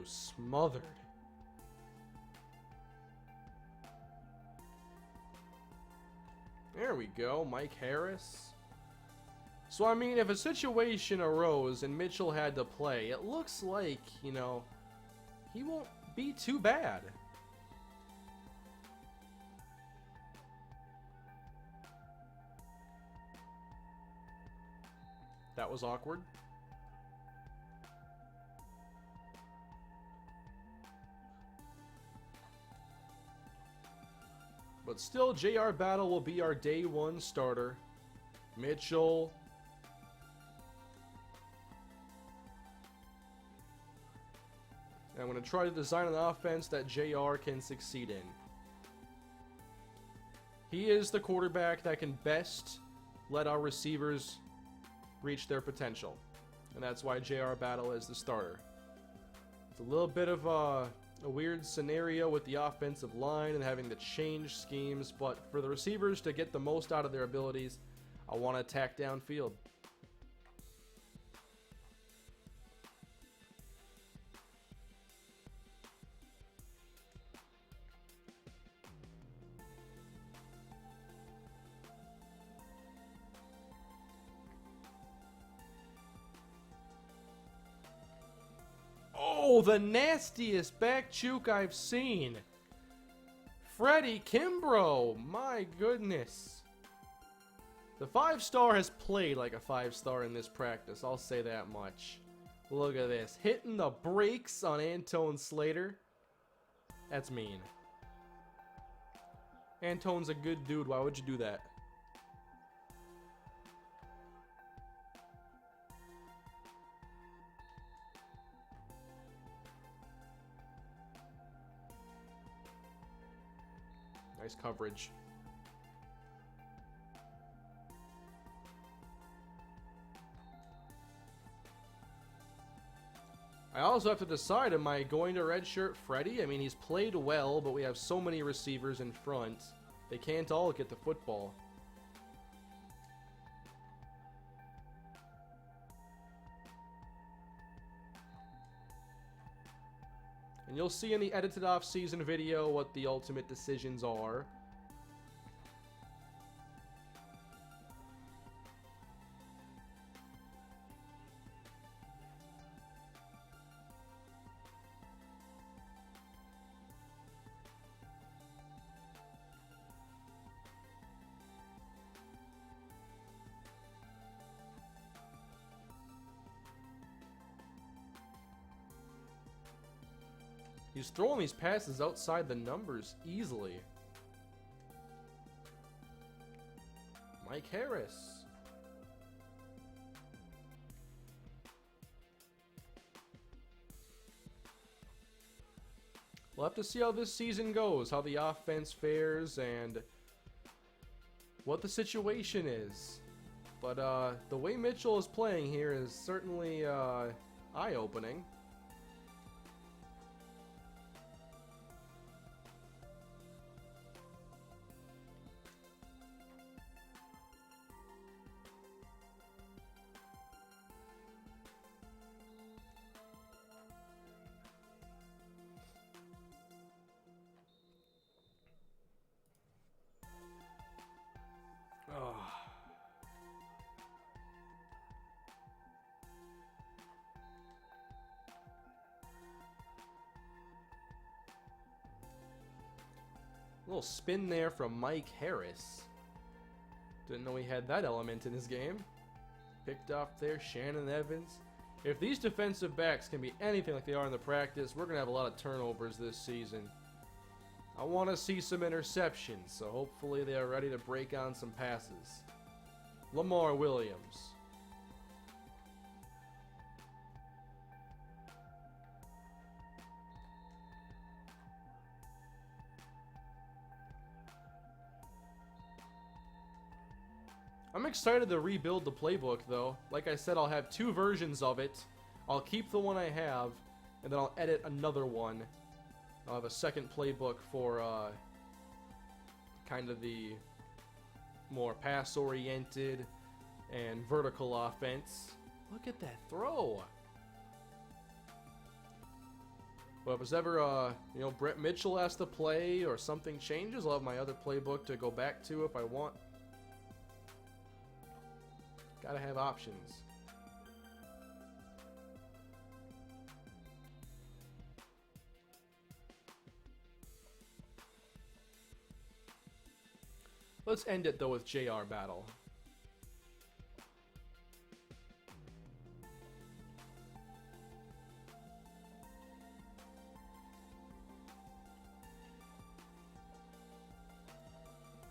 smothered. There we go, Mike Harris. So, I mean, if a situation arose and Mitchell had to play, it looks like, you know, he won't be too bad. That was awkward. But still, JR Battle will be our day one starter. Mitchell. And I'm going to try to design an offense that JR can succeed in. He is the quarterback that can best let our receivers reach their potential. And that's why JR Battle is the starter. It's a little bit of a weird scenario with the offensive line and having to change schemes, but for the receivers to get the most out of their abilities, I want to attack downfield. Oh, the nastiest back juke I've seen. Freddie Kimbrough. My goodness. The 5-star has played like a 5-star in this practice. I'll say that much. Look at this. Hitting the brakes on Antone Slater. That's mean. Antone's a good dude. Why would you do that? Nice coverage. I also have to decide, am I going to redshirt Freddie? I mean, he's played well, but we have so many receivers in front. They can't all get the football. And you'll see in the edited off-season video what the ultimate decisions are. He's throwing these passes outside the numbers easily. Mike Harris. We'll have to see how this season goes, how the offense fares, and what the situation is. But the way Mitchell is playing here is certainly eye-opening. Little spin there from Mike Harris. Didn't know he had that element in his game. Picked off there, Shannon Evans. If these defensive backs can be anything like they are in the practice, we're going to have a lot of turnovers this season. I want to see some interceptions, so hopefully they are ready to break on some passes. Lamar Williams. I'm excited to rebuild the playbook, though. Like I said, I'll have 2 versions of it. I'll keep the one I have, and then I'll edit another one. I'll have a second playbook for kind of the more pass-oriented and vertical offense. Look at that throw. But if there's ever, you know, Brett Mitchell has to play or something changes, I'll have my other playbook to go back to if I want. Gotta have options. Let's end it, though, with JR Battle.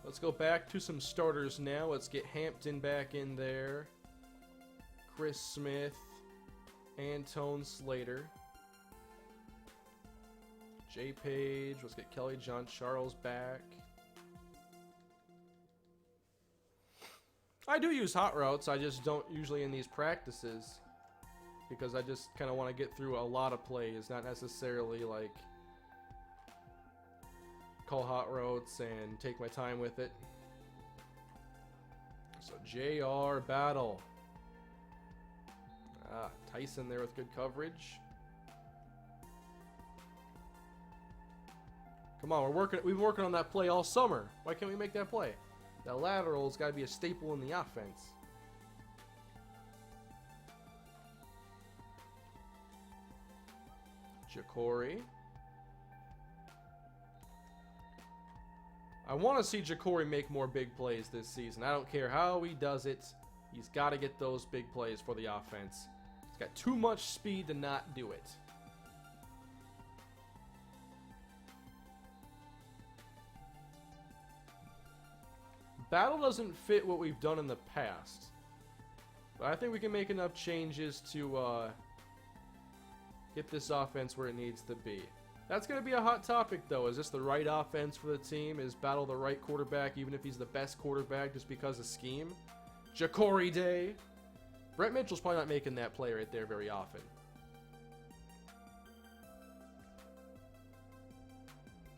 Let's go back to some starters now. Let's get Hampton back in there. Chris Smith. Antone Slater. Jay Page. Let's get Kelly John Charles back. I do use hot routes. I just don't usually in these practices. Because I just kind of want to get through a lot of plays. Not necessarily like call hot routes and take my time with it. So JR Battle. Tyson there with good coverage. Come on, we've been working on that play all summer. Why can't we make that play? That lateral's got to be a staple in the offense. Ja'Cory. I want to see Ja'Cory make more big plays this season. I don't care how he does it. He's got to get those big plays for the offense. He's got too much speed to not do it. Battle doesn't fit what we've done in the past. But I think we can make enough changes to get this offense where it needs to be. That's going to be a hot topic, though. Is this the right offense for the team? Is Battle the right quarterback, even if he's the best quarterback just because of scheme? Ja'Cory Day. Brett Mitchell's probably not making that play right there very often.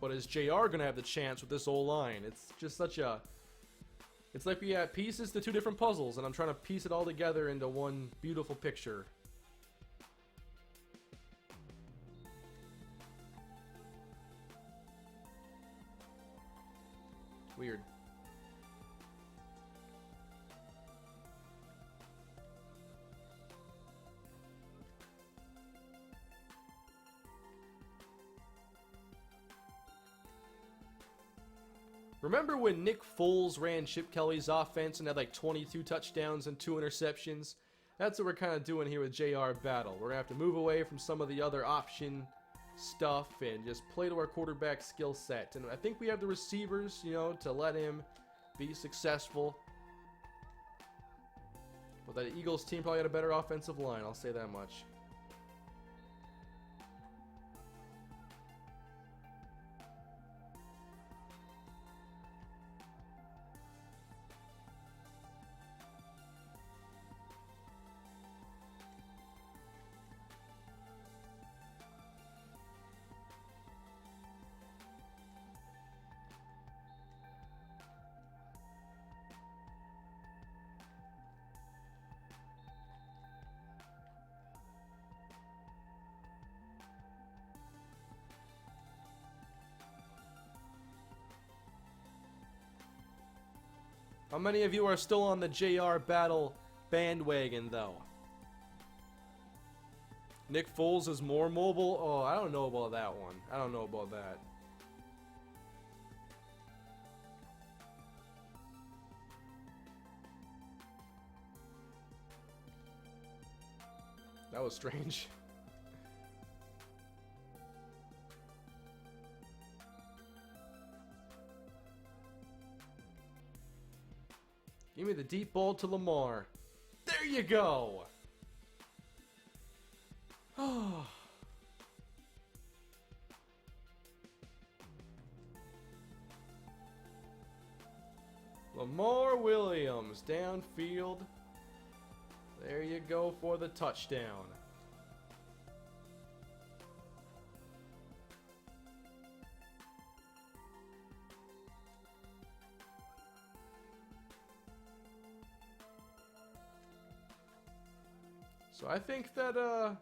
But is JR going to have the chance with this O-line? It's just such a... It's like we have pieces to two different puzzles, and I'm trying to piece it all together into one beautiful picture. Weird. Remember when Nick Foles ran Chip Kelly's offense and had like 22 touchdowns and 2 interceptions? That's what we're kind of doing here with JR Battle. We're going to have to move away from some of the other option stuff and just play to our quarterback skill set. And I think we have the receivers, you know, to let him be successful. But that Eagles team probably had a better offensive line, I'll say that much. How many of you are still on the JR Battle bandwagon, though? Nick Foles is more mobile? Oh, I don't know about that one. I don't know about that. That was strange. Give me the deep ball to Lamar. There you go. Lamar Williams downfield. There you go for the touchdown. So I think that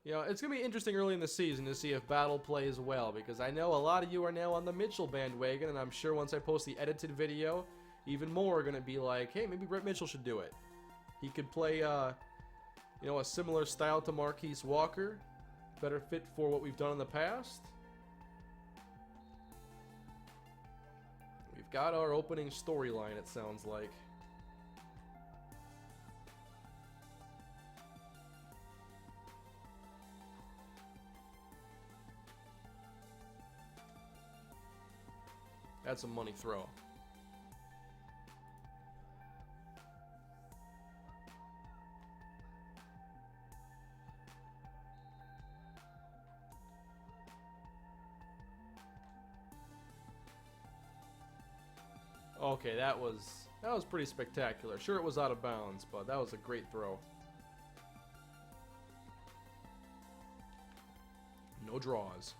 You know, it's going to be interesting early in the season to see if Battle plays well, because I know a lot of you are now on the Mitchell bandwagon, and I'm sure once I post the edited video, even more are going to be like, hey, maybe Brett Mitchell should do it. He could play, you know, a similar style to Marquise Walker, better fit for what we've done in the past. We've got our opening storyline, it sounds like. That's a money throw. Okay, that was pretty spectacular. Sure, it was out of bounds, but that was a great throw. No draws.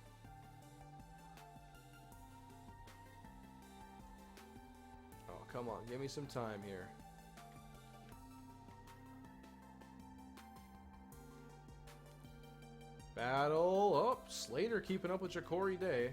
Oh, come on, give me some time here. Battle. Oh, Slater keeping up with Ja'Cory Day.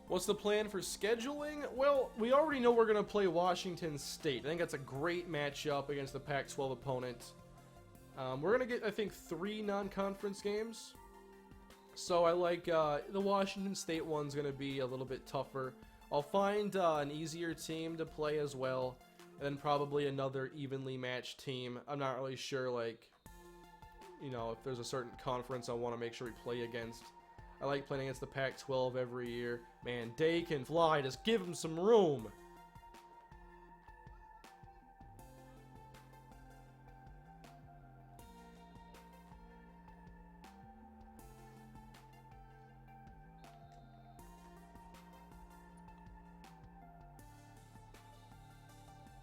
What's the plan for scheduling? Well, we already know we're going to play Washington State. I think that's a great matchup against the Pac-12 opponent. We're going to get, I think, 3 non-conference games. So I like the Washington State one's going to be a little bit tougher. I'll find an easier team to play as well. And then probably another evenly matched team. I'm not really sure, like, you know, if there's a certain conference I want to make sure we play against. I like playing against the Pac-12 every year. Man, Day can fly. Just give him some room.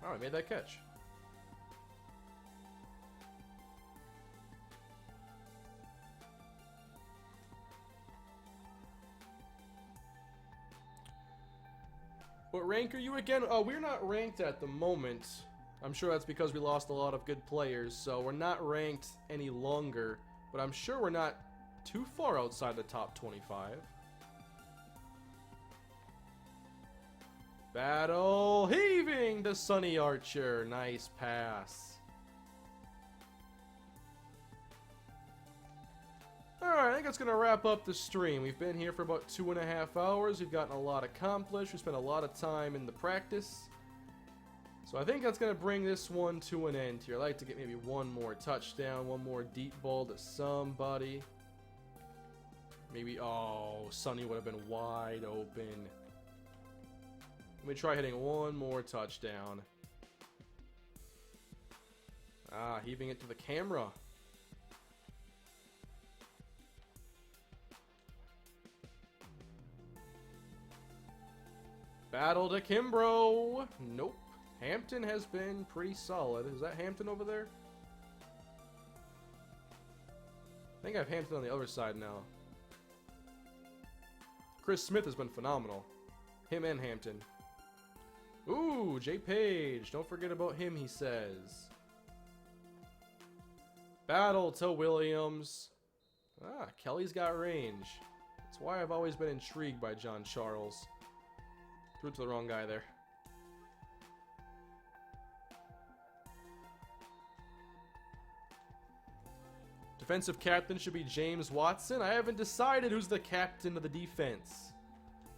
Oh, I made that catch. What rank are you again? Oh, we're not ranked at the moment. I'm sure that's because we lost a lot of good players, so we're not ranked any longer. But I'm sure we're not too far outside the top 25. Battle heaving to Sonny Archer. Nice pass. Alright, I think that's going to wrap up the stream. We've been here for about 2.5 hours. We've gotten a lot accomplished. We spent a lot of time in the practice. So I think that's going to bring this one to an end here. I'd like to get maybe one more touchdown, one more deep ball to somebody. Maybe, oh, Sonny would have been wide open. Let me try hitting one more touchdown. Ah, heaving it to the camera. Battle to Kimbrough. Nope. Hampton has been pretty solid. Is that Hampton over there? I think I have Hampton on the other side now. Chris Smith has been phenomenal. Him and Hampton. Ooh, Jay Page. Don't forget about him, he says. Battle to Williams. Ah, Kelly's got range. That's why I've always been intrigued by John Charles. Threw it to the wrong guy there. Defensive captain should be James Watson. I haven't decided who's the captain of the defense.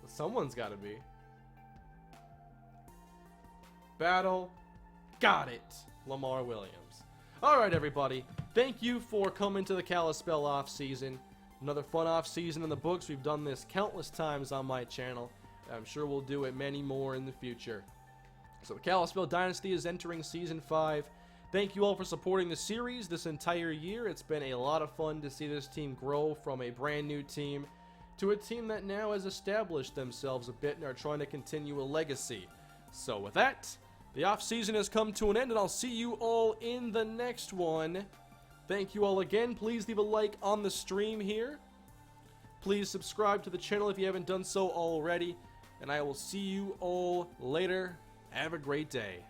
But someone's got to be. Battle. Got it. Lamar Williams. Alright, everybody. Thank you for coming to the Kalispell offseason. Another fun offseason in the books. We've done this countless times on my channel. I'm sure we'll do it many more in the future. So the Kalispell Dynasty is entering Season 5. Thank you all for supporting the series this entire year. It's been a lot of fun to see this team grow from a brand new team to a team that now has established themselves a bit and are trying to continue a legacy. So with that, the off-season has come to an end, and I'll see you all in the next one. Thank you all again. Please leave a like on the stream here. Please subscribe to the channel if you haven't done so already. And I will see you all later. Have a great day.